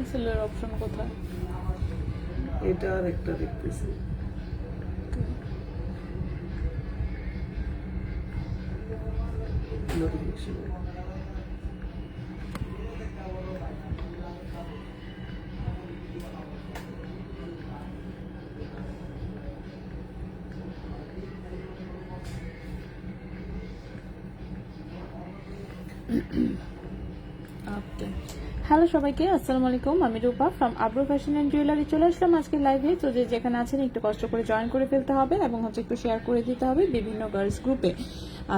ক্যান্সেলের option কোথায়? এটা আর একটা দেখতেছি নোটিফিকেশন। ওকে, হ্যালো সবাইকে, আসসালামু আলাইকুম। আমি রূপা from Abru fashion and jewellery চলে আসলাম আজকে লাইভে। তো যে যেখানে আছেন একটু কষ্ট করে জয়েন করে ফেলতে হবে এবং হচ্ছে একটু শেয়ার করে দিতে হবে বিভিন্ন গার্লস গ্রুপে।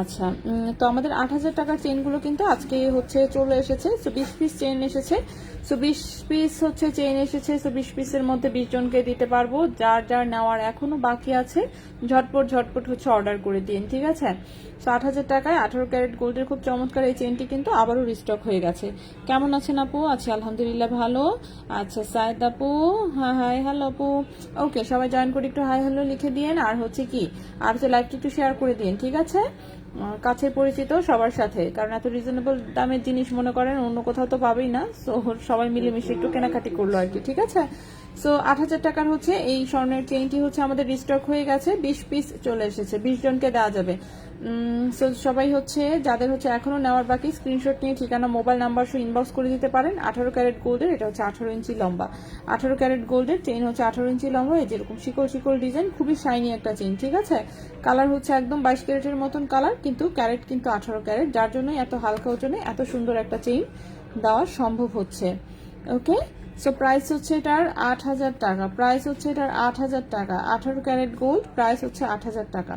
আচ্ছা, তো আমাদের 8,000 টাকার চেইনগুলো কিন্তু আজকে হচ্ছে চলে এসেছে। সো 20 পিস চেইন এসেছে। সো 20 পিস হচ্ছে চেইন এসেছে। সো 20 পিসের মধ্যে 20 জনকে দিতে পারবো। যার যার নেওয়ার এখনো বাকি আছে ঝটপট ঝটপট হচ্ছে অর্ডার করে দিন, ঠিক আছে? সো 8,000 টাকায় 18 ক্যারেট গোল্ডের খুব চমৎকার এই চেইনটি কিন্তু আবারও রিস্টক হয়ে গেছে। কেমন আছেন আপু? আছি আলহামদুলিল্লাহ ভালো। আচ্ছা সাইদ আপু, হ্যাঁ হাই হ্যালো আপু। ওকে, সবাই জয়েন করে একটু হাই হ্যালো লিখে দিন। আর হচ্ছে কি, আর হচ্ছে লাইভটি একটু শেয়ার করে দিন, ঠিক আছে? কাছের পরিচিত সবার সাথে, কারণ এত রিজনেবল দামের জিনিস মনে করেন অন্য কোথাও তো পাবেই না। সো সবাই মিলেমিশে একটু কেনাকাটি করলো আর কি, ঠিক আছে? সো 8,000 টাকার হচ্ছে এই স্বর্ণের চেইনটি হচ্ছে আমাদের রিস্টক হয়ে গেছে। 20 পিস চলে এসেছে, 20 জনকে দেওয়া যাবে। সো সবাই হচ্ছে যাদের হচ্ছে এখনো নেওয়ার বাকি স্ক্রিনশট নিয়ে ঠিকানা মোবাইল নাম্বার সহ ইনবক্স করে দিতে পারেন। 18 ক্যারেট গোল্ডের, এটা হচ্ছে 18 ইঞ্চি লম্বা। 18 ক্যারেট গোল্ডের চেইন হচ্ছে 18 ইঞ্চি লম্বা। এই যেরকম শিকল শিকল ডিজাইন, খুবই শাইনি একটা চেইন, ঠিক আছে? কালার হচ্ছে একদম 22 ক্যারেটের মতন কালার, কিন্তু ক্যারেট কিন্তু 18 ক্যারেট, যার জন্য এত হালকা ওজনে এত সুন্দর একটা চেইন দেওয়া সম্ভব হচ্ছে। ওকে, সো প্রাইস হচ্ছে এটার 8,000 টাকা। প্রাইস হচ্ছে এটার 8,000 টাকা। 18 ক্যারেট গোল্ড, প্রাইস হচ্ছে 8,000 টাকা।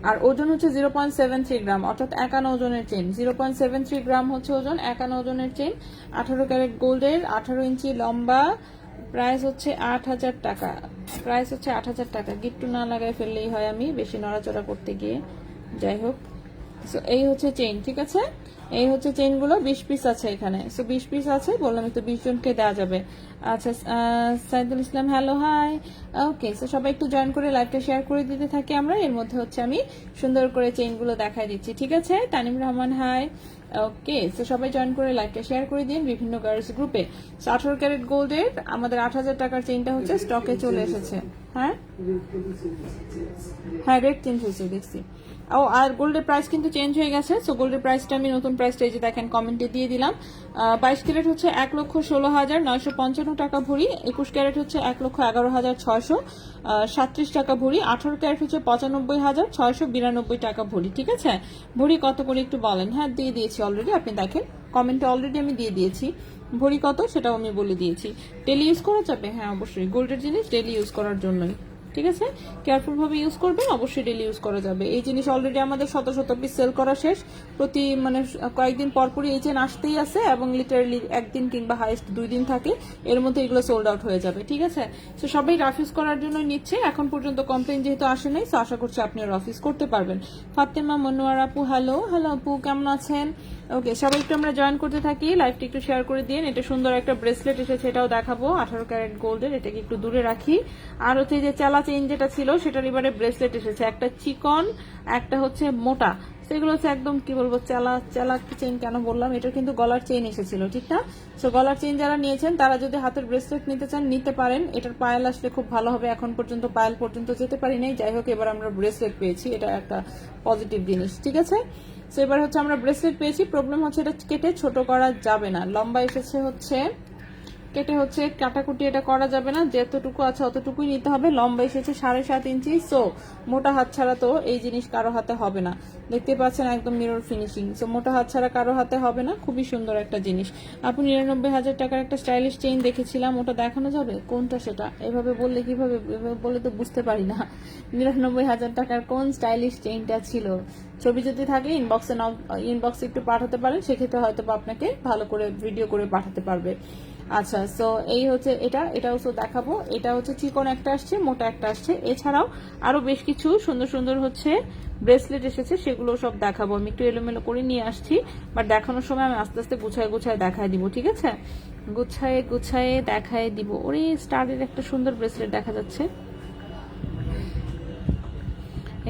আর ওজন হচ্ছে 0.73 গ্রাম, অর্থাৎ 51 ওজনের চেইন। 0.73 গ্রাম হচ্ছে ওজন, 51 ওজনের চেইন। 18 ক্যারেট গোল্ডের, 18 ইঞ্চি লম্বা। প্রাইস হচ্ছে 8,000 টাকা। প্রাইস হচ্ছে 8,000 টাকা। গিট্টু না লাগাই ফেললেই হয় আমি বেশি নড়াচড়া করতে গিয়ে। যাই হোক, সো এই হচ্ছে চেইন, ঠিক আছে? এই হচ্ছে চেইনগুলো। 20 পিস আছে এখানে। সো 20 পিস আছে, বললাম তো 20 জনকে দেওয়া যাবে। আচ্ছা, সাইদুল ইসলাম হ্যালো হাই। ওকে, সো সবাই একটু জয়েন করে লাইভটা শেয়ার করে দিতে থাকি আমরা। এর মধ্যে হচ্ছে আমি সুন্দর করে চেইনগুলো দেখাই দিচ্ছি, ঠিক আছে? তানিম রহমান হাই। ওকে, সো সবাই জয়েন করে লাইভটা শেয়ার করে দিন বিভিন্ন গার্লস গ্রুপে। সো 18 ক্যারেট গোল্ডের আমাদের 8,000 টাকার চেইনটা হচ্ছে স্টকে চলে এসেছে। হ্যাঁ হ্যাঁ, রেট চেঞ্জ হয়েছে দেখছি। ও, আর গোল্ডের প্রাইস কিন্তু চেঞ্জ হয়ে গেছে। সো গোল্ডের প্রাইসটা আমি নতুন প্রাইসটা এই যে দেখেন কমেন্টে দিয়ে দিলাম। 22 ক্যারেট হচ্ছে 1,16,955 টাকা ভরি। 21 ক্যারেট হচ্ছে 1,11,637 টাকা ভরি। 18 ক্যারেট হচ্ছে 95,692 টাকা ভরি, ঠিক আছে? ভরি কত করে একটু বলেন। হ্যাঁ, দিয়ে দিয়েছি অলরেডি, আপনি দেখেন কমেন্টে অলরেডি আমি দিয়ে দিয়েছি ভরি কত, সেটাও আমি বলে দিয়েছি। ডেলি ইউজ করা যাবে, হ্যাঁ অবশ্যই। গোল্ডের জিনিস ডেলি ইউজ করার জন্যই, ঠিক আছে? কেয়ারফুল ভাবে ইউজ করবেন, অবশ্যই ডেলি ইউজ করা যাবে। এই জিনিস অলরেডি আমাদের শত শত পিস সেল করা শেষ। প্রতি কয়েকদিন পরপরই এই চেন আসতেই আছে এবং লিটারালি একদিন কিংবা হাইস্ট 2 দিন থাকে, এর মধ্যে এগুলো সোল্ড আউট হয়ে যাবে, ঠিক আছে? তো সবাই রাফ ইউজ করার জন্য নিচ্ছে। এখন পর্যন্ত কমপ্লেন যেহেতু আসে নাই, তো আশা করছি আপনি রাফ ইউজ করতে পারবেন। ফাতেমা মনোয়ার আপু হ্যালো। হ্যালো আপু, কেমন আছেন? ওকে, সবাই একটু আমরা জয়েন করতে থাকি, লাইভটি একটু শেয়ার করে দিন। এটা সুন্দর একটা ব্রেসলেট এসেছে, এটাও দেখাবো। 18 ক্যারেট গোল্ডের, এটাকে একটু দূরে রাখি। আর হচ্ছে যে চালা চেইন যেটা ছিল সেটার এবারে ব্রেসলেট এসেছে, একটা চিকন একটা হচ্ছে মোটা। সেগুলো হচ্ছে একদম কি বলবো, চালা চালা চেইন কেন বললাম, এটা কিন্তু গলার চেইন এসেছিল, ঠিক না? সো গলার চেইন যারা নিয়েছেন তারা যদি হাতের ব্রেসলেট নিতে চান নিতে পারেন। এটার পায়েল আসলে খুব ভালো হবে। এখন পর্যন্ত পায়েল পর্যন্ত যেতে পারি নাই, যাই হোক এবার আমরা ব্রেসলেট পেয়েছি, এটা একটা পজিটিভ জিনিস, ঠিক আছে? সো এবার হচ্ছে আমরা ব্রেসলেট পেয়েছি। প্রবলেম হচ্ছে এটা কেটে ছোট করা যাবে না। লম্বা এসেছে হচ্ছে, কেটে হচ্ছে কাটাকুটি এটা করা যাবে না, যতটুকু আছে অতটুকুই নিতে হবে। লম্বা এসেছে 7.5 ইঞ্চি। সো মোটা হাত ছাড়া তো এই জিনিস কারো হাতে হবে না, দেখতে পাচ্ছেন একদম মিরর ফিনিশিং। সো মোটা হাত ছাড়া কারো হাতে হবে না, খুবই সুন্দর একটা জিনিস। আপনি 99,000 টাকার একটা স্টাইলিশ চেইন দেখেছিলাম, ওটা দেখানো যাবে কোনটা সেটা? এভাবে বললে কিভাবে, এভাবে বললে তো বুঝতে পারি না 99,000 টাকার কোন স্টাইলিশ চেইনটা ছিল। ছবি যদি থাকে ইনবক্সে একটু পাঠাতে পারেন, সেক্ষেত্রে হয়তো আপনাকে ভালো করে ভিডিও করে পাঠাতে পারবে। আচ্ছা, সো এই হচ্ছে এটাও তো দেখাবো। এটা হচ্ছে চিকন একটা আসছে, মোটা একটা আসছে। এছাড়াও আরো বেশ কিছু সুন্দর সুন্দর হচ্ছে ব্রেসলেট এসেছে, সেগুলো সব দেখাবো। আমি একটু এলোমেলো করে নিয়ে আসছি, বাট দেখানোর সময় আমি আস্তে আস্তে গুছায় গুছায় দেখায় দিব, ঠিক আছে? গুছায় গুছায় দেখায় দিব। ওরে স্টারের একটা সুন্দর ব্রেসলেট দেখা যাচ্ছে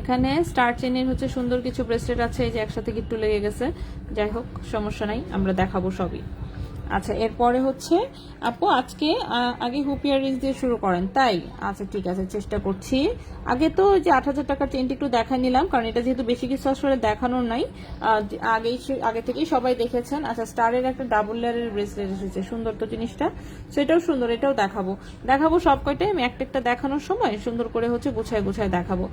এখানে। স্টার চেনের হচ্ছে সুন্দর কিছু ব্রেসলেট আছে, এই যে একসাথে গিট্টু লেগে গেছে। যাই হোক সমস্যা নাই, আমরা দেখাবো সবই। আচ্ছা, এরপরে হচ্ছে আপু আজকে আগে হুপ ইয়াররিংস দিয়ে শুরু করেন, তাই? আচ্ছা ঠিক আছে, চেষ্টা করছি। আগে তো ওই যে 8,000 টাকার চেনটা একটু দেখা নিলাম, কারণ এটা যেহেতু বেশি কিছু আসলে দেখানোর নাই। আগে থেকেই সবাই দেখেছেন। আচ্ছা, স্টারের একটা ডাবল লেয়ারের ব্রেসলেট এসেছে, সুন্দর তো জিনিসটা, সেটাও সুন্দর, এটাও দেখাবো সব কয়টাই আমি একটা একটা দেখানোর সময় সুন্দর করে হচ্ছে গুছায় দেখাবো।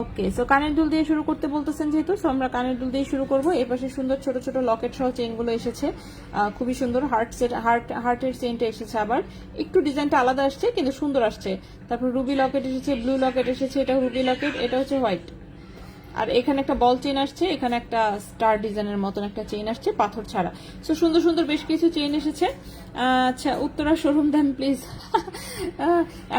ওকে, সো কানের দুল দিয়ে শুরু করতে বলতেছেন যেহেতু, সো আমরা কানের দুল দিয়ে শুরু করবো। এর পাশে সুন্দর ছোট ছোট লকেট সহ চেনগুলো এসেছে, খুবই সুন্দর। হার্টের চেনটা এসেছে, আবার একটু ডিজাইনটা আলাদা আসছে কিন্তু সুন্দর আসছে। তারপর রুবি লকেট এসেছে, ব্লু লকেট এসেছে, এটা রুবি লকেট, এটা হচ্ছে হোয়াইট। আর এখানে একটা বল চেইন আসছে, এখানে একটা স্টার ডিজাইনের মতন একটা চেইন আসছে পাথর ছাড়া। সো সুন্দর সুন্দর বেশ কিছু চেইন এসেছে। আচ্ছা, উত্তরা শোরুম দেন প্লিজ।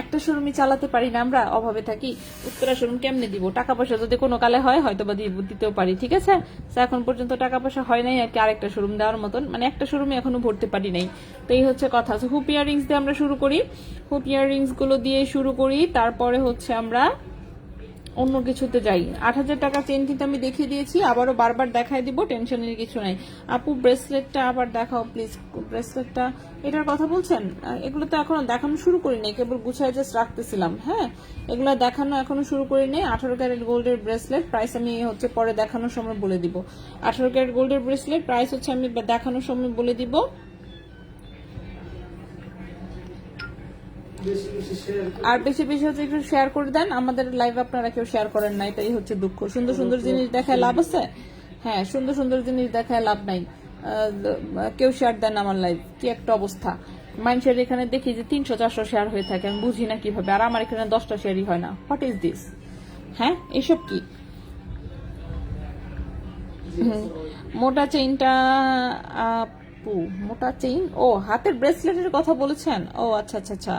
একটা শোরুমই চালাতে পারি না আমরা, অভাবে থাকি। উত্তরা শোরুম কেমনে দিব? টাকা পয়সা যদি কোনো কালে হয় হয়তো বা দিতেও পারি, ঠিক আছে। তো এখন পর্যন্ত টাকা পয়সা হয় নাই আর কি আরেকটা শোরুম দেওয়ার মতন, মানে একটা শোরুমে এখনো ভরতে পারি নাই। তো এই হচ্ছে কথা। হুপ ইয়াররিংস দিয়ে আমরা শুরু করি, হুপ ইয়াররিংস গুলো দিয়ে শুরু করি, তারপরে হচ্ছে আমরা অন্য কিছুতে যাই। 8,000 টাকা চেন কিন্তু আমি দেখিয়ে দিয়েছি, আবারও বারবার দেখাই দিব, টেনশনের কিছু নাই। আপু ব্রেসলেটটা আবার দেখাও প্লিজ। ব্রেসলেটটা এটার কথা বলছেন? এগুলো তো এখনো দেখানো শুরু করিনি, কেবল গুছায় জাস্ট রাখতেছিলাম। হ্যাঁ, এগুলো দেখানো এখনো শুরু করিনি। 18 ক্যারেট গোল্ডের ব্রেসলেট, প্রাইস আমি হচ্ছে পরে দেখানোর সময় বলে দিব। 18 ক্যারেট গোল্ডের ব্রেসলেট প্রাইস হচ্ছে আমি দেখানোর সময় বলে দিব। আর বেশি বেশি হচ্ছে একটু শেয়ার করে দেন আমাদের লাইভ, আপনারা কেউ শেয়ার করেন না, এটাই হচ্ছে দুঃখ। সুন্দর সুন্দর জিনিস দেখায় লাভ আছে? হ্যাঁ, সুন্দর সুন্দর জিনিস দেখায় লাভ নাই। কেউ শেয়ার দেন আমার লাইভ, কি একটা অবস্থা। মানুষের এখানে দেখি যে 300-400 শেয়ার হয়ে থাকে, আমি বুঝি না কিভাবে, আর আমার এখানে 10টা শেয়ারই হয় না। What is this? হ্যাঁ, এসব কি? মোটা চেইনটা মোটা চেইন, ও হাতের ব্রেসলেটের কথা বলেছেন? ও আচ্ছা আচ্ছা আচ্ছা,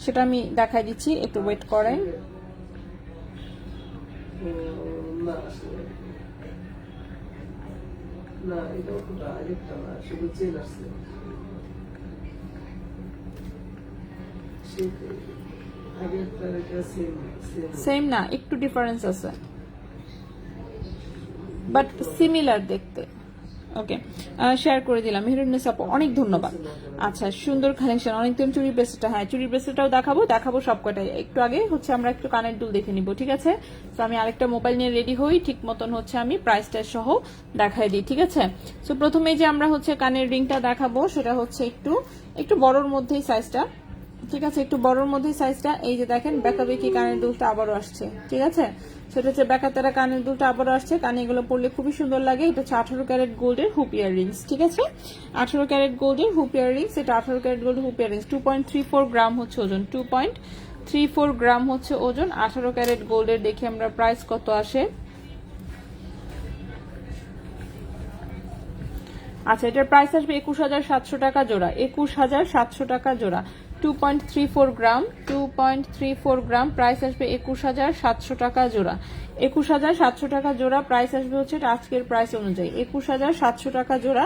সেটা আমি দেখাই দিচ্ছি, একটু ওয়েট করেন। সেম না, একটু ডিফারেন্স আছে, বাট সিমিলার দেখতে। ওকে, শেয়ার করে দিলাম। হিরোইনিস আপু অনেক ধন্যবাদ। আচ্ছা, সুন্দর কালেকশন, অনেকদিন চুরি ব্রেসলেটটা, হ্যাঁ চুরি ব্রেসলেটটাও দেখাবো সবকটাই। একটু আগে হচ্ছে আমরা একটু কানের দুল দেখে নিব, ঠিক আছে। তো আমি আরেকটা মোবাইল নিয়ে রেডি হই, ঠিক মতন হচ্ছে আমি প্রাইসটা সহ দেখাই দিই, ঠিক আছে। তো প্রথমে যে আমরা হচ্ছে কানের রিংটা দেখাবো সেটা হচ্ছে একটু বড়র মধ্যেই সাইজটা, ঠিক আছে, একটু বড়র মধ্যেই সাইজটা। এই যে দেখেন বেঁকি কানের দুলটা আবারও আসছে, ঠিক আছে। সেটা হচ্ছে বেকাতেরা কানের দুলটা আবারও আসছে, কানে এগুলো পরলে খুবই সুন্দর লাগে। এটা হচ্ছে 18 ক্যারেট গোল্ডের হুপ ইয়াররিংস, ঠিক আছে। 18 ক্যারেট গোল্ডের হুপ ইয়াররিংস, এটা 18 ক্যারেট গোল্ডের হুপ ইয়াররিংস। 2.34 গ্রাম হচ্ছে ওজন, 2.34 গ্রাম হচ্ছে ওজন 18 ক্যারেট গোল্ডের। দেখি আমরা প্রাইস কত আসে। আচ্ছা, এটার প্রাইস আসবে 21,700 টাকা জোড়া, 21,700 টাকা জোড়া। 2.34 গ্রাম, 2.34 গ্রাম, প্রাইস আসবে 21,700 টাকা জোড়া। 21,700 টাকা জোড়া প্রাইস আসবে হচ্ছে আজকের প্রাইস অনুযায়ী, 21,700 টাকা জোড়া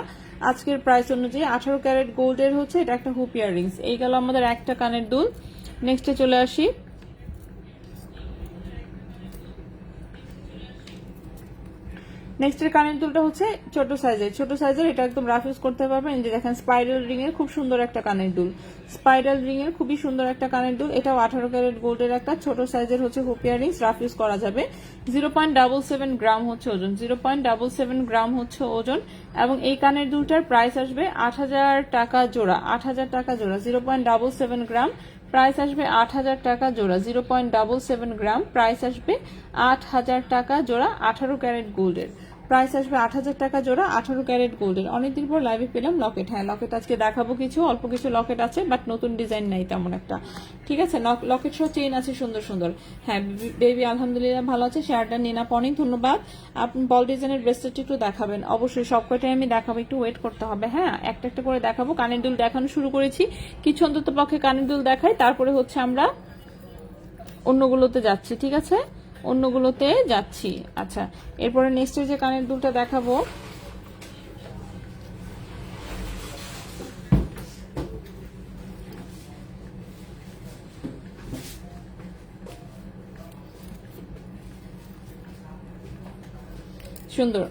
আজকের প্রাইস অনুযায়ী। 18 ক্যারেট গোল্ডের হচ্ছে এটা একটা হুপ ইয়াররিংস। এই গেল আমাদের একটা কানের দুল। নেক্সটে চলে আসি। নেক্সটের কানের দুলটা হচ্ছে ছোট সাইজের, এটা একদম রাফ ইউজ করতে পারবেন। এই যে দেখেন স্পাইরাল রিং এর খুব সুন্দর একটা কানের দুল, স্পাইরাল রিং এর খুবই সুন্দর একটা কানের দুল। এটাও 18 ক্যারেট গোল্ডের একটা ছোট সাইজের হচ্ছে হুপ ইয়াররিংস, রাফ ইউজ করা যাবে। 0.77 গ্রাম হচ্ছে ওজন, 0.77 গ্রাম হচ্ছে ওজন। এবং এই কানের দুলটার প্রাইস আসবে 8,000 টাকা জোড়া, 8,000 টাকা জোড়া। 0.77 গ্রাম, প্রাইস আসবে 8,000 টাকা জোড়া। 0.77 গ্রাম, প্রাইস আসবে 8,000 টাকা জোড়া। 18 ক্যারেট গোল্ডের প্রাইস আসবে 8,000 টাকা জোড়া, 18 ক্যারেট গোল্ডের। অনেকদিন পর লাইভে পেলাম লকেট। হ্যাঁ, লকেট আজকে দেখাবো, অল্প কিছু লকেট আছে, বাট নতুন ডিজাইন নাই তেমন একটা, ঠিক আছে। লকেট সহ চেইন আছে সুন্দর সুন্দর। হ্যাঁ বেবি আলহামদুলিল্লাহ ভালো আছে। শেয়ারটা নিন আপু, অনেক ধন্যবাদ। আপনি বল ডিজাইনের ব্রেসলেট একটু দেখাবেন, অবশ্যই সবকটাই আমি দেখাবো, একটু ওয়েট করতে হবে। হ্যাঁ, একটা একটা করে দেখাবো। কানের দুল দেখানো শুরু করেছি, কিছু অন্তত পক্ষে কানের দুল দেখাই, তারপরে হচ্ছে আমরা অন্যগুলোতে যাচ্ছি, ঠিক আছে, অন্যগুলোতে যাচ্ছি। আচ্ছা, এরপরে নেক্সটের যে কানের দুলটা দেখাবো সুন্দর।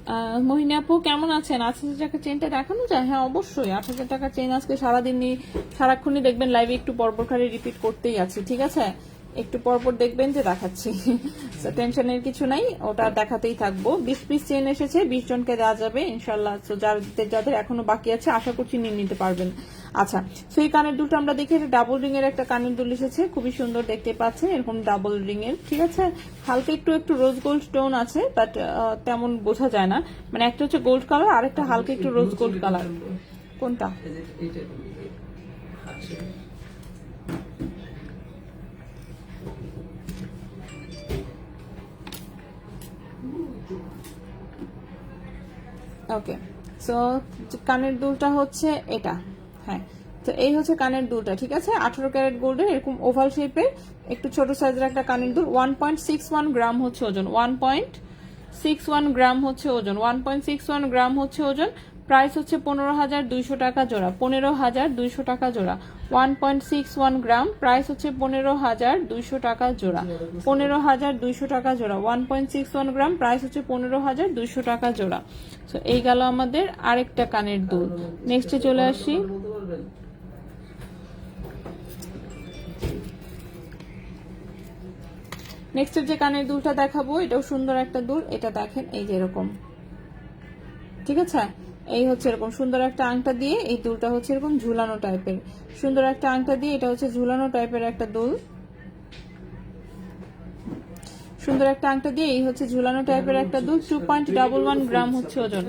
মোহিনী আপু কেমন আছেন? 8,000 টাকার চেনটা দেখানো যায়? হ্যাঁ অবশ্যই। 8,000 টাকার চেন আজকে সারাদিনই সারাক্ষণই দেখবেন লাইভে একটু পরপর খালি রিপিট করতেই আছে, ঠিক আছে? একটু পরপর দেখবেন যে দেখাচ্ছি, টেনশনের কিছু নাই, ওটা দেখাতেই থাকবো। 20 পিস চেন এসেছে, 20 জনকে দেওয়া যাবে ইনশাল্লাহ। তো যাদের যাদের এখনো বাকি আছে আশা করছি নিয়ে নিতে পারবেন। আচ্ছা, তো এই কানের দুলটা আমরা দেখি, এটা ডাবল রিং এর একটা কানের দুল এসেছে, খুবই সুন্দর দেখতে পাচ্ছেন, এরকম ডাবল রিং এর, ঠিক আছে? হালকা একটু একটু রোজ গোল্ড টোন আছে, বাট তেমন বোঝা যায় না, মানে একটা হচ্ছে গোল্ড কালার আর একটা হালকা একটু রোজ গোল্ড কালার। কোনটা? ওকে, সো কানের দুলটা হচ্ছে এটা, হ্যাঁ। তো এই হচ্ছে কানের দুলটা, ঠিক আছে? 18 ক্যারেট গোল্ডের এরকম ওভাল শেপের একটু ছোট সাইজের একটা কানের দুল। 1.61 গ্রাম হচ্ছে ওজন, 1.61 গ্রাম হচ্ছে ওজন, 1.61 গ্রাম হচ্ছে ওজন। প্রাইস হচ্ছে 15,200 টাকা জোড়া, 15,200 টাকা জোড়া। 1.61 গ্রাম, প্রাইস হচ্ছে 15,200 টাকা জোড়া, 15,200 টাকা জোড়া। 1.61 গ্রাম, প্রাইস হচ্ছে 15,200 টাকা জোড়া। তো এই গেল আমাদের আরেকটা কানের দুল। নেক্সটে চলে আসি। নেক্সটের যে কানের দুলটা দেখাবো এটাও সুন্দর একটা দুল, এটা দেখেন এই যে এরকম, ঠিক আছে? এই হচ্ছে এরকম সুন্দর একটা আংটা দিয়ে, এই দুলটা হচ্ছে এরকম ঝুলানো টাইপের, সুন্দর একটা আংটা দিয়ে, এটা হচ্ছে ঝুলানো টাইপের একটা দুল, সুন্দর একটা আংটা দিয়ে, এই হচ্ছে ঝুলানো টাইপের একটা দুল। 2.11 গ্রাম হচ্ছে ওজন,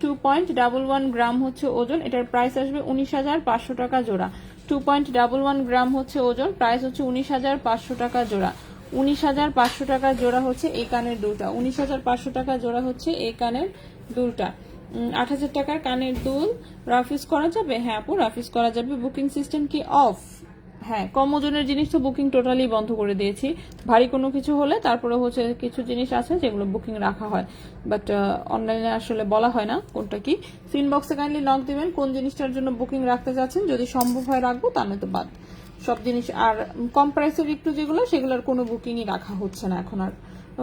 2.11 গ্রাম হচ্ছে ওজন। এটার প্রাইস আসবে 19,500 টাকা জোড়া। 2.11 গ্রাম হচ্ছে ওজন, প্রাইস হচ্ছে 19,500 টাকা জোড়া। 19,500 টাকা জোড়া হচ্ছে এই কানের দুলটা, 19,500 টাকা জোড়া হচ্ছে এই কানের দুলটা। 8,000 টাকার কানের দুল রাফিস করা যাবে? হ্যাঁ আপু, রাফিস করা যাবে। বুকিং সিস্টেম কি অফ? হ্যাঁ, কম ওজনের জিনিস তো বুকিং টোটালি বন্ধ করে দিয়েছি। ভারী কোনো কিছু হলে তারপরে হচ্ছে কিছু জিনিস আছে যেগুলো বুকিং রাখা হয়, বাট অনলাইনে আসলে বলা হয় না কোনটা কি। সিন বক্সে কাইন্ডলি নক দিবেন কোন জিনিসটার জন্য বুকিং রাখতে চাচ্ছেন, যদি সম্ভব হয় রাখবো, তা নয়তো বাদ। সব জিনিস আর কম প্রাইসের একটু যেগুলো সেগুলোর কোনো বুকিংই রাখা হচ্ছে না এখন আর।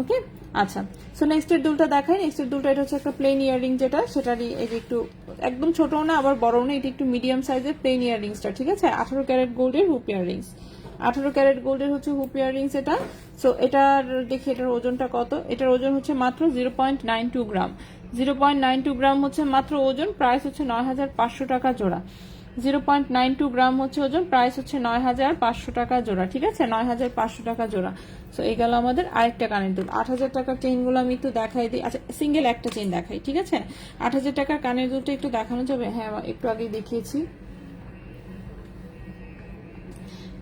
ওকে, আচ্ছা। সো নেক্সটের দুলটা দেখাই। নেক্সটের দুলটা এটা হচ্ছে একটা প্লেন ইয়াররিং, যেটা সেটারই এই যে একটু একদম ছোটও না আবার বড়ও না, এটা একটু মিডিয়াম সাইজের প্লেন ইয়াররিংসটা, ঠিক আছে? 18 ক্যারেট গোল্ডের হুপ ইয়াররিংস, 18 ক্যারেট গোল্ডের হচ্ছে হুপ ইয়াররিংস এটা। সো এটার দেখি এটার ওজনটা কত। এটার ওজন হচ্ছে মাত্র 0.92 গ্রাম, 0.92 গ্রাম হচ্ছে মাত্র ওজন। প্রাইস হচ্ছে 9,500 টাকা জোড়া। 0.92 গ্রাম হচ্ছে ওজন, প্রাইস হচ্ছে 9,500 টাকা জোড়া, ঠিক আছে? 9,500 টাকা জোড়া। সো এই গেল আমাদের আরেকটা কানের দুল। 8,000 টাকার চেইনগুলো আমি একটু দেখাই দিই। আচ্ছা, সিঙ্গেল একটা চেইন দেখাই, ঠিক আছে? 8,000 টাকার কানের দুলটা একটু দেখানো যাবে? হ্যাঁ, একটু আগেই দেখিয়েছি।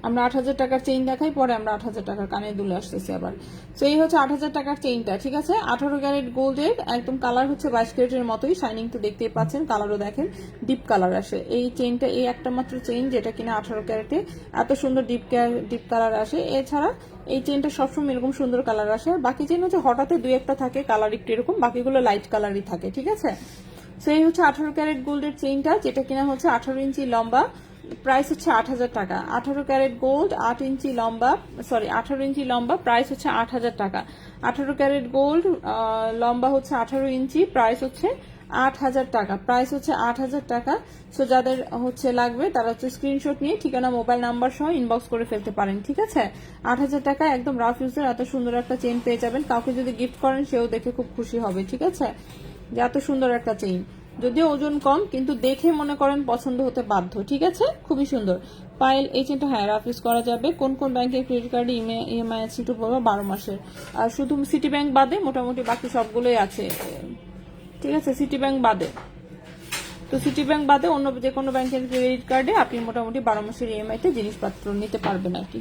আমরা 8,000 টাকার চেইন দেখাই, পরে আমরা 8,000 টাকার কানের দুলে আসতেছি আবার। তো এই হচ্ছে 8,000 টাকার চেইনটা, ঠিক আছে? 18 ক্যারেট গোল্ডের, একদম কালার হচ্ছে 22 ক্যারেটের মতোই, শাইনিং তো দেখতেই পাচ্ছেন, কালারও দেখেন ডিপ কালার আসে এই চেইনটা। এই একটা মাত্র চেইন যেটা কিনা 18 ক্যারেটে এত সুন্দর ডিপ কালার আসে। এছাড়া এই চেইনটা সবসময় এরকম সুন্দর কালার আসে। বাকি চেইন হচ্ছে হঠাৎ দুই একটা থাকে কালার একটু এরকম, বাকিগুলো লাইট কালারই থাকে, ঠিক আছে? তো এই হচ্ছে 18 ক্যারেট গোল্ডের চেইনটা, যেটা কিনা হচ্ছে 18 ইঞ্চি লম্বা। প্রাইস হচ্ছে 8,000 টাকা। 18 ক্যারেট গোল্ড, 8 ইঞ্চি লম্বা, সরি 18 ইঞ্চি লম্বা, প্রাইস হচ্ছে 8,000 টাকা। 18 ক্যারেট গোল্ড, লম্বা হচ্ছে 18 ইঞ্চি, প্রাইস হচ্ছে 8,000 টাকা, প্রাইস হচ্ছে 8,000 টাকা। সো যাদের হচ্ছে লাগবে তারা হচ্ছে স্ক্রিনশট নিয়ে ঠিকানা মোবাইল নাম্বার সহ ইনবক্স করে ফেলতে পারেন, ঠিক আছে? 8,000 টাকা একদম রাফ ইউজের এত সুন্দর একটা চেইন পেয়ে যাবেন। কাউকে যদি গিফট করেন সেও দেখে খুব খুশি হবে, ঠিক আছে? যে এত সুন্দর একটা চেইন, যদিও ওজন কম কিন্তু দেখে মনে করেন পছন্দ হতে বাধ্য, ঠিক আছে? খুবই সুন্দর পায়েল। এই চেনটা হ্যাঁ রাফ ইউজ করা যাবে। কোন কোন ব্যাংকের ক্রেডিট কার্ডে ইএমআই আছে একটু বলবো? 12 মাসের। আর শুধু সিটি ব্যাংক বাদে মোটামুটি বাকি সবগুলোই আছে, ঠিক আছে? সিটি ব্যাংক বাদে, তো সিটি ব্যাংক বাদে অন্য যে কোনো ব্যাংকের ক্রেডিট কার্ডে আপনি মোটামুটি 12 মাসের ইএমআইতে জিনিসপত্র নিতে পারবেন আর কি।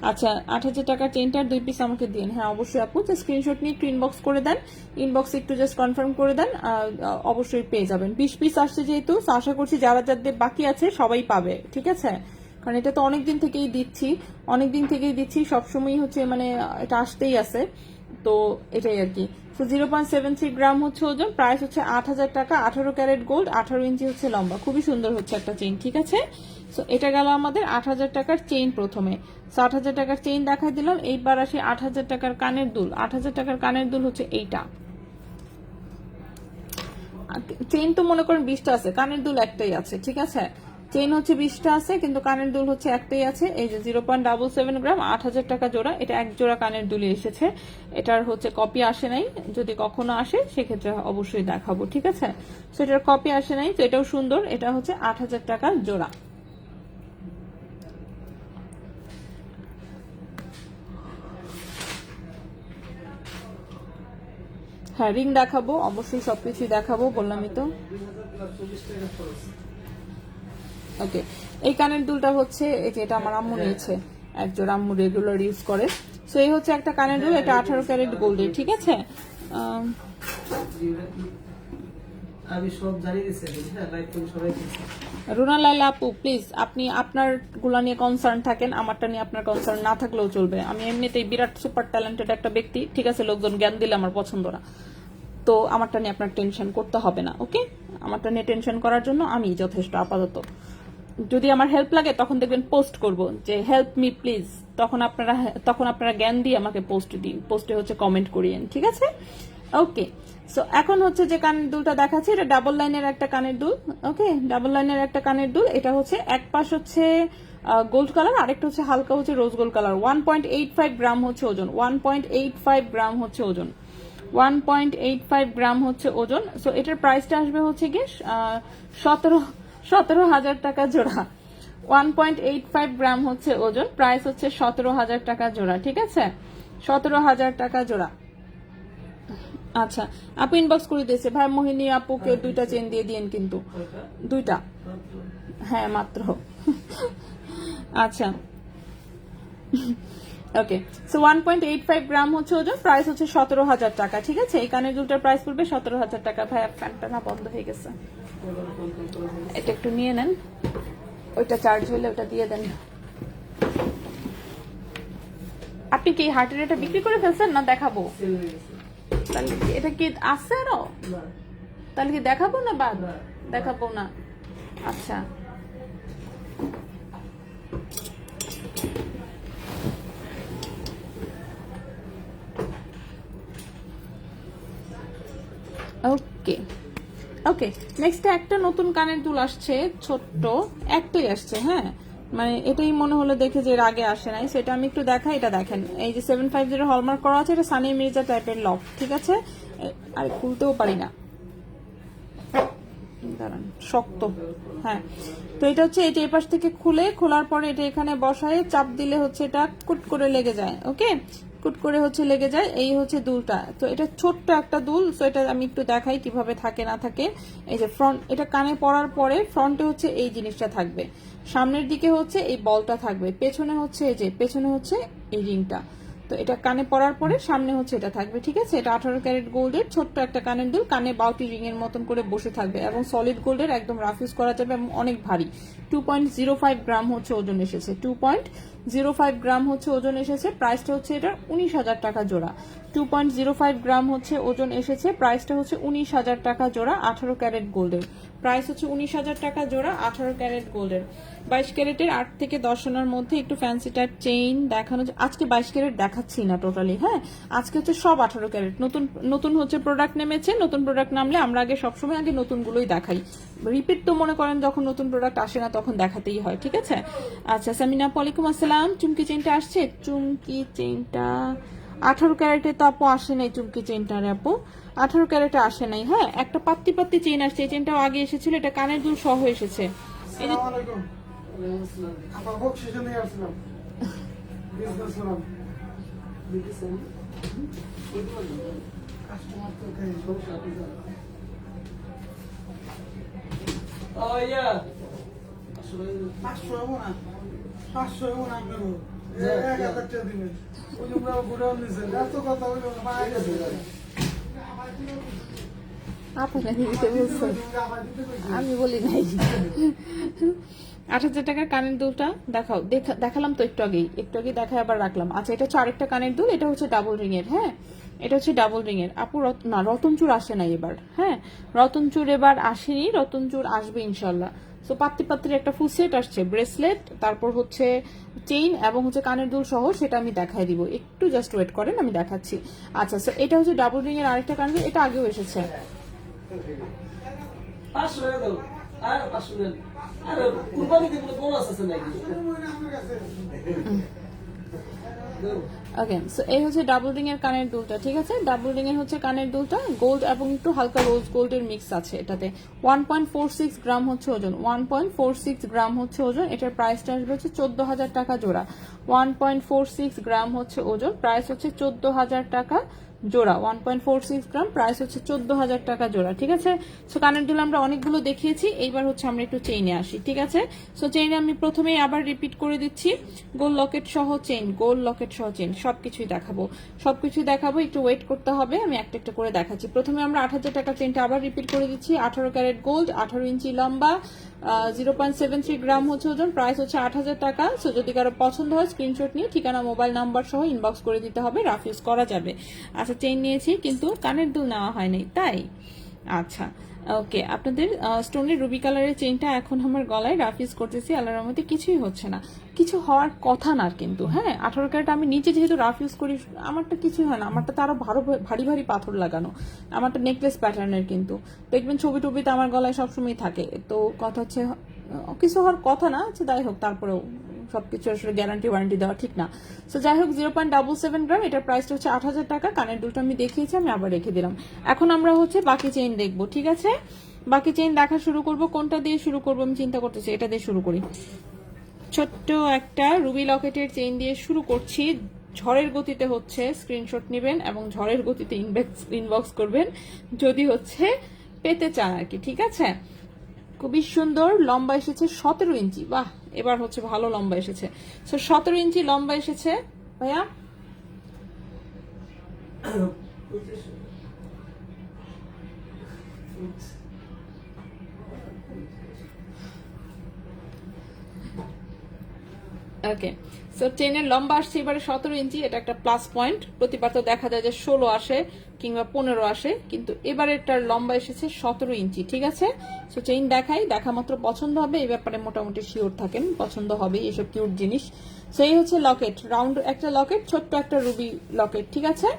আচ্ছা, 8,000 টাকার চেইনটার 2 পিস আমাকে দিন। হ্যাঁ অবশ্যই আপু, যে স্ক্রিনশট নিয়ে একটু ইনবক্স করে দেন, ইনবক্সে একটু জাস্ট কনফার্ম করে দেন, অবশ্যই পেয়ে যাবেন। 20 পিস আসছে যেহেতু, আশা করছি যারা যাদের বাকি আছে সবাই পাবে, ঠিক আছে? কারণ এটা তো অনেকদিন থেকেই দিচ্ছি, সবসময় হচ্ছে মানে এটা আসতেই আছে, তো এটাই আর কি। তো 0.73 গ্রাম হচ্ছে ওজন, প্রাইস হচ্ছে 8,000 টাকা। 18 ক্যারেট গোল্ড, 18 ইঞ্চি হচ্ছে লম্বা, খুবই সুন্দর হচ্ছে একটা চেইন, ঠিক আছে? সো এটা গেল আমাদের 8,000 টাকার চেইন প্রথমে। 8,000 টাকার চেইন দেখাই দিলাম। এইবার আসি 8,000 টাকার কানের দুল। 8,000 টাকার কানের দুল হচ্ছে এইটা, চেইন তো মনে করেন 20টা আছে, কানের দুল একটাই আছে, ঠিক আছে? চেইন হচ্ছে 20টা আছে, কিন্তু কানের দুল হচ্ছে একটাই আছে। এই যে 0.77 গ্রাম, 8,000 টাকা জোড়া। এটা এক জোড়া কানের দুলই এসেছে, এটার হচ্ছে কপি আসে নাই। যদি কখনো আসে সেক্ষেত্রে অবশ্যই দেখাবো, ঠিক আছে? তো এটার কপি আসে নাই, তো এটাও সুন্দর। এটা হচ্ছে 8,000 টাকা জোড়া। হ্যাঁ, রিং দেখাবো, অবশ্যই সবকিছুই দেখাবো, বললামই তো। 20,040 টাকা খরচ। ওকে, এই কানের দুলটা হচ্ছে এই যে এটা আমার আম্মু নিয়েছে, একজন আম্মু রেগুলার ইউজ করে। সো এই হচ্ছে একটা কানের দুল, এটা 18 ক্যারেট গোল্ডের, ঠিক আছে? আমি সব জানিয়ে দিচ্ছি, হ্যাঁ, লাইক করে সবাই দিচ্ছি। রুনা লাইলা আপু, প্লিজ আপনি আপনার গুলা নিয়ে কনসার্ন থাকেন, আমারটা নিয়ে আপনার কনসার্ন না থাকলেও চলবে। আমি এমনিতেই বিরাট সুপার ট্যালেন্টেড একটা ব্যক্তি, ঠিক আছে? লোকজন জ্ঞান দিলে আমার পছন্দ না, তো আমারটা নিয়ে আপনার টেনশন করতে হবে না, ওকে? আমারটা নিয়ে টেনশন করার জন্য আমি যথেষ্ট আপাতত। যদি আমার হেল্প লাগে তখন দেখবেন পোস্ট করব যে হেল্প মি প্লিজ, তখন আপনারা জ্ঞান দিয়ে আমাকে পোস্ট দিন, পোস্টে হচ্ছে কমেন্ট করিয়েন, ঠিক আছে? ওকে, সো এখন হচ্ছে যে কানের দুলটা দেখাচ্ছি, এটা ডাবল লাইনের একটা কানের দুল। ওকে, ডাবল লাইনের একটা কানের দুল। এটা হচ্ছে এক পাশ হচ্ছে গোল্ড কালার, আরেকটা হচ্ছে হালকা হচ্ছে রোজ গোল্ড কালার। 1.85 গ্রাম হচ্ছে ওজন, 1.85 গ্রাম হচ্ছে ওজন, 1.85 গ্রাম হচ্ছে ওজন। সো এটার প্রাইসটা আসবে হচ্ছে গিয়ে 17,000 টাকা জোড়া। 1.85 গ্রাম হচ্ছে ওজন, প্রাইস হচ্ছে 17,000 টাকা জোড়া, ঠিক আছে? 17,000 টাকা জোড়া। আচ্ছা, আপু ইনবক্স করে দিয়েছে, ভাই মোহিনী আপুকে 2টা চেন দিয়ে দিয়েন, কিন্তু 2টা, হ্যাঁ মাত্র। আচ্ছা, ওকে, সো 1.85 গ্রাম হচ্ছে ওজন, প্রাইস হচ্ছে 17,000 টাকা, ঠিক আছে? এই কানের দুলটার প্রাইস পড়বে 17,000 টাকা। ভাই ফ্যানটা না বন্ধ হয়ে গেছে, এটা একটু নিয়ে নেন, ওইটা চার্জ হলে ওটা দিয়ে দেন। আপনি কি হার্টের এটা বিক্রি করে ফেলছেন না দেখাবো? তাহলে এটা কি আছে আরো? তাহলে কি দেখাবো না বাদ? দেখাবো না, আচ্ছা। ওকে ওকে, নেক্সট একটা নতুন কানের দুল আসছে, ছোট্ট একটাই আসছে, হ্যাঁ, মানে এটাই মনে হলো দেখে যে এর আগে আসে নাই, সেটা আমি একটু দেখাই। এটা দেখেন, এই যে 750 হলমার্ক করা আছে, এটা সানি মির্জা টাইপের লক, ঠিক আছে? আর খুলতেও পারি না, দাঁড়ান, শক্ত, হ্যাঁ। তো এটা হচ্ছে এটা এই পাশ থেকে খোলার পরে এটা এখানে বসায় চাপ দিলে হচ্ছে এটা কুট করে লেগে যায়, ওকে? কুট করে হচ্ছে লেগে যায়, এই হচ্ছে দুলটা। তো এটা ছোট্ট একটা দুল, তো এটা আমি একটু দেখাই কিভাবে থাকে না থাকে। এই যে ফ্রন্ট, এটা কানে পরার পরে ফ্রন্টে হচ্ছে এই জিনিসটা থাকবে, সামনের দিকে হচ্ছে এই বলটা থাকবে, পেছনে হচ্ছে এই যে পেছনে হচ্ছে এই রিংটা। তো এটা কানে পরার পরে সামনে হচ্ছে এটা থাকবে, ঠিক আছে? এটা 18 ক্যারেট গোল্ডের ছোট্ট একটা কানের দুল, কানে বাউটি রিং এর মতন করে বসে থাকবে, এবং সলিড গোল্ডের, একদম রাফ ইউজ করা যাবে, এবং অনেক ভারী। 2.05 গ্রাম হচ্ছে ওজন এসেছে, 2.05 গ্রাম হচ্ছে ওজন এসেছে। প্রাইসটা হচ্ছে এটা 19,000 টাকা জোড়া। 2.05 গ্রাম হচ্ছে ওজন এসেছে, প্রাইসটা হচ্ছে 19,000 টাকা জোড়া, 18 ক্যারেট গোল্ডের। প্রাইস হচ্ছে 19,000 টাকা জোড়া, 18 ক্যারেট গোল্ডের। 22 ক্যারেটের 8 থেকে 10 সোনার মধ্যে একটু ফ্যান্সি টাইপ চেইন দেখানো। আজকে 22 ক্যারেট দেখাচ্ছি না টোটালি, হ্যাঁ, আজকে হচ্ছে সব 18 ক্যারেট। নতুন নতুন হচ্ছে প্রোডাক্ট নেমেছে, নতুন প্রোডাক্ট নামলে আমরা আগে সবসময় আগে নতুনগুলোই দেখাই। রিপিট তো মনে করেন যখন নতুন প্রোডাক্ট আসে না তখন দেখাতেই হয়, ঠিক আছে? আচ্ছা, সামিনা আপু ওয়ালাইকুম আসসালাম। চুমকি চেইনটা আসছে, চুমকি চেইনটা 18 ক্যারেটে তো আপু আসে নাই, চুমকি চেইনটা রে আপু 18 ক্যারেটে আসে নাই। হ্যাঁ, একটা পাত্তি পাত্তি চেইন আসছে, এই চেইনটাও আগে এসেছিল, এটা কানের দুল সহ এসেছে। এই যে আমার বক্সিসে নিয়ে আসলাম, বিজনেস করলাম, কাস্টমার তো খাই সমস্যা আছে। ও ইয়া, আসলে 500 এমন না, 500 এমন আপনার 1,000 টাকা দিবেন। ওই যে ঘুরে নিছেন, এত কথা হইলো না, পায় গেছে। আপনাকে দিতে বলছেন, আমি বলি নাই। 8,000 টাকার কানের দুলটা দেখাও, দেখালাম তো একটু আগেই দেখায় আবার রাখলাম। আচ্ছা, এটা হচ্ছে আরেকটা কানের দুল, এটা হচ্ছে ডাবল রিং এর, হ্যাঁ, এটা হচ্ছে ডাবল রিং এর। আপু না, রতনচুর আসে না এবার, হ্যাঁ, রতনচুর এবার আসেনি, রতনচুর আসবে ইনশাল্লাহ। সো পাত্তির একটা ফুল সেট আসছে, ব্রেসলেট, তারপর হচ্ছে চেইন এবং হচ্ছে কানের দুল সহ, সেটা আমি দেখাই দিব, একটু জাস্ট ওয়েট করেন, আমি দেখাচ্ছি। আচ্ছা, সো এটা হচ্ছে ডাবল রিং এর আরেকটা কানের দুল, এটা আগেও এসেছে। 500 টাকা দাও আর 500 নেন আর কুরবানিতে কোনো বোনাস আছে নাকি আমার কাছে দাও ওকে, সো এই হচ্ছে ডাবল রিং এর কানের দুলটা, ঠিক আছে? ডাবল রিং এর হচ্ছে কানের দুলটা, গোল্ড এবং একটু হালকা রোজ গোল্ডের মিক্স আছে এটাতে। 1.46 গ্রাম হচ্ছে ওজন, 1.46 গ্রাম হচ্ছে ওজন। এটার প্রাইসটা আসবে হচ্ছে 14,000 টাকা জোড়া। 1.46 গ্রাম হচ্ছে ওজন, প্রাইস হচ্ছে 14,000 টাকা জোড়া। 1.46 গ্রাম, প্রাইস হচ্ছে 14,000 টাকা জোড়া, ঠিক আছে? সো কানের দুল আমরা অনেকগুলো দেখিয়েছি, এইবার হচ্ছে আমরা একটু চেইনে আসি, ঠিক আছে? সো চেইনে আমি প্রথমেই আবার রিপিট করে দিচ্ছি, গোল লকেট সহ চেইন, গোল লকেট সহ চেইন সবকিছুই দেখাবো, একটু ওয়েট করতে হবে, আমি একটা একটা করে দেখাচ্ছি। প্রথমে আমরা 8,000 টাকা চেইনটা আবার রিপিট করে দিচ্ছি, 18 ক্যারেট গোল্ড, 18 ইঞ্চি লম্বা, 0.73 গ্রাম হচ্ছে ওজন, প্রাইস হচ্ছে 8,000 টাকা। সো যদি কারো পছন্দ হয় স্ক্রিনশট নিয়ে ঠিকানা মোবাইল নাম্বার সহ ইনবক্স করে দিতে হবে, রাফ ইউজ করা যাবে। আচ্ছা, চেইন নিয়েছি কিন্তু কানের দুল নেওয়া হয়নি, তাই? আচ্ছা, ওকে, আপনাদের স্টোনের রুবি কালারের চেইনটা এখন আমার গলায় রাফ ইউজ করতেছি, আল্লাহর রহমতে কিছুই হচ্ছে না, কিছু হওয়ার কথা না কিন্তু। হ্যাঁ, 18 ক্যারেট আমি নিচে যেহেতু রাফ ইউজ করি, আমারটা কিছুই হয় না, আমারটা তো আরো ভারী ভারী পাথর লাগানো, আমারটা নেকলেস প্যাটার্নের, কিন্তু দেখবেন ছবি টবিতে আমার গলায় সবসময় থাকে। তো কথা হচ্ছে কিছু হওয়ার কথা না, আচ্ছা যাই হোক, তারপরেও সবকিছু আসলে গ্যারান্টি ওয়ারেন্টি দেওয়া ঠিক না। সো যাই হোক, 0.77 গ্রাম, এটার প্রাইসটা হচ্ছে 8,000 টাকা। কানের দুলটা আমি দেখিয়েছি, আমি আবার রেখে দিলাম। এখন আমরা হচ্ছে বাকি চেইন দেখবো, ঠিক আছে? বাকি চেইন দেখা শুরু করব, কোনটা দিয়ে শুরু করবো আমি চিন্তা করতেছি, এটা দিয়ে শুরু করি। ছোট্ট একটা রুবি লকেটের চেইন দিয়ে শুরু করছি, ঝড়ের গতিতে হচ্ছে, স্ক্রিনশট নেবেন এবং ঝড়ের গতিতে ইনবক্স করবেন যদি হচ্ছে পেতে চান আর কি, ঠিক আছে? খুবই সুন্দর লম্বা এসেছে, 17 ইঞ্চি, বাহ, এবার হচ্ছে ভালো লম্বা এসেছে। সো 17 ইঞ্চি লম্বা এসেছে ভাইয়া। ওকে, সো চেনের লম্বা আসছে এবারে 17 ইঞ্চি, এটা একটা প্লাস পয়েন্ট। প্রতিবার তো দেখা যায় যে 16 আসে কিংবা 15 আসে, কিন্তু এবারে এটার লম্বা এসেছে 17 ইঞ্চি, ঠিক আছে? সো চেইন দেখাই, দেখা মাত্র পছন্দ হবে, এই ব্যাপারে মোটামুটি শিওর থাকেন, পছন্দ হবে এসব কিউট জিনিস। সো এই হচ্ছে লকেট, রাউন্ড একটা লকেট, ছোট্ট একটা রুবি লকেট, ঠিক আছে?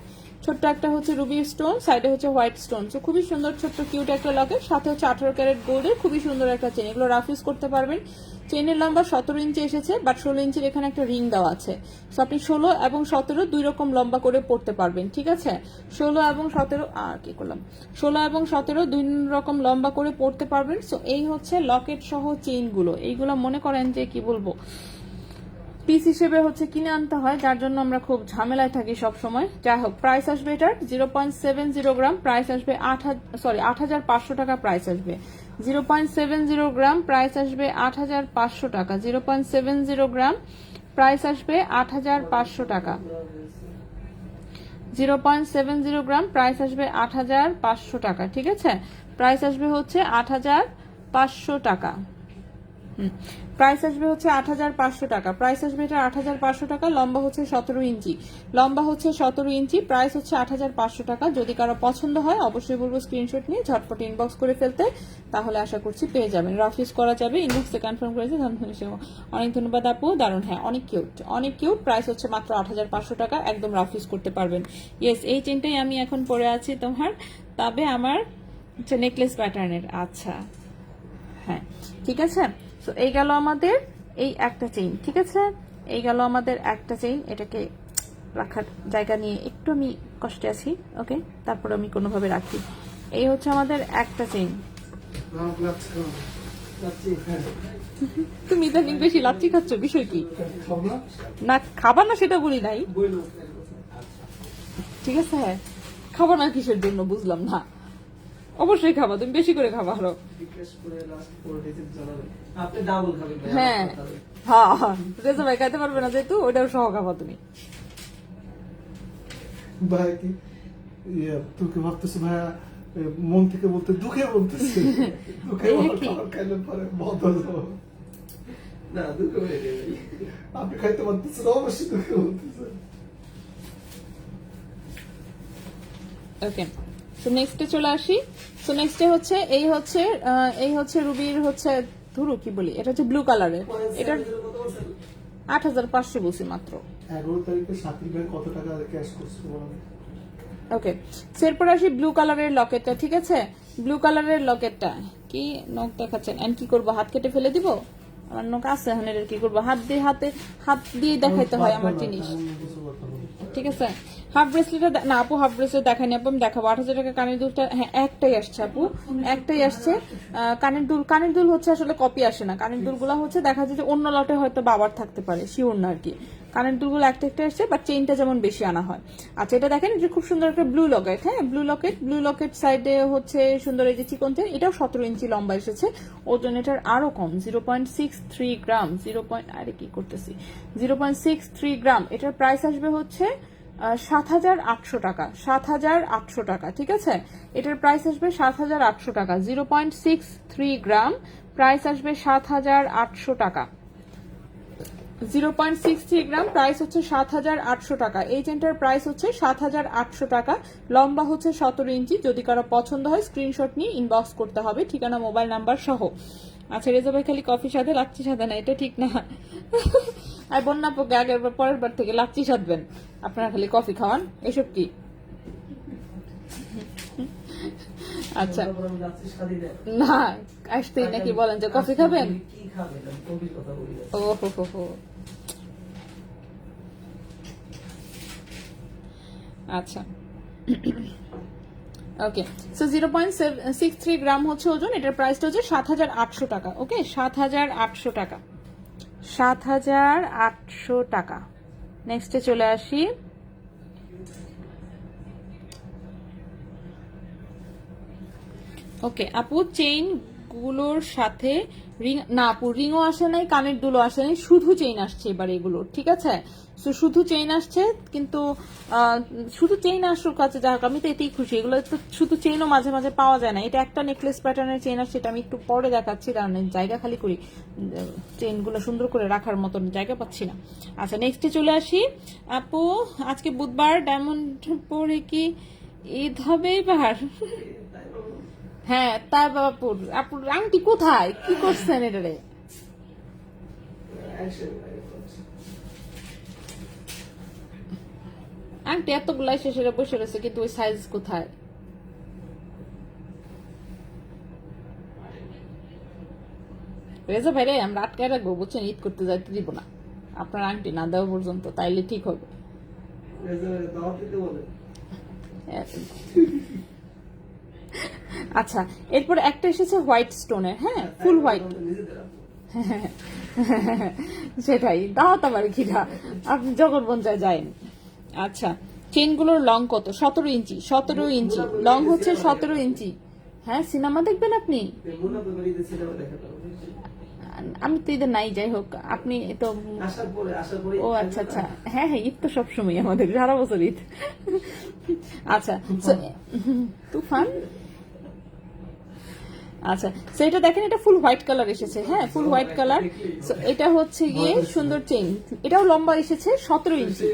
ছোট্ট একটা হচ্ছে রুবি স্টোন, সাইডে হচ্ছে হোয়াইট স্টোন। সো খুবই সুন্দর ছোট্ট কিউট একটা লকেট, সাথে হচ্ছে 18 ক্যারেট গোল্ডের খুবই সুন্দর একটা চেন। এগুলো রাফ ইউজ করতে পারবেন। চেনের লম্বা 17 ইঞ্চি এসেছে, বাট 16 ইঞ্চির এখানে একটা রিং দেওয়া আছে। সো আপনি 16 এবং 17 দুই রকম লম্বা করে পড়তে পারবেন, ঠিক আছে? 16 এবং 17 কি করলাম, 16 এবং 17 দুই রকম লম্বা করে পড়তে পারবেন। সো এই হচ্ছে লকেট সহ চেইনগুলো। এইগুলো মনে করেন যে কি বলবো, পিস হিসেবে হচ্ছে কিনে আনতে হয়, যার জন্য আমরা খুব ঝামেলায় থাকি সব সময়। যাই হোক, প্রাইস আসবে এটার 0.70 গ্রাম, প্রাইস আসবে 8,500 টাকা, প্রাইস আসবে 0.70 গ্রাম, প্রাইস আসবে 8,500 টাকা। 0.70 গ্রাম, প্রাইস আসবে 8,500 টাকা। 0.70 গ্রাম, প্রাইস আসবে 8,500 টাকা, ঠিক আছে? প্রাইস আসবে হচ্ছে 8,500 টাকা। প্রাইস আসবে হচ্ছে 8,500 টাকা, প্রাইস আসবে এটা 8,500 টাকা। লম্বা হচ্ছে 17 ইঞ্চি, লম্বা হচ্ছে 17 ইঞ্চি, প্রাইস হচ্ছে 8,500 টাকা। যদি কারো পছন্দ হয় অবশ্যই বলবো স্ক্রিনশট নিয়ে ঝটপট ইনবক্স করে ফেলতে, তাহলে আশা করছি পেয়ে যাবেন, রাফ ইউজ করা যাবে। ইনবক্সে কনফার্ম করেছে, অনেক ধন্যবাদ আপু, দারুণ। হ্যাঁ, অনেক কিউট, অনেক কিউট। প্রাইস হচ্ছে মাত্র 8,500 টাকা, একদম রাফ ইউজ করতে পারবেন। ইয়েস, এই চেনটাই আমি এখন পরে আছি তোমার, তবে আমার হচ্ছে নেকলেস প্যাটার্নের। আচ্ছা, হ্যাঁ, ঠিক আছে। তো এই গেল আমাদের এই একটা চেইন, ঠিক আছে? এই গেল আমাদের একটা চেইন, এটাকে রাখার জায়গা নিয়ে একটু আমি কষ্টে আছি, ওকে, তারপর আমি কোনোভাবে রাখি। এই হচ্ছে আমাদের একটা চেইন। তুমি ইদানিং বেশি লাচ্ছি খাচ্ছ, বিষয় কি? না খাবার না সেটা বলি নাই, ঠিক আছে? হ্যাঁ, খাবার না কিসের জন্য বুঝলাম না। অবশ্যই খাবা, তুমি বেশি করে খাবা আরো। আপনি ডাবল খাবেন ভাই, হ্যাঁ হ্যাঁ, রেজা ভাই খাইতে পারবে না যেহেতু, ওইটাও সহ খাবা তুমি। ভাই কি তুই কি ভাবতেছিস ভাইয়া মন থেকে বলতে দুঃখে বলতেছে, দুঃখে খাইলে পরে বদল না দুঃখ হয়ে যাবে। আপনি খাইতে পারতেছেন, অবশ্যই দুঃখে বলতেছে। ওকে, তো নেক্সটে চলে আসি। তো নেক্সটে হচ্ছে এই হচ্ছে রুবির হচ্ছে ধুরু কি বলি, এটা হচ্ছে ব্লু কালারের, এটা 8,500 বলছি মাত্র। 11 তারিখে শাকিল ভাই কত টাকা ক্যাশ করছে বলেন? ওকে, এরপর আসি ব্লু কালারের লকেটটা, ঠিক আছে? ব্লু কালারের লকেটটা কি নখ দেখাচ্ছেন এন্ড কি করব হাত কেটে ফেলে দিব আমার নখ আছে এখন এর কি করব হাত দিয়ে দেখাইতে হয় আমার জিনিস ঠিক আছে হাফ ব্রেসলেটটা না আপু হাফ ব্রেসলেট দেখাইনি আপু আমি দেখাবো 8,000 টাকা কানের দুলটা হ্যাঁ একটাই আসছে আপু একটাই আসছে কানের দুল হচ্ছে আসলে কপি আসে না কানের দুলগুলো হচ্ছে দেখা যায় যে অন্য লটে হয়তো বাবার থাকতে পারে শিওর না আর কি কানের দুলগুলো একটা একটা আসছে বাট চেইনটা যেমন বেশি আনা হয় আচ্ছা এটা দেখেন এটা খুব সুন্দর একটা ব্লু লকেট হ্যাঁ ব্লু লকেট সাইডে হচ্ছে সুন্দর এই যে চিকন চেইন এটাও 17 ইঞ্চি লম্বা এসেছে ওজন এটার আরো কম 0.63 গ্রাম 0.63 গ্রাম এটার প্রাইস আসবে হচ্ছে 7,800 টাকা 7,800 টাকা ঠিক আছে এটার প্রাইস আসবে 7,800 টাকা 0.63 গ্রাম প্রাইস আসবে 7,800 টাকা 0.63 গ্রাম প্রাইস হচ্ছে 7,800 টাকা এই চেনটার প্রাইস হচ্ছে 7,800 টাকা লম্বা হচ্ছে 17 ইঞ্চি যদি কারো পছন্দ হয় স্ক্রিনশট নিয়ে ইনবক্স করতে হবে ঠিকানা মোবাইল নাম্বার সহ আচ্ছা রেজা ভাই খালি কফি সাথে লাচ্ছি সাথে না এটা ঠিক না আর বন্যা পোকে আগের পরের বার থেকে লাচ্ছি সাথবেন আপনারা খালি কফি খাওয়ান এসব কি আচ্ছা না আসতেই নাকি বলেন যে কফি খাবেন ও হো আচ্ছা ওকে সো 0.63 গ্রাম হচ্ছে ওজন এটার প্রাইসটা হচ্ছে 7,800 টাকা ওকে 7,800 টাকা 7,800 টাকা নেক্সটে চলে আসি ওকে আপু চেইন গুলোর সাথে রিং না আপু রিংও আসে নাই কানের দুলও আসে নাই শুধু চেইন আসছে এবার এগুলো ঠিক আছে তো শুধু চেইন আসছে কিন্তু শুধু চেইন আসুর কাছে যাক আমি তো এতেই খুশি এগুলো তো শুধু চেইনও মাঝে মাঝে পাওয়া যায় না এটা একটা নেকলেস প্যাটার্নের চেইন আসছে এটা আমি একটু পরে দেখাচ্ছি কারণ জায়গা খালি করি চেইন গুলো সুন্দর করে রাখার মতন জায়গা পাচ্ছি না আচ্ছা নেক্সটে চলে আসি আপু আজকে বুধবার ডায়মন্ড পরে কি ঈদ হবে এবার হ্যাঁ তাই বাপুর আপুর আংটি কোথায় কি করছেন এটারে আংটি এতগুলা শেষে বসে রয়েছে কিন্তু ওই সাইজ কোথায় রেজা ভাই রে আমরা আটকায় রাখবো বুঝছেন ঈদ করতে যাইতে দিব না আপনার আংটি না দেওয়া পর্যন্ত তাইলে ঠিক হবে আচ্ছা এরপর একটা এসেছে হোয়াইট স্টোনের হ্যাঁ ফুল হোয়াইট সেটাই দাওয়াত আবার কিরা আপনি যখন পঞ্চায়েত যান আচ্ছা চেনগুলোর লং কত 17 ইঞ্চি 17 ইঞ্চি লং হচ্ছে 17 ইঞ্চি হ্যাঁ সিনেমা দেখবেন আপনি আমি তো ঈদের নাই যাই হোক আপনি তো ও আচ্ছা আচ্ছা হ্যাঁ হ্যাঁ ঈদ তো সবসময় আমাদের সারা বছর ঈদ আচ্ছা তুফান আচ্ছা তো এটা দেখেন এটা ফুল হোয়াইট কালার এসেছে হ্যাঁ ফুল হোয়াইট কালার এটা হচ্ছে গিয়ে সুন্দর চেইন এটাও লম্বা এসেছে 17 ইঞ্চি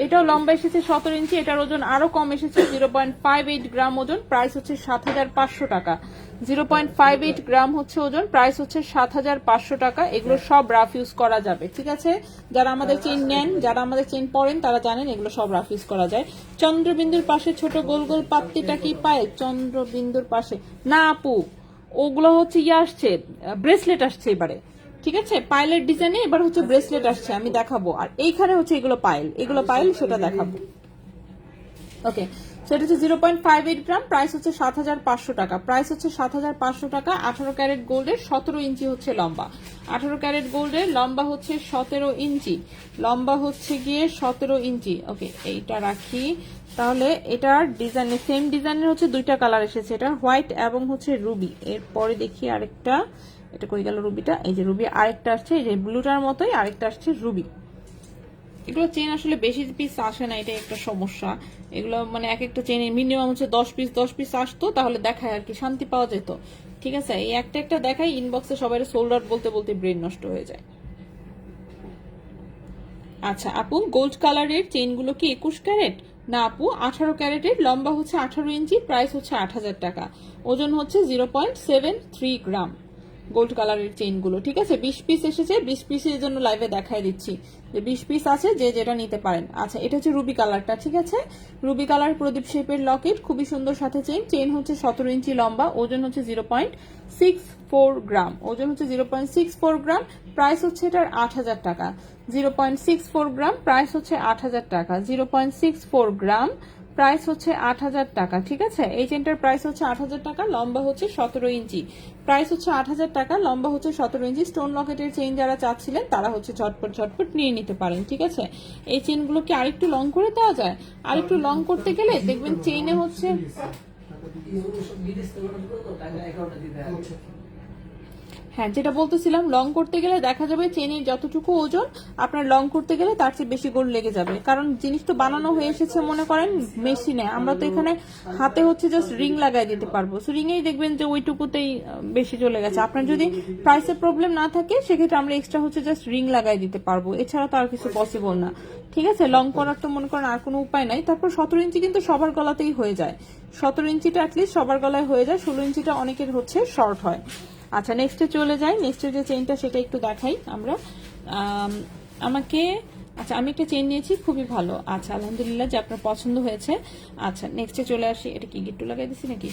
এটাও লম্বা এসেছে 17 ইঞ্চি এটার ওজন আরো কম এসেছে 0.58 গ্রাম ওজন প্রাইস হচ্ছে 7,500 টাকা 0.58 গ্রাম হচ্ছে ওজন প্রাইস হচ্ছে 7,500 টাকা এগুলো সব রাফ ইউজ করা যাবে ঠিক আছে যারা আমাদের চেইন নেন যারা আমাদের চেইন পরেন তারা জানেন এগুলো সব রাফ ইউজ করা যায় চন্দ্রবিন্দুর পাশে ছোট গোল গোল পাত্তিটা কি পায় চন্দ্রবিন্দুর পাশে না আপু ওগুলো হচ্ছে ইয়ে আসছে ব্রেসলেট আসছে এবারে ঠিক আছে পায়েলের ডিজাইনে এবার হচ্ছে ব্রেসলেট আসছে আমি দেখাবো আর এইখানে হচ্ছে এগুলো পায়েল সেটা দেখাবো ওকে সেটা হচ্ছে 0.58 গ্রাম প্রাইস হচ্ছে 7,500 টাকা প্রাইস হচ্ছে 7,500 টাকা 18 ক্যারেট গোল্ডের 17 ইঞ্চি হচ্ছে লম্বা 18 ক্যারেট গোল্ডের লম্বা হচ্ছে 17 ইঞ্চি লম্বা হচ্ছে গিয়ে 17 ইঞ্চি ওকে এইটা রাখি তাহলে এটার ডিজাইন সেম ডিজাইনের হচ্ছে দুইটা কালার এসেছে এটা হোয়াইট এবং হচ্ছে রুবি এরপরে দেখি আরেকটা এটা কই গেল রুবিটা এই যে রুবি আরেকটা আসছে এই যে ব্লুটার মতোই আরেকটা আসছে রুবি এগুলো চেন আসলে বেশি পিস আসে না এটাই একটা সমস্যা এগুলো মানে এক একটা চেনে মিনিমাম হচ্ছে 10 পিস আসতো তাহলে দেখায় আর কি শান্তি পাওয়া যেত ঠিক আছে এই একটা একটা দেখাই ইনবক্সে সবাই সোল্ড আউট বলতে বলতে ব্রেন নষ্ট হয়ে যায় আচ্ছা আপু গোল্ড কালারের চেনগুলো কি 21 ক্যারেট না আপু 18 ক্যারেটের লম্বা হচ্ছে 18 ইঞ্চি প্রাইস হচ্ছে 8,000 টাকা ওজন হচ্ছে 0.73 গ্রাম গোল্ড কালারের চেইনগুলো, ঠিক আছে? 20 পিস এসেছে, 20 পিসের জন্য লাইভে দেখাই দিচ্ছি যে 20 পিস আছে, যে যেটা নিতে পারেন। আচ্ছা, এটা হচ্ছে রুবি কালারটা, ঠিক আছে? রুবি কালার প্রদীপ শেপের লকেট, খুবই সুন্দর সাথে চেইন। চেইন হচ্ছে 17 ইঞ্চি লম্বা, ওজন হচ্ছে 0.64 গ্রাম, ওজন হচ্ছে 0.64 গ্রাম। প্রাইস হচ্ছে এটার 8,000 টাকা। 0.64 গ্রাম, প্রাইস হচ্ছে 8,000 টাকা। 0.64 গ্রাম, প্রাইস হচ্ছে 8,000 টাকা, ঠিক আছে? এই চেনটার প্রাইস হচ্ছে 8,000 টাকা, লম্বা হচ্ছে 17 ইঞ্চি। প্রাইস হচ্ছে 8,000 টাকা, লম্বা হচ্ছে 17 ইঞ্চি। স্টোন লকেটের চেইন যারা চাচ্ছিলেন তারা হচ্ছে ঝটপট ঝটপট নিয়ে নিতে পারেন, ঠিক আছে? এই চেইনগুলো কি আরেকটু লং করে দেওয়া যায়? আরেকটু লং করতে গেলে দেখবেন চেইনে হচ্ছে বিদেশ থেকে টাকা অ্যাকাউন্টে দিতে হবে। হ্যাঁ, যেটা বলতেছিলাম, লং করতে গেলে দেখা যাবে চেনের যতটুকু ওজন আপনার লং করতে গেলে তার চেয়ে বেশি গোল্ড লেগে যাবে। কারণ জিনিস তো বানানো হয়ে এসেছে মনে করেন মেশিনে, আমরা তো এখানে হাতে হচ্ছে জাস্ট রিং লাগাই দিতে পারবো। সো রিংয়েই দেখবেন যে ওইটুকুতেই বেশি চলে গেছে। আপনার যদি প্রাইসের প্রবলেম না থাকে সেক্ষেত্রে আমরা এক্সট্রা হচ্ছে জাস্ট রিং লাগাই দিতে পারবো, এছাড়া তো আর কিছু পসিবল না, ঠিক আছে? লং করার তো মনে করেন আর কোনো উপায় নাই। তারপর 17 ইঞ্চি কিন্তু সবার গলাতেই হয়ে যায়, 17 ইঞ্চিটা অ্যাটলিস্ট সবার গলায় হয়ে যায়, 16 ইঞ্চিটা অনেকের হচ্ছে শর্ট হয়। আচ্ছা, নেক্সটে চলে যাই। নেক্সটের যে চেইনটা সেটা একটু দেখাই আমরা। আচ্ছা, আমি একটা চেইন নিয়েছি, খুবই ভালো। আচ্ছা, আলহামদুলিল্লাহ যে আপনার পছন্দ হয়েছে। আচ্ছা, নেক্সটে চলে আসি। এটা কি গিট্টু লাগাই দিছি নাকি?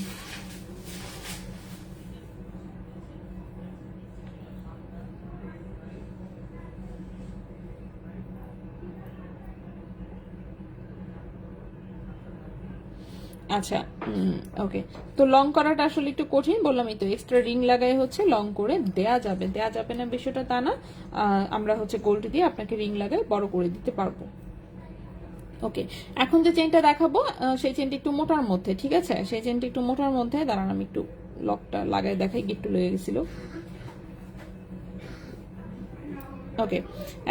আচ্ছা, ওকে। তো লং করাটা আসলে একটু কঠিন, বললামই তো, এক্সট্রা রিং লাগাই হচ্ছে লং করে দেয়া যাবে না বিষয়টা তা না। আমরা হচ্ছে গোল্ড দিয়ে আপনাকে রিং লাগাই বড় করে দিতে পারবো। ওকে, এখন যে চেনটা দেখাবো সেই চেনটা একটু মোটার মধ্যে, ঠিক আছে? সেই চেনটা একটু মোটার মধ্যে, দাঁড়ান আমি একটু লকটা লাগাই দেখাই, গিট্টু লেগে গেছিল। ওকে,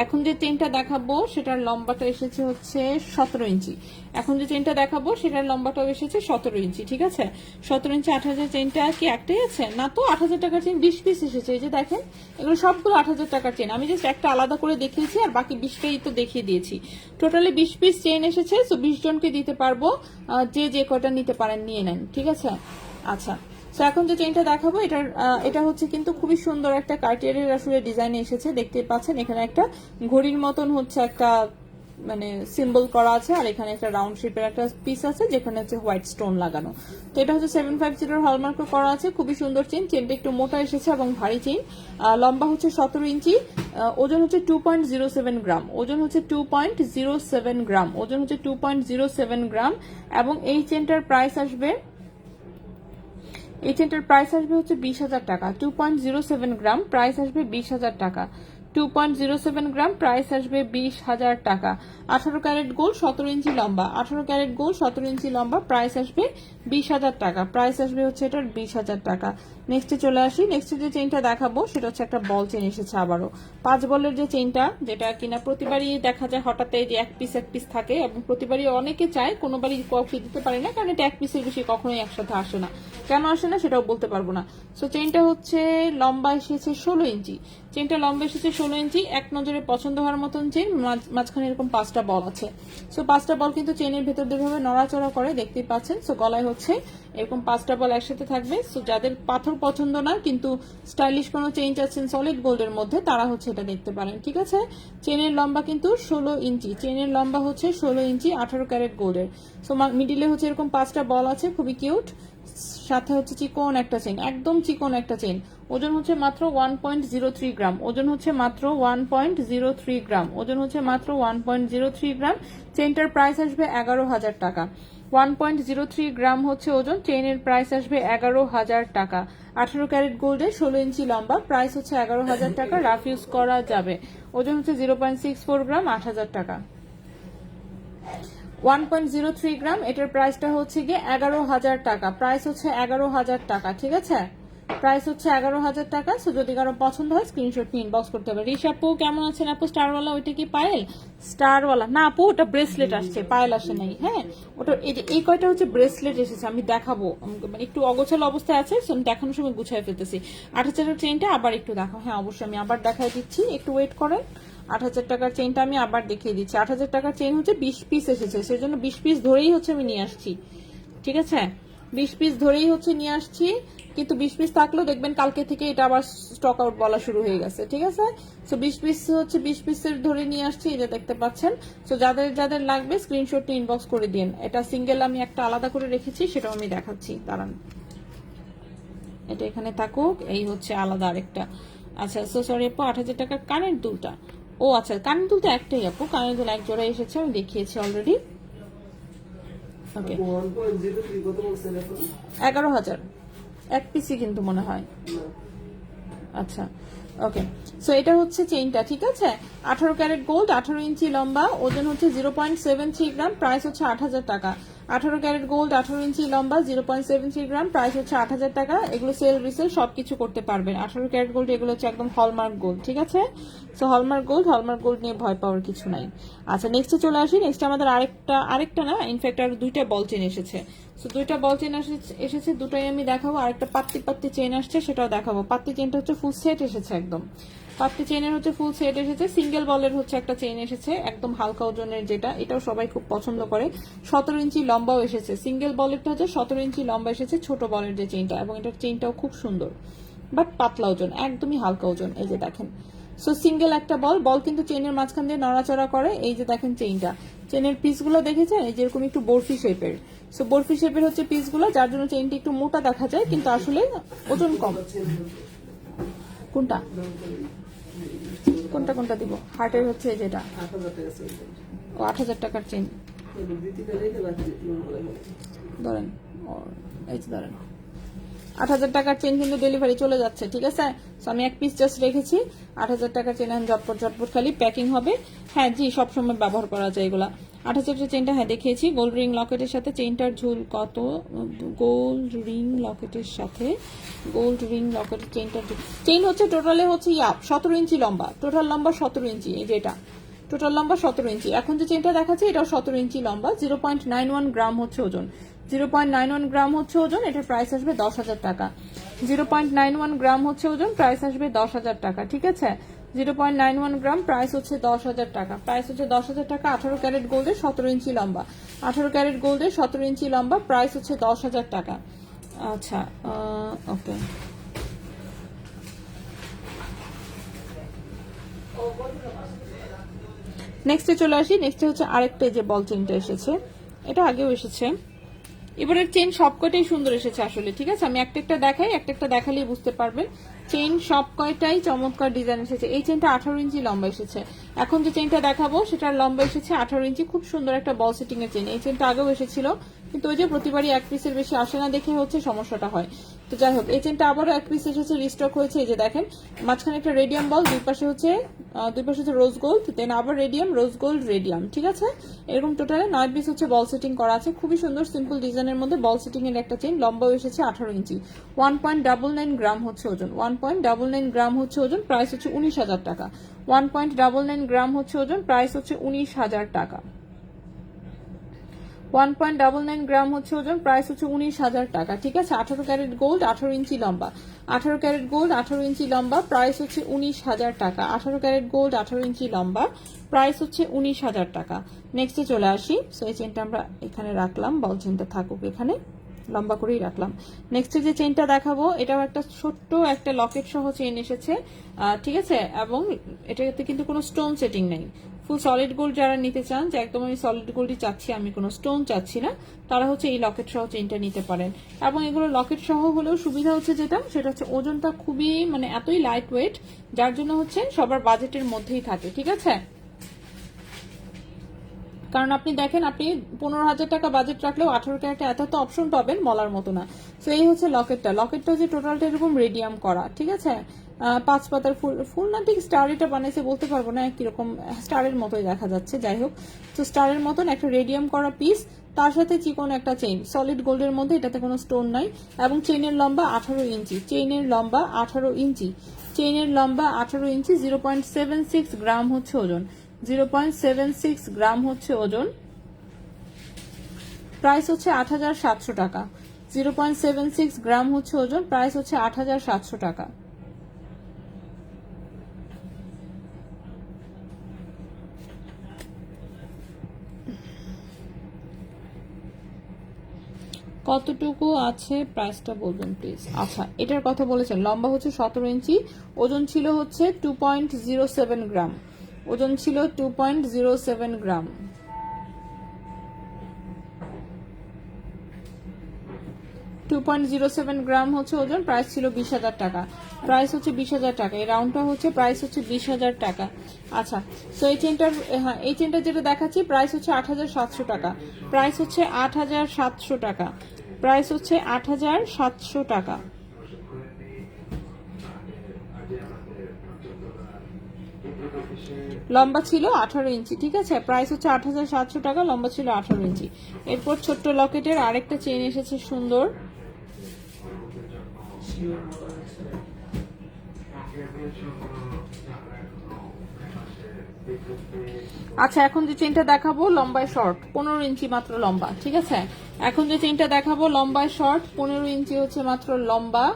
এখন যে চেনটা দেখাবো সেটার লম্বাটা এসেছে হচ্ছে 17 ইঞ্চি। এখন যে চেনটা দেখাবো সেটার লম্বাটাও এসেছে 17 ইঞ্চি, ঠিক আছে? 17 ইঞ্চি 8,000 চেনটা কি একটাই আছে? না তো, 8,000 টাকার চেন 20 পিস এসেছে। এই যে দেখেন, এগুলো সবগুলো 8,000 টাকার চেন। আমি জাস্ট একটা আলাদা করে দেখিয়েছি আর বাকি 20টাই তো দেখিয়ে দিয়েছি। টোটালি 20 পিস চেন এসেছে, তো 20 জনকে দিতে পারবো। যে যে কয়টা নিতে পারেন নিয়ে নেন, ঠিক আছে? আচ্ছা, তো এখন যে চেইনটা দেখাবো এটা হচ্ছে কিন্তু খুবই সুন্দর একটা কার্টিয়ারের আসলে ডিজাইনে এসেছে, দেখতে পাচ্ছেন। এখানে একটা ঘড়ির মতন হচ্ছে একটা মানে সিম্বল করা আছে, আর এখানে একটা রাউন্ড শেপের একটা পিস আছে যেখানে হচ্ছে হোয়াইট স্টোন লাগানো। তো এটা হচ্ছে 750 হলমার্ক করা আছে, খুবই সুন্দর চেইন। চেইনটা একটু মোটা এসেছে এবং ভারী চেইন। লম্বা হচ্ছে 17 ইঞ্চি, ওজন হচ্ছে 2.07 গ্রাম, ওজন হচ্ছে 2.07 গ্রাম, ওজন হচ্ছে 2.07 গ্রাম। এবং এই চেইনটার প্রাইস আসবে হচ্ছে 20,000 টাকা। 2.07 গ্রাম, প্রাইস আসবে 20,000 টাকা। 2.07 গ্রাম, প্রাইস আসবে 20,000 টাকা। 18 ক্যারেট গোল্ড, 17 ইঞ্চি লম্বা, 18 ক্যারেট গোল্ড, 17 ইঞ্চি লম্বা, প্রাইস আসবে 20,000 টাকা। প্রাইস আসবে হচ্ছে এটার 20,000 টাকা। নেক্সটে চলে আসি। নেক্সটে যে চেইনটা দেখাবো সেটা হচ্ছে একটা বল চেইন এসেছে আবারও। 5 বলের যে চেইনটা, যেটা কিনা প্রতিবারই দেখা যায় হঠাৎ এই যে এক পিস থাকে, এবং প্রতিবারই অনেকে চায়, কোনোবারই কফি দিতে পারে না, কারণ এটা এক পিসের বেশি কখনোই একসাথে আসে না। কেন আসে না সেটাও বলতে পারবো না। সো চেইনটা হচ্ছে লম্বা এসেছে 16 ইঞ্চি। চেইনটা লম্বা এসেছে 16 ইঞ্চি, এক নজরে পছন্দ হওয়ার মতন চেইন। মাঝখানে এরকম 5টা বল আছে। সো 5টা বল কিন্তু চেইনের ভেতর যেভাবে নড়াচড়া করে দেখতেই পাচ্ছেন। সো গলায় হচ্ছে এরকম 5টা বল একসাথে থাকবে। সো যাদের পাথর পছন্দ না কিন্তু স্টাইলিশ কোনো চেইন চাচ্ছেন সলিড গোল্ডের মধ্যে, তারা হচ্ছে এটা দেখতে পারেন, ঠিক আছে? চেইনের লম্বা কিন্তু 16 ইঞ্চি, চেইনের লম্বা হচ্ছে 16 ইঞ্চি, 18 ক্যারেট গোল্ডের। সো মিডিলে হচ্ছে এরকম 5টা বল আছে, খুবই কিউট। সাথে হচ্ছে চিকন একটা চেইন, একদম চিকন একটা চেইন। ওজন হচ্ছে মাত্র 1.03 গ্রাম, ওজন হচ্ছে মাত্র 1.03 গ্রাম, ওজন হচ্ছে মাত্র 1.03 গ্রাম। চেইনটার প্রাইস আসবে 11,000 টাকা। 1.03 গ্রাম হচ্ছে ওজন, চেইনের প্রাইস আসবে 11,000 টাকা। 18 ক্যারেট গোল্ডে 16 ইঞ্চি লম্বা, প্রাইস হচ্ছে 11,000 টাকা। রাফ ইউজ করা যাবে। ওজন হচ্ছে 0.64 গ্রাম, 8,000 টাকা। 1.03 গ্রাম, এটার প্রাইসটা হচ্ছে গিয়ে 11,000 টাকা। প্রাইস হচ্ছে 11,000 টাকা, ঠিক আছে? প্রাইস হচ্ছে 11,000 টাকা। সো যদি কারো পছন্দ হয় স্ক্রিনশট নিয়ে ইনবক্স করতে হবে। রিশা আপু কেমন আছেন আপু? স্টারওয়ালা, ওইটা কি পায়েল? স্টারওয়ালা না আপু, ওটা ব্রেসলেট আসছে, পায়েল আসে নাই। হ্যাঁ, ওটা এই কয়টা হচ্ছে ব্রেসলেট এসেছে, আমি দেখাবো। মানে একটু অগোছালো অবস্থায় আছে, আমি দেখানোর সময় গুছাই ফেলতেছি। 8,000 চেইনটা আবার একটু দেখাও। হ্যাঁ অবশ্যই, আমি আবার দেখাই দিচ্ছি, একটু ওয়েট করেন। 8,000 টাকার চেইনটা আমি আবার দেখিয়ে দিচ্ছি। 8,000 টাকার চেইন হচ্ছে 20 পিস এসেছে, সেজন্য 20 পিস ধরেই হচ্ছে আমি নিয়ে আসছি, ঠিক আছে? 20 পিস ধরেই হচ্ছে নিয়ে আসছি। কিন্তু 20 পিস থাকলেও দেখবেন কালকে থেকে এটা আবার স্টক আউট বলা শুরু হয়ে গেছে, ঠিক আছে। সো 20 পিস হচ্ছে 20 পিসের ধরে নিয়ে আসছি, এই যে দেখতে পাচ্ছেন। সো যাদের যাদের লাগবে স্ক্রিনশট নিয়ে ইনবক্স করে দিন। এটা সিঙ্গেল আমি একটা আলাদা করে রেখেছি, সেটাও আমি দেখাচ্ছি, দাঁড়ান। এটা এখানে থাকুক, এই হচ্ছে আলাদা আরেকটা। আচ্ছা সো সরি আপু, 8,000 টাকার কানের দুলটা। ও আচ্ছা, কানের দুলটা একটাই আপু, কানের দুল এক জোড়া এসেছে, আমি দেখিয়েছি অলরেডি। ওকে 1.03 কত বলছেন এখন? 11,000 এক পিসই কিন্তু মনে হয়। আচ্ছা ওকে, সো এটা হচ্ছে চেইনটা, ঠিক আছে। 18 ক্যারেট গোল্ড, 18 ইঞ্চি লম্বা, ওজন হচ্ছে 0.73 গ্রাম, প্রাইস হচ্ছে 8,000 টাকা। 18 ক্যারেট গোল্ড, 18 ইঞ্চি লম্বা, 0.73 গ্রাম, প্রাইস হচ্ছে 8,000 টাকা। এগুলো সেল রিসেল সবকিছু করতে পারবেন। 18 ক্যারেট গোল্ড এগুলো হচ্ছে একদম হলমার্ক গোল্ড, ঠিক আছে। সো হলমার্ক গোল্ড নিয়ে ভয় পাওয়ার কিছু নাই। আচ্ছা নেক্সটে চলে আসি। নেক্সট আমাদের আরেকটা না, ইনফ্যাক্ট আর দুইটা বল চেন এসেছে। সো দুইটা বল চেন এসেছে, দুটোই আমি দেখাবো। আরেকটা পাত্তি চেন আসছে, সেটাও দেখাবো। পাত্তি চেনটা হচ্ছে ফুল সেট এসেছে একদম। পাত্তি চেনের হচ্ছে ফুল সেট এসেছে। সিঙ্গেল বলের হচ্ছে একটা চেন এসেছে একদম হালকা ওজনের, যেটা এটাও সবাই খুব পছন্দ করে। 17 ইঞ্চি লম্বাও এসেছে। সিঙ্গেল বলেরটা হচ্ছে 17 ইঞ্চি লম্বা এসেছে, ছোট বলের যে চেনটা, এবং এটার চেনটাও খুব সুন্দর, বাট পাতলা ওজন, একদমই হালকা ওজন। এই যে দেখেন, সো সিঙ্গেল একটা বল কিন্তু চেনের মাঝখান দিয়ে নড়াচড়া করে। এই যে দেখেন চেইনটা, চেনের পিসগুলো দেখেছেন এই যেরকম একটু বরফি শেপের। সো বরফি শেপের হচ্ছে পিসগুলো, যার জন্য চেইনটি একটু মোটা দেখা যায়, কিন্তু আসলে ওজন কম। কোনটা কোনটা কোনটা দিব? হার্টের হচ্ছে যেটা, 8,000 টাকা সেল করেন। ও 8,000 টাকার চেইন দুই তিনটা রেখে রাখছি ধরেন, এই যে ধরেন 8,000 টাকার চেন কিন্তু ডেলিভারি চলে যাচ্ছে, ঠিক আছে। সো আমি এক পিস জাস্ট রেখেছি। 8,000 টাকার চেন এখন ঝটপট খালি প্যাকিং হবে। হ্যাঁ জি, সবসময় ব্যবহার করা যায় এগুলা। 8,000 টাকার চেনটা হ্যাঁ দেখিয়েছি। গোল্ড রিং লকেটের সাথে চেনটার ঝুল কত? গোল্ড রিং লকেটের সাথে গোল্ড রিং লকেটের চেনটার চেইন হচ্ছে টোটালে হচ্ছে 17 ইঞ্চি লম্বা, টোটাল লম্বা 17 ইঞ্চি। এই যেটা টোটাল লম্বা 17 ইঞ্চি। এখন যে চেনটা দেখাচ্ছে এটাও 17 ইঞ্চি লম্বা। 0.91 গ্রাম হচ্ছে ওজন। 0.91 গ্রাম হচ্ছে ওজন। এটার প্রাইস আসবে 10,000 টাকা। 0.91 গ্রাম হচ্ছে ওজন, প্রাইস আসবে 10,000 টাকা, ঠিক আছে। 0.91 গ্রাম, প্রাইস হচ্ছে 10,000 টাকা। প্রাইস হচ্ছে 10,000 টাকা। 18 ক্যারেট গোল্ডের 17 ইঞ্চি লম্বা, 18 ক্যারেট গোল্ডের 17 ইঞ্চি লম্বা, প্রাইস হচ্ছে 10,000 টাকা। আচ্ছা ওকে, নেক্সটে চলে আসি। নেক্সটে হচ্ছে আরেকটা যে বল চেনটা এসেছে, এটা আগেও এসেছে। এবারের চেন সবকটাই সুন্দর এসেছে আসলে, ঠিক আছে। আমি একটা একটা দেখাই, একটা একটা দেখালেই বুঝতে পারবেন। চেন সব কয়টাই চমৎকার ডিজাইন এসেছে। এই চেনটা 18 ইঞ্চি লম্বা এসেছে। এখন যে চেনটা দেখাবো সেটার লম্বা এসেছে 18 ইঞ্চি, খুব সুন্দর একটা বল সেটিং এর চেন। এই চেনটা আগেও এসেছিল, কিন্তু ওই যে প্রতিবারই এক পিসের বেশি আসে না দেখে হচ্ছে সমস্যাটা হয়। তো যাই হোক, এই চেনটা আবারও এক পিস এসেছে, রিস্টক হয়েছে। এই যে দেখেন, মাঝখানে একটা রেডিয়াম বল, দুই পাশে হচ্ছে রোজ গোল্ড, দেন আবার রেডিয়াম, রোজ গোল্ড, রেডিয়াম, ঠিক আছে। এরকম টোটালে 9 পিস হচ্ছে বল সেটিং করা আছে। খুবই সুন্দর সিম্পল ডিজাইনের মধ্যে বল সেটিং এর একটা চেন, লম্বাও এসেছে 18 ইঞ্চি। 1.99 গ্রাম হচ্ছে ওজন। 1.99 গ্রাম হচ্ছে ওজন, প্রাইস হচ্ছে 19,000 টাকা। 1.99 গ্রাম হচ্ছে ওজন, প্রাইস হচ্ছে 19,000 টাকা। 1.99 গ্রাম হচ্ছে ওজন, প্রাইস হচ্ছে 19,000 টাকা, ঠিক আছে। 18 ক্যারেট গোল্ড, 18 ইঞ্চি লম্বা, 18 ক্যারেট গোল্ড, 18 ইঞ্চি লম্বা, প্রাইস হচ্ছে 19,000 টাকা। 18 ক্যারেট গোল্ড, 18 ইঞ্চি লম্বা, প্রাইস হচ্ছে 19,000 টাকা। নেক্সটে চলে আসি। সো এই চেনটা আমরা এখানে রাখলাম, বল চেনটা থাকুক এখানে, লম্বা করেই রাখলাম। নেক্সটে যে চেনটা দেখাবো, এটাও একটা ছোট্ট একটা লকেট সহ চেন এসেছে, ঠিক আছে। এবং এটাতে কিন্তু কোনো স্টোন সেটিং নেই। ফুল সলিড গোল্ড যারা নিতে চান, যে একদম আমি সলিড গোল্ডই চাচ্ছি, আমি কোনো স্টোন চাচ্ছি না, তারা হচ্ছে এই লকেট সহ চেনটা নিতে পারেন। এবং এগুলো লকেট সহ হলেও সুবিধা হচ্ছে সেটা হচ্ছে ওজনটা খুবই মানে এতই লাইট ওয়েট, যার জন্য হচ্ছে সবার বাজেটের মধ্যেই থাকে, ঠিক আছে। কারণ আপনি দেখেন, আপনি 15,000 টাকা বাজেট রাখলেও 18 ক্যারেটে এত অপশন পাবেন বলার মতো না। তো এই হচ্ছে লকেটটা যে টোটালটা এরকম রেডিয়াম করা, ঠিক আছে। 5 পাতার ফুল না, ঠিক স্টার এটা বানাইছে বলতে পারবো না, কিরকম স্টারের মতোই দেখা যাচ্ছে। যাই হোক, তো স্টারের মতন একটা রেডিয়াম করা পিস, তার সাথে চিকন একটা চেইন, সলিড গোল্ডের মধ্যে, এটাতে কোনো স্টোন নাই। এবং চেইনের লম্বা 18 ইঞ্চি, চেইনের লম্বা 18 ইঞ্চি, চেইনের লম্বা 18 ইঞ্চি। 0.76 গ্রাম হচ্ছে ওজন, 0.76 গ্রাম হচ্ছে ওজন, প্রাইস হচ্ছে 8,700 টাকা। 0.76 গ্রাম হচ্ছে ওজন, প্রাইস হচ্ছে 8,700 টাকা। কতটুকু আছে প্রাইসটা বলবেন প্লিজ। আচ্ছা, এটার কথা বলেছেন। লম্বা হচ্ছে 17 ইঞ্চি, ওজন ছিল হচ্ছে 2.07 গ্রাম, ওজন ছিল 2.07 গ্রাম। 2.07 গ্রাম হচ্ছে ওজন, প্রাইস ছিল 20,000 টাকা, প্রাইস হচ্ছে 20,000 টাকা। এই রাউন্ডটা হচ্ছে প্রাইস হচ্ছে 20,000 টাকা। আচ্ছা, সো এই চেনটার, হ্যাঁ এই চেনটা যেটা দেখাচ্ছি প্রাইস হচ্ছে 8,700 টাকা, প্রাইস হচ্ছে 8,700 টাকা, প্রাইস হচ্ছে 8,700 টাকা। লম্বা ছিল 18 ইঞ্চি, ঠিক আছে, প্রাইস হচ্ছে 8,700 টাকা, লম্বা ছিল 18 ইঞ্চি। এরপর ছোট্ট লকেটের আরেকটা চেন এসেছে সুন্দর। আচ্ছা, এখন যে চেনটা দেখাবো লম্বায় শর্ট, 15 ইঞ্চি মাত্র লম্বা, ঠিক আছে। এখন যে চেনটা দেখাবো লম্বায় শর্ট, 15 ইঞ্চি হচ্ছে মাত্র লম্বা,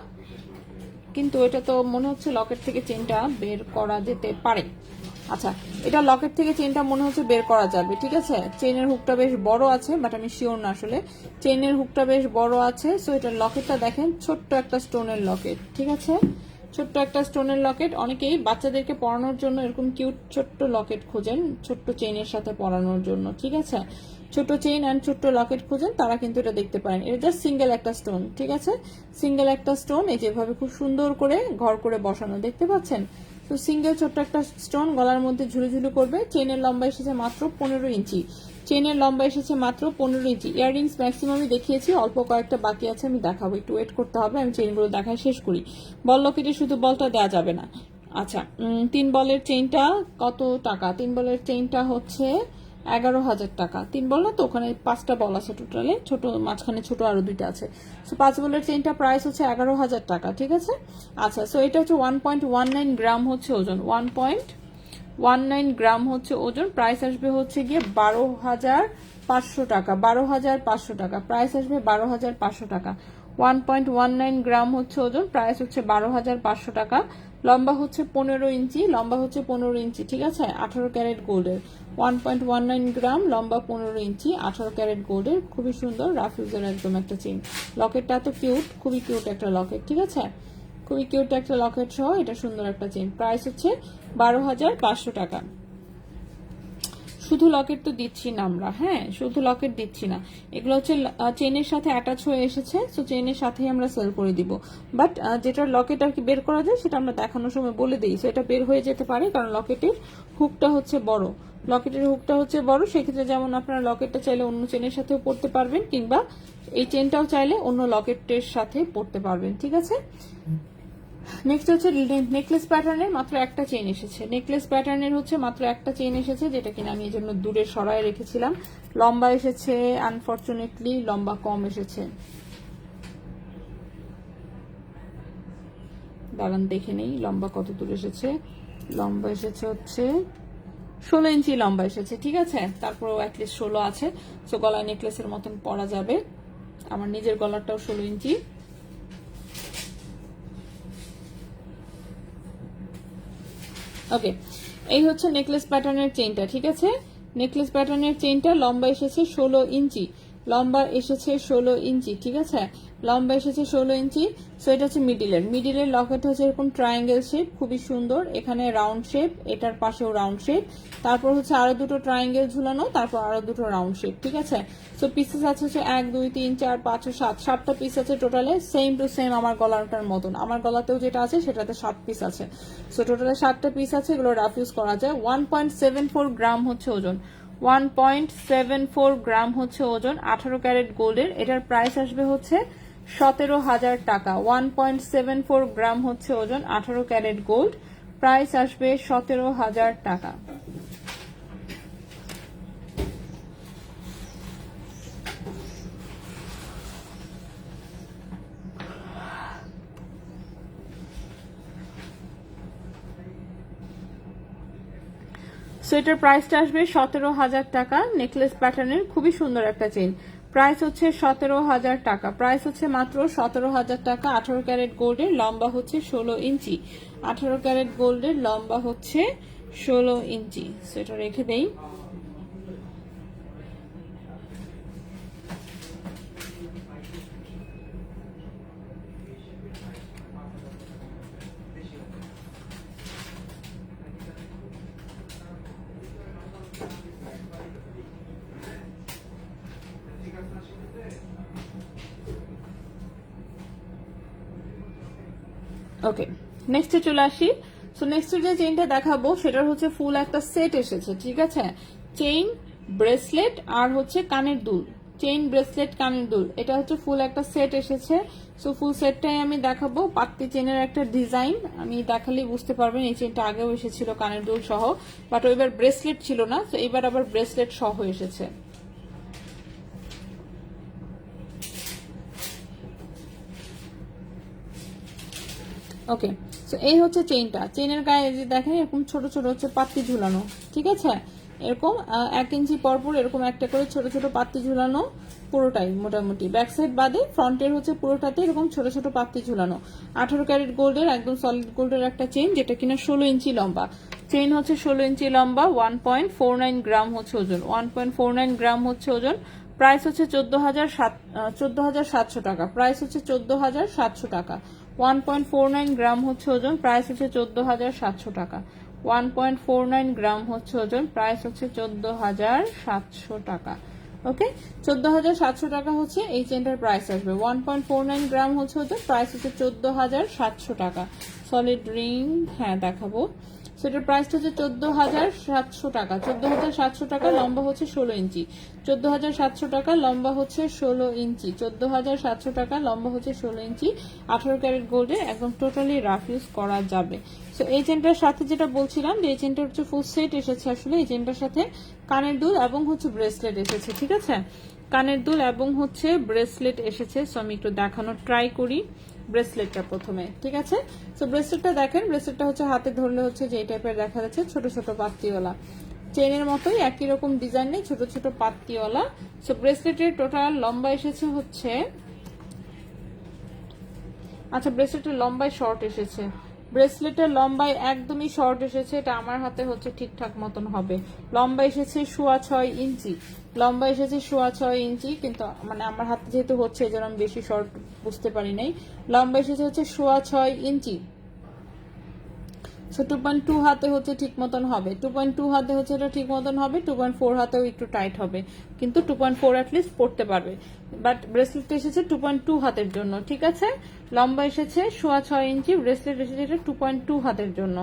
কিন্তু এটা তো মনে হচ্ছে লকেট থেকে চেনটা বের করা যেতে পারে। আচ্ছা, এটা লকেট থেকে চেনটা মনে হচ্ছে বের করা যাবে, ঠিক আছে। চেনের হুকটা বেশ বড় আছে, বাট আমি শিওর না আসলে। চেনের হুকটা বেশ বড় আছে, সো এটা লকেটটা দেখেন, ছোট্ট একটা স্টোনের লকেট, ঠিক আছে, ছোট্ট একটা স্টোনের লকেট। অনেকেই বাচ্চাদেরকে পরানোর জন্য এরকম কিউট ছোট্ট লকেট খোঁজেন ছোট্ট চেইনের সাথে পরানোর জন্য, ঠিক আছে। ছোট চেইন অ্যান্ড ছোট্ট লকেট খোঁজেন, তারা কিন্তু এটা দেখতে পারেন। এটা জাস্ট সিঙ্গেল একটা স্টোন, ঠিক আছে, সিঙ্গেল একটা স্টোন। এই যেভাবে খুব সুন্দর করে ঘর করে বসানো, দেখতে পাচ্ছেন। তো সিঙ্গেল ছোট্ট একটা স্টোন গলার মধ্যে ঝুলু ঝুলু করবে। চেনের লম্বা এসেছে মাত্র 15 ইঞ্চি, চেনের লম্বা এসেছে মাত্র 15 ইঞ্চি। ইয়াররিংস ম্যাক্সিমামই দেখিয়েছি, অল্প কয়েকটা বাকি আছে, আমি দেখাবো, একটু ওয়েট করতে হবে, আমি চেনগুলো দেখায় শেষ করি। বল লকেটে শুধু বলটা দেওয়া যাবে না। আচ্ছা, 3 বলের চেইনটা কত টাকা? 3 বলের চেইনটা হচ্ছে 11,000 টাকা। 3 বল না তো, ওখানে 5টা বল আছে টোটালে, ছোট মাঝখানে ছোট আরো 2টা আছে। সো 5 বলের চেইনটা প্রাইস হচ্ছে 11,000 টাকা, ঠিক আছে। আচ্ছা, সো এটা হচ্ছে 1.19 গ্রাম হচ্ছে ওজন, 1.19 গ্রাম হচ্ছে ওজন। প্রাইস আসবে হচ্ছে গিয়ে 12,500 টাকা, 12,500 টাকা, প্রাইস আসবে 12,500 টাকা। 1.19 গ্রাম হচ্ছে ওজন, প্রাইস হচ্ছে 12,500 টাকা। লম্বা হচ্ছে 15 ইঞ্চি, লম্বা হচ্ছে 15 ইঞ্চি, ঠিক আছে, 18 ক্যারেট গোল্ডের। 1.19 গ্রাম, লম্বা 15 ইঞ্চি, 18 ক্যারেট গোল্ডের, খুবই সুন্দর রাফিউজের একদম একটা চেইন। লকেটটা তো কিউট, খুবই কিউট একটা লকেট, ঠিক আছে, খুবই কিউট একটা লকেট সহ এটা সুন্দর একটা চেইন। প্রাইস হচ্ছে 12,500 টাকা। শুধু লকেট তো দিচ্ছি না আমরা, হ্যাঁ শুধু লকেট দিচ্ছি না, এগুলো হচ্ছে চেনের সাথে অ্যাটাচ হয়ে এসেছে, সো চেনের সাথেই আমরা সেল করে দিব। বাট যেটা লকেট আর কি বের করা যায় সেটা আমরা দেখানোর সময় বলে দিই, সো এটা বের হয়ে যেতে পারে, কারণ লকেটের হুকটা হচ্ছে বড়, লকেটের হুকটা হচ্ছে বড়। সেক্ষেত্রে যেমন আপনারা লকেটটা চাইলে অন্য চেনের সাথেও পড়তে পারবেন, কিংবা এই চেনটাও চাইলে অন্য লকেটের সাথে পড়তে পারবেন, ঠিক আছে। নেক্সট হচ্ছে নেকলেস প্যাটার্নের মাত্র একটা চেইন এসেছে, নেকলেস প্যাটার্নের হচ্ছে মাত্র একটা চেইন এসেছে, যেটা কিনা আমি এই জন্য দূরে সরায় রেখেছিলাম। লম্বা এসেছে আনফরচুনেটলি লম্বা কম এসেছে, দাঁড়ান দেখে নেই লম্বা কত দূর এসেছে। লম্বা এসেছে হচ্ছে 16 ইঞ্চি লম্বা এসেছে, ঠিক আছে, তারপরেও অ্যাটলিস্ট 16 আছে, সো গলায় নেকলেসের মতন পরা যাবে। আমার নিজের গলাটাও 16 ইঞ্চি। ওকে, এই হচ্ছে নেকলেস প্যাটার্নের চেইনটা, ঠিক আছে। নেকলেস প্যাটার্নের চেইনটা লম্বা এসেছে 16 ইঞ্চি, লম্বা এসেছে 16 ইঞ্চি, ঠিক আছে, লম্বা এসেছে 16 ইঞ্চি। সো এটা হচ্ছে মিডিলের লকেট হচ্ছে এরকম ট্রায়াঙ্গেল শেপ, খুবই সুন্দর, এখানে রাউন্ড শেপ, এটার পাশেও রাউন্ড শেপ, তারপর হচ্ছে আরো দুটো ট্রায়াঙ্গেল ঝুলানো, তারপর আরো দুটো রাউন্ড শেপ, ঠিক আছে। সো পিসেস আছে হচ্ছে 1 2 3 4 5 6 7টা পিস আছে টোটালে, সেম টু সেম আমার গলাটার মতন, আমার গলাতেও যেটা আছে সেটাতে 7 পিস আছে। সো টোটালে 7টা পিস আছে, এগুলো রাফ ইউজ করা যায়। 1.74 গ্রাম হচ্ছে ওজন, 1.74 গ্রাম হচ্ছে ওজন, 18 ক্যারেট গোল্ডের। এটার প্রাইস আসবে হচ্ছে 17,000 টাকা। 1.74 গ্রাম হচ্ছে ওজন, 18 ক্যারেট গোল্ড, প্রাইস আসবে 17,000 টাকা। সো এটার প্রাইসটা আসবে 17,000 টাকা। নেকলেস প্যাটার্নের খুবই সুন্দর একটা চেইন, প্রাইস হচ্ছে 17,000 টাকা, প্রাইস হচ্ছে মাত্র 17,000 টাকা। 18 ক্যারেট গোল্ডের, লম্বা হচ্ছে 16 ইঞ্চি, 18 ক্যারেট গোল্ডের, লম্বা হচ্ছে 16 ইঞ্চি। সো এটা রেখে দেই। নেক্সটে চলে আসি। সো নেক্সট যে চেইনটা দেখাবো সেটার হচ্ছে ফুল একটা সেট এসেছে, ঠিক আছে? চেইন, ব্রেসলেট আর হচ্ছে কানের দুল, চেইন, ব্রেসলেট, কানের দুল, এটা হচ্ছে ফুল একটা সেট এসেছে। সো ফুল সেটটাই আমি দেখাবো। পাত্তি চেনের একটা ডিজাইন, আমি দেখালেই বুঝতে পারবেন। এই চেইনটা আগেও এসেছিল কানের দুল সহ, বাট ওইবার ব্রেসলেট ছিল না, তো এবার আবার ব্রেসলেট সহ এসেছে। ওকে, সো এই হচ্ছে চেইনটা। চেইনের গায়ে যে দেখেন এরকম ছোট ছোট হচ্ছে পাত্তি ঝুলানো, ঠিক আছে? এরকম 1 ইঞ্চি পরপর এরকম একটা করে ছোট ছোট পাত্তি ঝুলানো, পুরোটাই মোটামুটি ব্যাক সাইড বাদে ফ্রন্টের হচ্ছে পুরোটাতে এরকম ছোট ছোট পাত্তি ঝুলানো। 18 ক্যারেট গোল্ডের একদম সলিড গোল্ডের একটা চেইন, যেটা কিনা 16 ইঞ্চি লম্বা। চেইন হচ্ছে 16 ইঞ্চি লম্বা, 1.49 গ্রাম হচ্ছে ওজন, 1.49 গ্রাম হচ্ছে ওজন। প্রাইস হচ্ছে 14,700 টাকা। প্রাইস হচ্ছে 14,700 টাকা। 1.49 গ্রাম হচ্ছে ওজন, প্রাইস হচ্ছে 14,700 টাকা। 1.49 গ্রাম হচ্ছে ওজন, প্রাইস হচ্ছে 14,700 টাকা। ওকে, 14,700 টাকা হচ্ছে এই চেনটার প্রাইস আসবে। 1.49 গ্রাম হচ্ছে ওজন, প্রাইস হচ্ছে 14,700 টাকা। সলিড রিং, হ্যাঁ দেখাবো। সেটার প্রাইসটা হচ্ছে 14,700 টাকা। 14,700 টাকা, লম্বা হচ্ছে 16 ইঞ্চি। 14,700 টাকা, লম্বা হচ্ছে 16 ইঞ্চি। 14,700 টাকা, লম্বা হচ্ছে 16 ইঞ্চি। 18 ক্যারেট গোল্ডে একদম টোটালি রাফ ইউজ করা যাবে। সো এই চেনটার সাথে যেটা বলছিলাম যে এই চেনটা হচ্ছে ফুল সেট এসেছে। আসলে এই চেনটার সাথে কানের দুল এবং হচ্ছে ব্রেসলেট এসেছে, ঠিক আছে? কানের দুল এবং হচ্ছে ব্রেসলেট এসেছে। সো আমি একটু দেখানোর ট্রাই করি ব্রেসলেটটা প্রথমে, ঠিক আছে? সো ব্রেসলেটটা দেখেন, ব্রেসলেটটা হচ্ছে হাতে ধরলে হচ্ছে যে এই টাইপের দেখা যাচ্ছে, ছোট ছোট পাত্তিওয়ালা। চেনের মতোই একই রকম ডিজাইন নেই, ছোট ছোট পাত্তিওয়ালা। সো ব্রেসলেটের টোটাল লম্বা এসেছে হচ্ছে, আচ্ছা ব্রেসলেটের লম্বায় শর্ট এসেছে। ব্রেসলেটের লম্বায় একদমই শর্ট এসেছে, এটা আমার হাতে হচ্ছে ঠিকঠাক মতন হবে। লম্বা এসেছে 6.25 ইঞ্চি, লম্বা এসেছে 6.25 ইঞ্চি, কিন্তু মানে আমার হাতে যেহেতু হচ্ছে এই জন্য আমি বেশি শর্ট বুঝতে পারি নাই। লম্বা এসেছে হচ্ছে 6.25 ইঞ্চি। সো 2.2 হাতে হচ্ছে ঠিক মতন হবে, 2.2 হাতে হচ্ছে এটা ঠিক মতন হবে। 2.4 হাতেও একটু টাইট হবে, কিন্তু 2.4 অ্যাটলিস্ট পড়তে পারবে। বাট ব্রেসলেট এসেছে 2.2 হাতের জন্য, ঠিক আছে? লম্বা এসেছে 6.25 ইঞ্চি, ব্রেসলেট এসেছে এটা 2.2 হাতের জন্য।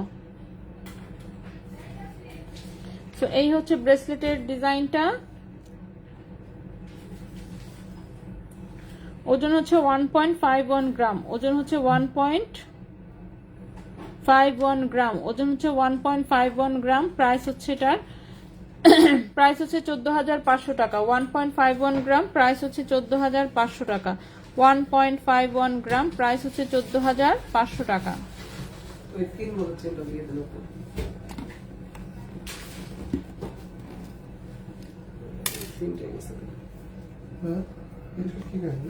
সো এই হচ্ছে ব্রেসলেটের ডিজাইনটা। ওজন হচ্ছে 1.51 গ্রাম, ওজন হচ্ছে 1.51 গ্রাম, ওজন হচ্ছে 1.51 গ্রাম। প্রাইস হচ্ছে এটার প্রাইস হচ্ছে 14,500 টাকা। 1.51 গ্রাম, প্রাইস হচ্ছে 14,500 টাকা। 1.51 গ্রাম, প্রাইস হচ্ছে 14,500 টাকা। ওই 3 বড় চেনটা দিয়ে দিল তো। তিনটা গেছে। হ্যাঁ, এটা ঠিক আছে।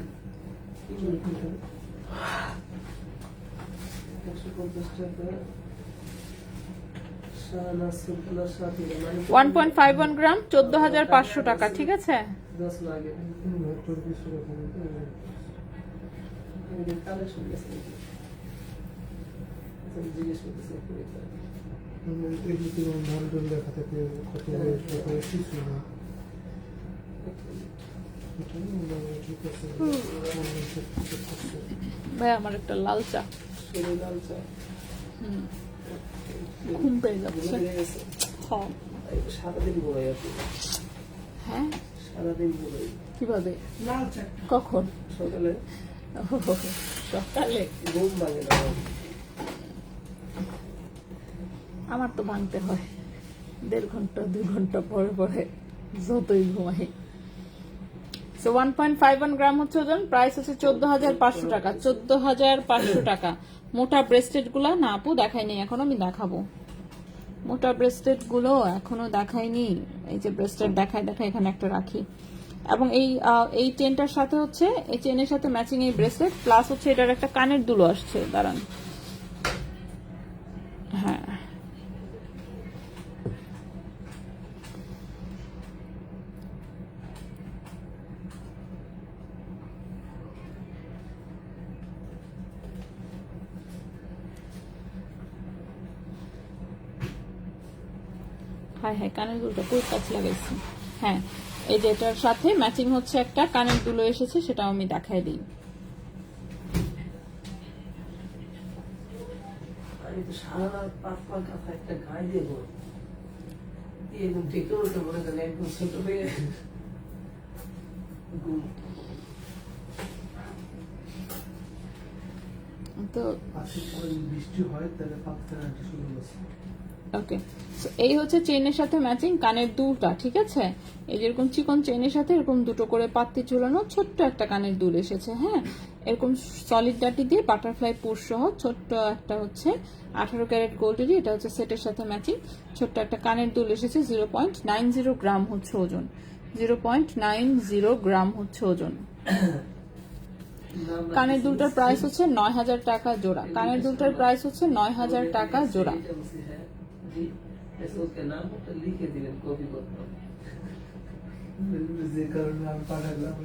150 টাকা। 1.51 গ্রাম, 14,500 টাকা, ঠিক আছে? 10 লাগে। কালেকশন গেছে নাকি? আমি জিজ্ঞেস করতেছি একটু। লেখা থাকে কত কিছু না। ভাই আমার একটা লাল চা, লাল চা। ঘুম পেয়ে যাচ্ছে। হ্যাঁ, সারাদিন বড়াই আপনি। হ্যাঁ সারাদিন বড়াই কিভাবে, লাল চা কখন? সকালে সকালে ঘুম ভাঙে না। আমার তো ভাঙতে হয় 1.5 ঘন্টা 2 ঘন্টা পরে পরে, যতই ঘুমাই। সো 1.51 গ্রাম হচ্ছে ওজন, প্রাইস হচ্ছে 14,500 টাকা। 14,500 টাকা। মোটা ব্রেসলেট গুলা না আপু দেখাইনি এখনো, আমি দেখাবো। মোটা ব্রেসলেট গুলো এখনো দেখাইনি। এই যে ব্রেসলেট দেখাই এখানে একটা রাখি। এবং এই চেনটার সাথে হচ্ছে, এই চেনের সাথে ম্যাচিং এই ব্রেসলেট, প্লাস হচ্ছে এটার একটা কানের দুলো আসছে, দাঁড়ান। হ্যাঁ, হ্যাঁ কানের দুলটা কই কাছে লাগাইছি। হ্যাঁ, এই যে এটার সাথে ম্যাচিং হচ্ছে একটা কানের দুলো এসেছে, সেটাও আমি দেখাই দিই। আর পাঁচ পা কাঁথা একটা গায়ে দেবো এরকম ঠিক করতে মনে করেন একদম ছোট হয়ে ঘুম তো আজকে পরে যদি বৃষ্টি হয় তাহলে পাঁচটা একটা শুরু আছে ওকে, সো এই হচ্ছে চেইনের সাথে ম্যাচিং কানের দুলটা, ঠিক আছে? এই যেরকম চিকন চেইনের সাথে এরকম দুটো করে পাত্তি ঝুলানো ছোট্ট একটা কানের দুল এসেছে। হ্যাঁ, এরকম সলিড ডাটি দিয়ে বাটারফ্লাই পুশ সহ ছোট্ট একটা হচ্ছে 18 ক্যারেট গোল্ডেরই, এটা হচ্ছে সেটের সাথে ম্যাচিং ছোট্ট একটা কানের দুল এসেছে। 0.90 গ্রাম হচ্ছে ওজন, 0.90 গ্রাম হচ্ছে ওজন। কানের দুলটার প্রাইস হচ্ছে 9,000 টাকা জোড়া। কানের দুলটার প্রাইস হচ্ছে 9,000 টাকা জোড়া। লিখে দিলেন কপি করতে যে কারণে আমি পাঠালাম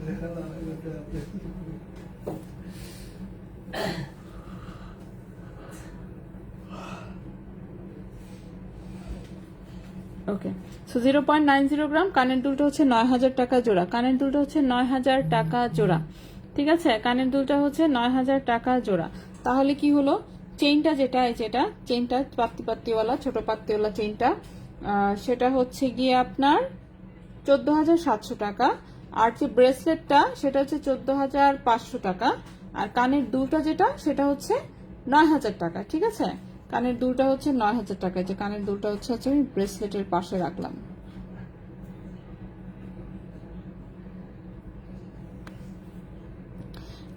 ওকে, সো 0.90 গ্রাম কানের দুলটা হচ্ছে 9,000 টাকা জোড়া। কানের দুলটা হচ্ছে 9,000 টাকা জোড়া, ঠিক আছে? কানের দুলটা হচ্ছে 9,000 টাকা জোড়া। তাহলে কি হলো, চেইনটা যেটা চেইনটা পাত্তি পাত্তিওয়ালা ছোট পাত্তিওয়ালা চেইনটা, সেটা হচ্ছে গিয়ে আপনার 14,700 টাকা। আর যে ব্রেসলেটটা সেটা হচ্ছে 14,500 টাকা। আর কানের দুলটা যেটা সেটা হচ্ছে 9,000 টাকা, ঠিক আছে? কানের দুলটা হচ্ছে 9,000 টাকা। যে কানের দুলটা হচ্ছে আমি ব্রেসলেটের পাশে রাখলাম।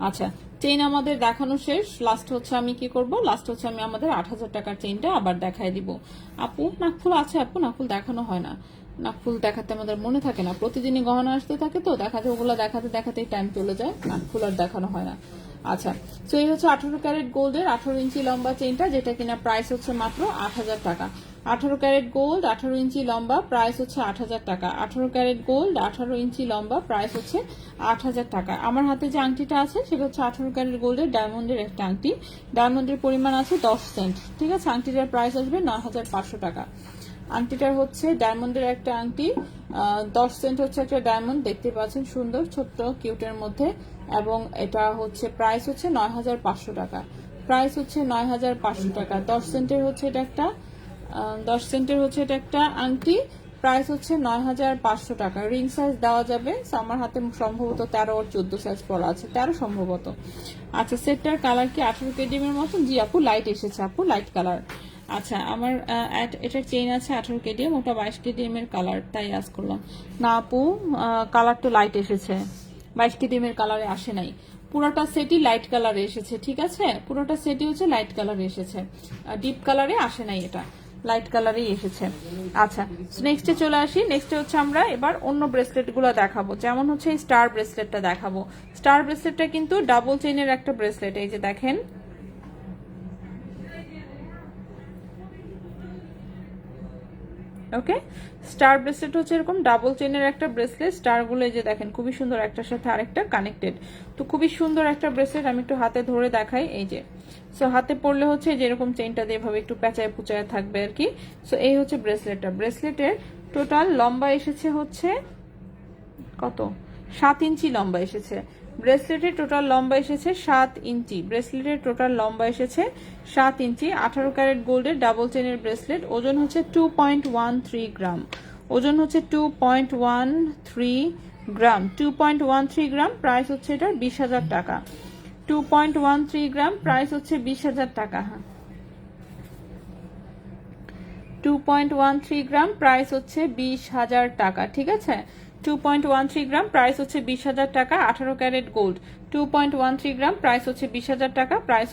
আচ্ছা, চেইন আমাদের দেখানো শেষ। লাস্ট হচ্ছে আমি কি করব, লাস্ট হচ্ছে আমি আমাদের 8,000 টাকার চেইনটা আবার দেখাই দিব। আপু নাকফুল আছে? আপু নাকফুল দেখানো হয় না, নাকফুল দেখাতে আমাদের মনে থাকে না, প্রতিদিনই গহনা আসতে থাকে তো দেখা যায় ওগুলো দেখাতে দেখাতেই টাইম চলে যায়, নাকফুল আর দেখানো হয় না। আচ্ছা, তো এই হচ্ছে 18 ক্যারেট গোল্ডের 18 ইঞ্চি লম্বা চেইনটা, যেটা কিনা প্রাইস হচ্ছে মাত্র 8,000 টাকা। 18 ক্যারেট গোল্ড 18 ইঞ্চি লম্বা, প্রাইস হচ্ছে 8,000 টাকা। 18 ক্যারেট গোল্ড 18 ইঞ্চি লম্বা, প্রাইস হচ্ছে 8,000 টাকা। আমার হাতে যে আংটিটা আছে সেটা হচ্ছে 18 ক্যারেট গোল্ডের ডায়মন্ডের একটা আংটি। ডায়মন্ডের পরিমাণ আছে 10 সেন্ট, ঠিক আছে? আংটিটার প্রাইস আসবে 9,500 টাকা। আংটিটার হচ্ছে ডায়মন্ডের একটা আংটি, 10 সেন্ট হচ্ছে একটা ডায়মন্ড, দেখতে পাচ্ছেন সুন্দর ছোট্ট কিউটের মধ্যে। এবং এটা হচ্ছে প্রাইস হচ্ছে 9,500 টাকা। প্রাইস হচ্ছে 9,500 টাকা। 10 সেন্টের হচ্ছে এটা একটা 10 সেন্টের হচ্ছে এটা একটা আংটি, প্রাইস হচ্ছে 9,500 টাকা। রিং সাইজ দেওয়া যাবে, আমার হাতে সম্ভবত 13 আর 14 সাইজ পড়া আছে, 13 সম্ভবত। আচ্ছা, সেটটার কালার কি 18 কেডিএম এর মতন? জি আপু, লাইট এসেছে আপু, লাইট কালার। আচ্ছা, আমার এটার চেইন আছে 18 কেডিএম, ওটা 22 কেডিএম এর কালার, তাই আজ করলাম না আপু। কালার তো লাইট এসেছে, 22 কেডিএম এর কালারে আসে নাই। পুরোটা সেটই লাইট কালারে এসেছে, ঠিক আছে? পুরোটা সেটই হচ্ছে লাইট কালারে এসেছে, ডিপ কালারে আসে নাই, এটা লাইট কালারেই এসেছে। আচ্ছা, নেক্সটে চলে আসি। নেক্সটে হচ্ছে আমরা এবার অন্য ব্রেসলেট গুলো দেখাবো, যেমন হচ্ছে এই স্টার ব্রেসলেটটা দেখাবো। স্টার ব্রেসলেটটা কিন্তু ডাবল চেইনের একটা ব্রেসলেট, এই যে দেখেন, ওকে? স্টার ব্রেসলেট হচ্ছে এরকম ডাবল চেইনের একটা ব্রেসলেট। স্টার গুলো এই যে দেখেন খুবই সুন্দর, একটার সাথে আরেকটা কানেক্টেড। তো খুবই সুন্দর একটা ব্রেসলেট, আমি একটু হাতে ধরে দেখাই। এই যে, সো হাতে পরলে হচ্ছে যেরকম চেইনটা দিয়ে এভাবে একটু প্যাঁচায় পুচায় থাকবে আর কি। সো এই হচ্ছে ব্রেসলেটটা। ব্রেসলেটের টোটাল লম্বা এসেছে হচ্ছে কত, 7 ইঞ্চি লম্বা এসেছে। ব্রেসলেটের টোটাল লম্বা এসেছে 7 ইঞ্চি। ব্রেসলেটের টোটাল লম্বা এসেছে 7 ইঞ্চি। 18 ক্যারেট গোল্ডের ডাবল চেনের ব্রেসলেট, ওজন হচ্ছে 2.13 গ্রাম। ওজন হচ্ছে 2.13 গ্রাম, 2.13 গ্রাম। প্রাইস হচ্ছে এটার 20,000 টাকা। 2.13 গ্রাম, প্রাইস হচ্ছে 20,000 টাকা। হ্যাঁ, 2.13 গ্রাম, প্রাইস হচ্ছে 20,000 টাকা, ঠিক আছে? 2.13 গ্রাম, প্রাইস হচ্ছে 20,000 টাকা। 18 ক্যারেট গোল্ড, 2.13 গ্রাম, প্রাইস হচ্ছে 20,000 টাকা। প্রাইস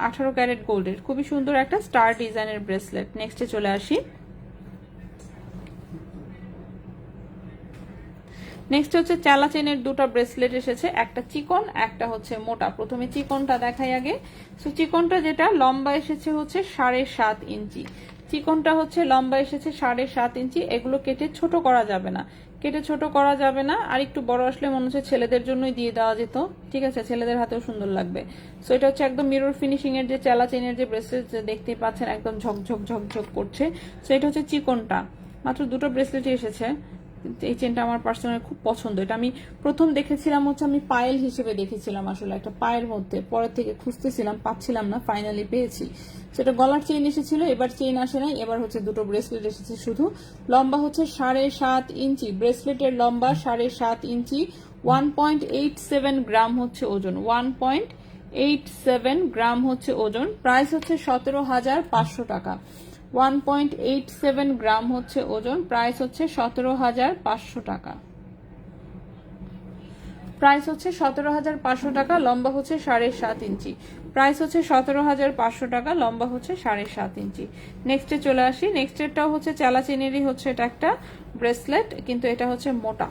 18 ক্যারেট গোল্ডের খুবই সুন্দর একটা স্টার ডিজাইনের ব্রেসলেট। নেক্সটে চলে আসি। নেক্সট হচ্ছে চালা চেনের দুটো ব্রেসলেট এসেছে, একটা চিকন একটা হচ্ছে মোটা। প্রথমে চিকনটা দেখাই আগে। সো চিকনটা যেটা লম্বা এসেছে হচ্ছে 7.5 ইঞ্চি। চিকনটা হচ্ছে লম্বা এসেছে 7.5 ইঞ্চি। এগুলো কেটে ছোট করা যাবে না, কেটে ছোট করা যাবে না। আর একটু বড় আসলে মনে হচ্ছে ছেলেদের জন্যই দিয়ে দেওয়া যেত, ঠিক আছে? ছেলেদের হাতেও সুন্দর লাগবে। সো এটা হচ্ছে একদম মিরর ফিনিশিং এর যে চালা চেনের যে ব্রেসলেট দেখতেই পাচ্ছেন, একদম ঝকঝক ঝকঝক করছে। সো এটা হচ্ছে চিকনটা। মাত্র দুটো ব্রেসলেটই এসেছে, এই চেনটা আমার পার্সোনাল খুব পছন্দ। এটা আমি প্রথম দেখেছিলাম হচ্ছে আমি পায়েল হিসেবে দেখেছিলাম, আসলে একটা পায়ের মধ্যে, পরে থেকে খুঁজতেছিলাম পাচ্ছিলাম না, ফাইনালি পেয়েছি। সেটা গলার চেইন এসেছিল, এবার চেইন আসে নাই, এবার হচ্ছে দুটো ব্রেসলেট এসেছে শুধু। লম্বা হচ্ছে 7.5 ইঞ্চি, ব্রেসলেটের লম্বা 7.5 ইঞ্চি, 1.87 গ্রাম হচ্ছে ওজন, 1.87 গ্রাম হচ্ছে ওজন। প্রাইস হচ্ছে 17,500 টাকা। 1.87 গ্রাম হচ্ছে ওজন, প্রাইস হচ্ছে 17,500 টাকা। প্রাইস হচ্ছে 17,500 টাকা, লম্বা হচ্ছে 7.5 ইঞ্চি। প্রাইস হচ্ছে 17,500 টাকা, লম্বা হচ্ছে 7.5 ইঞ্চি। নেক্সটে চলে আসি। নেক্সটেরটাও হচ্ছে চালা চেনেরই, হচ্ছে এটা একটা ব্রেসলেট, কিন্তু এটা হচ্ছে মোটা।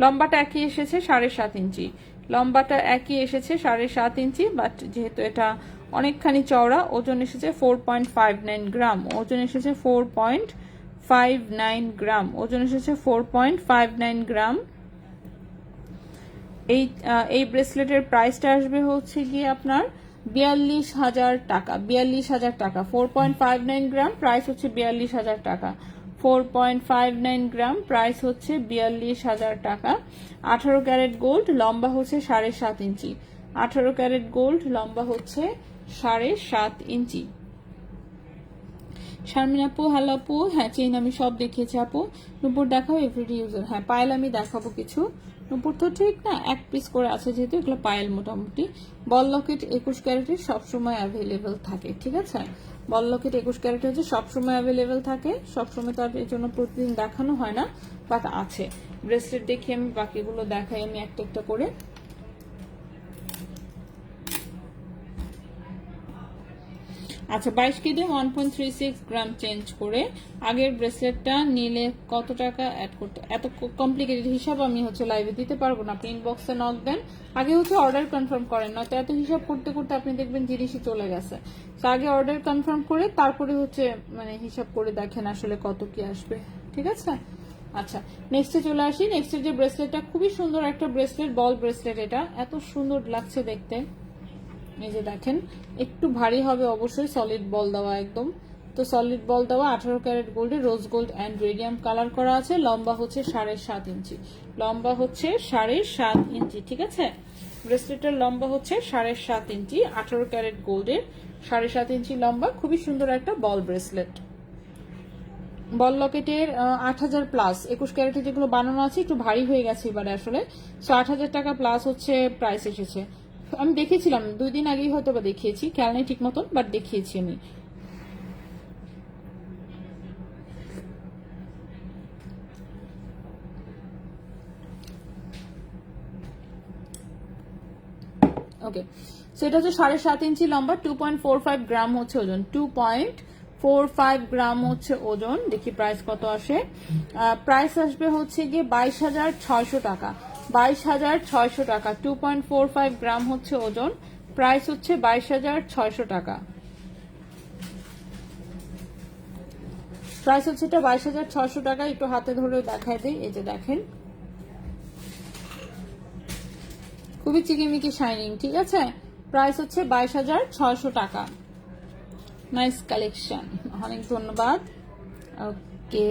লম্বাটা একই এসেছে 7.5 ইঞ্চি, লম্বাটা একই এসেছে 7.5 ইঞ্চি, বাট যেহেতু এটা অনেকখানি চওড়া, ওজন এসেছে 4.59 গ্রাম, ওজন এসেছে 4.59 গ্রাম, ওজন এসেছে 4.59 গ্রাম। এই ব্রেসলেটের প্রাইসটা আসবে হচ্ছে গিয়ে আপনার 42,000 টাকা, 42,000 টাকা। 4.59 গ্রাম, প্রাইস হচ্ছে 42,000 টাকা। 4.59 গ্রাম, প্রাইস হচ্ছে 42,000 টাকা। 18 ক্যারেট গোল্ড, লম্বা হচ্ছে 7.5 ইঞ্চি, 18 ক্যারেট গোল্ড, লম্বা হচ্ছে 7.5 ইঞ্চি। শারমিন আপু, হ্যালো আপু। হ্যাঁ, চেইন আমি সব দেখিয়েছি আপু। নুপুর দেখাও, এভরিডে ইউজার। হ্যাঁ, পায়েল আমি দেখাবো কিছু। নুপুর তো ঠিক না, এক পিস করে আছে যেহেতু, এগুলো পায়েল মোটামুটি। বল লকেট 21 ক্যারেটের সবসময় অ্যাভেলেবেল থাকে, ঠিক আছে। বল লকেট 21 ক্যারেট হচ্ছে সবসময় অ্যাভেলেবেল থাকে, সবসময় তো আর এর জন্য প্রতিদিন দেখানো হয় না, বাট আছে। ব্রেসলেট দেখি আমি, বাকিগুলো দেখাই আমি একটা একটা করে। আচ্ছা, 22 কেজি 1.36 গ্রাম চেঞ্জ করে আগের ব্রেসলেটটা নিলে কত টাকা অ্যাড করতে? এত কমপ্লিকেটেড হিসাব আমি হচ্ছে লাইভে দিতে পারবো না, আপনি ইনবক্সে নক দেন। আগে হচ্ছে অর্ডার কনফার্ম করেন, নয়তো এত হিসাব করতে করতে আপনি দেখবেন জিনিসই চলে গেছে। তো আগে অর্ডার কনফার্ম করে তারপরে হচ্ছে মানে হিসাব করে দেখেন আসলে কত কি আসবে, ঠিক আছে। আচ্ছা, নেক্সটে চলে আসি। নেক্সটের যে ব্রেসলেটটা, খুবই সুন্দর একটা ব্রেসলেট, বল ব্রেসলেট। এটা এত সুন্দর লাগছে দেখতে, এই যে দেখেন, একটু ভারী হবে অবশ্যই, সলিড বল দেওয়া একদম। তো সলিড বল দেওয়া, 18 ক্যারেট গোল্ডে rose gold and radium colour করা আছে। লম্বা হচ্ছে 7.5 ইঞ্চি, লম্বা হচ্ছে 7.5 ইঞ্চি, ঠিক আছে। ব্রেসলেটের লম্বা হচ্ছে 7.5 ইঞ্চি, 18 ক্যারেট গোল্ডের 7.5 ইঞ্চি লম্বা। খুবই সুন্দর একটা বল ব্রেসলেট। বল লকেটের 8,000 প্লাস, 21 ক্যারেটের যেগুলো বানানো আছে একটু ভারী হয়ে গেছে এবারে আসলে। সো 8,000 টাকা প্লাস হচ্ছে প্রাইস এসেছে। আমি দেখেছিলাম 2 দিন আগেই হয়তো বা দেখিয়েছি, খেয়াল নেই ঠিক মতন, বাট দেখিয়েছি আমি। ওকে, সো এটা হচ্ছে 7.5 ইঞ্চি লম্বা, 2.45 গ্রাম হচ্ছে ওজন, 2.45 গ্রাম হচ্ছে ওজন। দেখি প্রাইস কত আসে। প্রাইস আসবে হচ্ছে গিয়ে 22,600 টাকা, 22,600 টাকা। 2.45 গ্রাম হচ্ছে ওজন, প্রাইস হচ্ছে 22,600 টাকা। প্রাইস হচ্ছে এটা 22,600 টাকা। একটু হাতে ধরে দেখাই দিই, এই যে দেখেন, খুবই চিকিমিকি শাইনিং, ঠিক আছে। প্রাইস হচ্ছে 22,600 টাকা। নাইস কালেকশন, অনেক ধন্যবাদ। ওকে,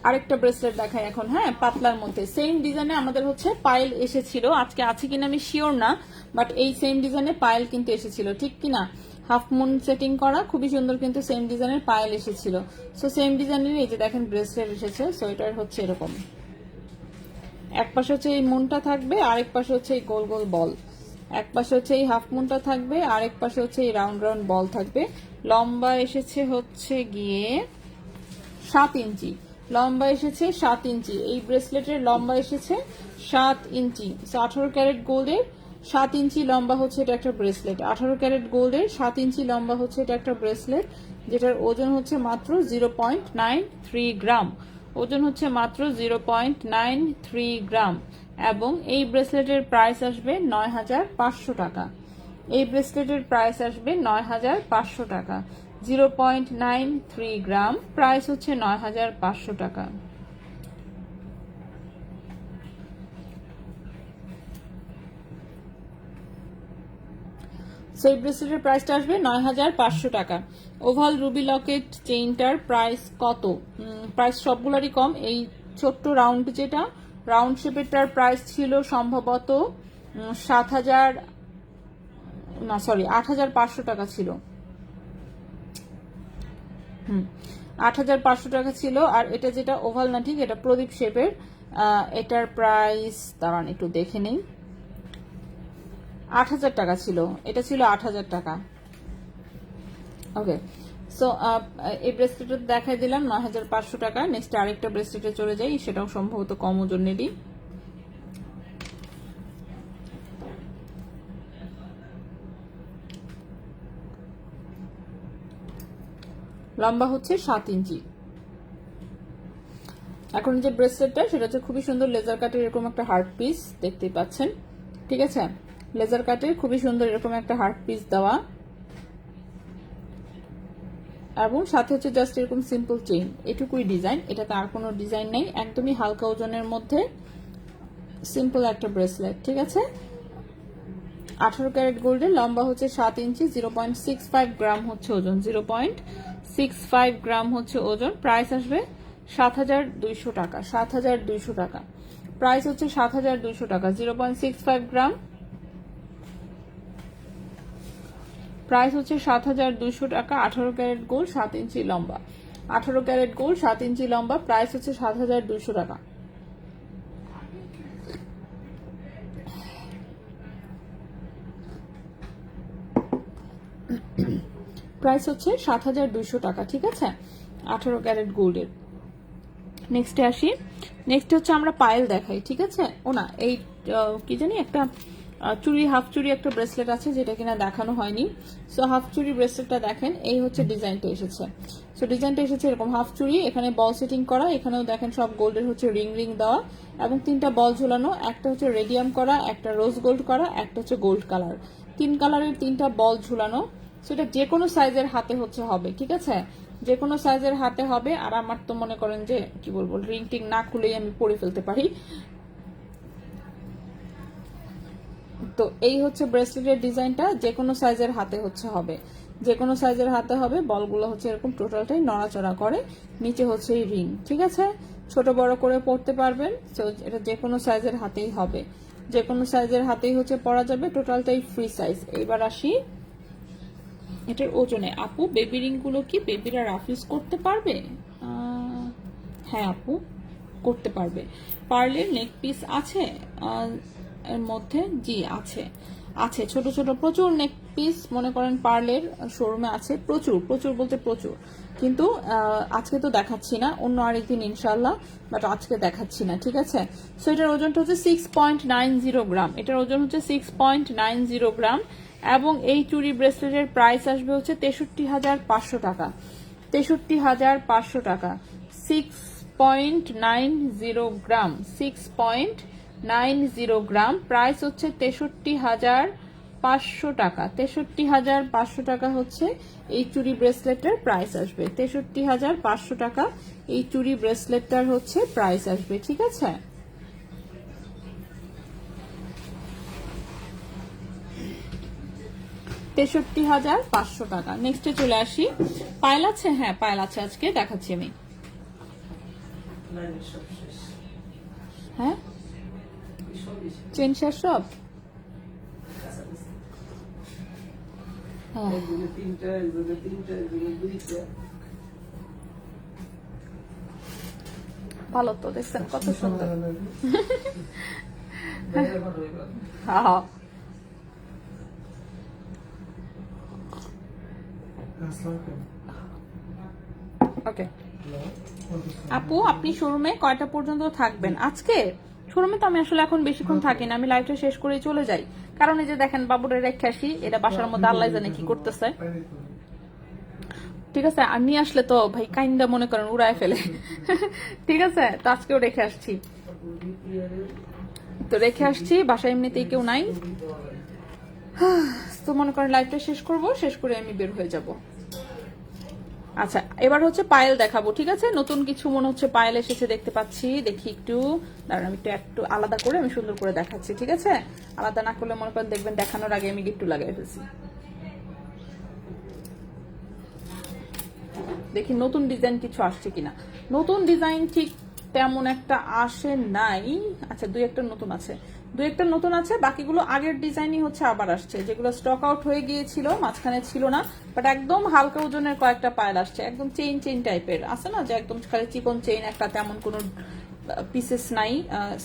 আরেকটা ব্রেসলেট দেখাই এখন। হ্যাঁ, পাতলার মধ্যে সেম ডিজাইনে আমাদের হচ্ছে পায়েল এসেছিল, আজকে আছে কিনা আমি শিওর না, বাট এই সেম ডিজাইনে পায়েল কিন্তু এসেছিল, ঠিক কিনা। হাফ মুন সেটিং করা, খুবই সুন্দর কিন্তু সেম ডিজাইনের পায়েল এসেছিল। সো সেম ডিজাইনের এই যে দেখেন ব্রেসলেট এসেছে। সো এটার হচ্ছে এরকম, এক পাশে হচ্ছে এই মুনটা থাকবে, আরেক পাশে হচ্ছে এই গোল গোল বল। এক পাশে হচ্ছে এই হাফ মুনটা থাকবে, আরেক পাশে হচ্ছে এই রাউন্ড রাউন্ড বল থাকবে। লম্বা এসেছে হচ্ছে গিয়ে 7 ইঞ্চি, লম্বা এসেছে 7 ইঞ্চি। এই ব্রেসলেটের লম্বা এসেছে 7 ইঞ্চি। 18 ক্যারেট গোল্ডের 7 ইঞ্চি লম্বা হচ্ছে এটা একটা ব্রেসলেট, 18 ক্যারেট গোল্ডের 7 ইঞ্চি লম্বা হচ্ছে এটা একটা ব্রেসলেট, যেটার ওজন হচ্ছে মাত্র 0.93 গ্রাম, ওজন হচ্ছে মাত্র 0.93 গ্রাম। এবং এই ব্রেসলেটের প্রাইস আসবে 9,500 টাকা। এই ব্রেসলেটের প্রাইস আসবে 9,500 টাকা। 0.93 গ্রাম, প্রাইস হচ্ছে 9,500 টাকা। সো এই ব্রেসলেটের প্রাইসটা আসবে 9500 টাকা। ওভাল রুবি লকেট চেইনটার প্রাইস কত? প্রাইস সবগুলোরই কম। এই ছোট্ট রাউন্ড যেটা রাউন্ড শেপেরটার প্রাইস ছিল সম্ভবত 7000 না সরি 8500 টাকা ছিল। 8500 টাকা ছিল। আর এটা যেটা ওভাল না ঠিক, এটা প্রদীপ শেপের, এটার প্রাইস দাঁড়ান একটু দেখে নেই, 8000 টাকা ছিল। এটা ছিল 8000 টাকা। ওকে, সো এই ব্রেসলেটটা দেখাই দিলাম 9500 টাকা। নেক্সট আরেকটা ব্রেসলেটে চলে যাই, সেটাও সম্ভবত কম ওজনেরই। লম্বা হচ্ছে 7 ইঞ্চি। এখন যে ব্রেসলেটটা সেটা হচ্ছে খুবই সুন্দর লেজার কাটের এরকম একটা হার্ট পিস দেখতেই পাচ্ছেন, ঠিক আছে? লেজার কাটের খুবই সুন্দর এরকম একটা হার্ট পিস দেওয়া, এবং সাথে হচ্ছে জাস্ট এরকম সিম্পল চেইন, এটুকুই ডিজাইন। এটাতে আর কোনো ডিজাইন নেই, একদমই হালকা ওজনের মধ্যে সিম্পল একটা ব্রেসলেট, ঠিক আছে? 18 ক্যারেট গোল্ডের, লম্বা হচ্ছে 7 ইঞ্চি, 0.65 গ্রাম হচ্ছে ওজন, 0.65 গ্রাম হচ্ছে ওজন। প্রাইস আসবে 7200 টাকা। 7200 টাকা প্রাইস হচ্ছে 7200 টাকা। 0.65 গ্রাম প্রাইস হচ্ছে 7200 টাকা। 18 ক্যারেট গোল্ড, 7 ইঞ্চি লম্বা। 18 ক্যারেট গোল্ড, 7 ইঞ্চি লম্বা, প্রাইস হচ্ছে 7200 টাকা। প্রাইস হচ্ছে 7200 টাকা, ঠিক আছে? 18 ক্যারেট গোল্ডের। নেক্সটে আসি। নেক্সট হচ্ছে আমরা পায়েল দেখাই, ঠিক আছে? ও না, এই কি জানি একটা চুড়ি, হাফ চুড়ি একটা ব্রেসলেট আছে যেটা কিনা দেখানো হয়নি। সো হাফ চুড়ি ব্রেসলেটটা দেখেন, এই হচ্ছে ডিজাইনটা এসেছে। সো ডিজাইনটা এসেছে এরকম হাফ চুড়ি, এখানে বল সেটিং করা, এখানেও দেখেন সব গোল্ডের হচ্ছে রিং রিং দেওয়া, এবং 3টা বল ঝুলানো, একটা হচ্ছে রেডিয়াম করা, একটা রোজ গোল্ড করা, একটা হচ্ছে গোল্ড কালার। 3 কালারের 3টা বল ঝুলানো। সো এটা যে কোনো সাইজের হাতে হচ্ছে হবে, ঠিক আছে? যে কোনো সাইজের হাতে হবে। আর আমার তো মনে করেন যে কি বলবো, রিং টিং না খুলেই আমি পরে ফেলতে পারি। তো এই হচ্ছে ব্রেসলেটের ডিজাইনটা, যে কোনো সাইজের হাতে হচ্ছে হবে, যে কোনো সাইজের হাতে হবে। বলগুলো হচ্ছে এরকম টোটালটাই নড়াচড়া করে, নিচে হচ্ছে এই রিং, ঠিক আছে? ছোট বড় করে পরতে পারবেন। তো এটা যে কোনো সাইজের হাতেই হবে, যে কোনো সাইজের হাতেই হচ্ছে পরা যাবে, টোটালটাই ফ্রি সাইজ। এবার আসি এটার ওজনে। আপু বেবি রিং গুলো কি বেবিরা রাফ ইউজ করতে পারবে? হ্যাঁ আপু, করতে পারবে। পার্লের নেক পিস আছে এর মধ্যে, জি আছে, আছে ছোট ছোট প্রচুর নেক পিস মনে করেন পার্লের শোরুমে আছে, প্রচুর প্রচুর বলতে প্রচুর। কিন্তু আজকে তো দেখাচ্ছি না, অন্য আরেকদিন ইনশাল্লাহ, বাট আজকে দেখাচ্ছি না, ঠিক আছে? সো এটার ওজনটা হচ্ছে 6.90 গ্রাম। এটার ওজন হচ্ছে 6.90 গ্রাম। এবং এই চুড়ি ব্রেসলেটের প্রাইস আসবে হচ্ছে 63,500 টাকা। 63,500 টাকা। 6.90 গ্রাম, 6.90 গ্রাম, প্রাইস হচ্ছে 63,500 টাকা। 63,500 টাকা হচ্ছে এই চুড়ি ব্রেসলেটের প্রাইস আসবে। 63,500 টাকা এই চুড়ি ব্রেসলেটটার হচ্ছে প্রাইস আসবে, ঠিক আছে? $63,500 টাকা। নেক্সটে চলে আসি। পায়েল আছে? হ্যাঁ পায়েল আছে, আজকে দেখাচ্ছি আমি। হ্যাঁ চেন শেষ সব। ভালো তো, দেখছেন কত সুন্দর। হ্যাঁ ওকে। আপু আপনি শোরুমে কয়টা পর্যন্ত থাকবেন আজকে? শোরুমে তো আমি আসলে এখন বেশিক্ষণ থাকি না, আমি লাইভটা শেষ করে চলে যাই। কারণ এই যে দেখেন বাবুরে রেখে আসি, এটা বাসার মধ্যে আল্লাহ জানে কি করতেছে, ঠিক আছে? আর নিয়ে আসলে তো ভাই কাইন্ডা মনে করেন উড়ায় ফেলে, ঠিক আছে? তো আজকেও রেখে আসছি, তো রেখে আসছি, বাসায় এমনিতেই কেউ নাই। তো মনে করেন লাইভটা শেষ করব, শেষ করে আমি বের হয়ে যাব। আচ্ছা এবার হচ্ছে পায়েল দেখাবো, ঠিক আছে? নতুন কিছু মনে হচ্ছে পায়েল এসেছে দেখতে পাচ্ছি, দেখি একটু দাঁড়ান, আমি একটু আলাদা করে আমি সুন্দর করে দেখাচ্ছি, ঠিক আছে? আলাদা না করলে মনে করেন দেখবেন দেখানোর আগে আমি গিট্টু লাগাই ফেলছি। দেখি নতুন ডিজাইন কিছু আসছে কিনা। নতুন ডিজাইন ঠিক তেমন একটা আসে নাই। আচ্ছা দুই একটা নতুন আছে, বাকিগুলো আগের ডিজাইনই হচ্ছে আবার আসছে, যেগুলো স্টক আউট হয়ে গিয়েছিল মাঝখানে ছিল না, বাট একদম হালকা ওজনের কয়েকটা পায়েল আসছে, একদম চেইন টাইপের আছে না, যে একদম খালি চিকন চেইন, একটা তেমন কোনো পিসেস নাই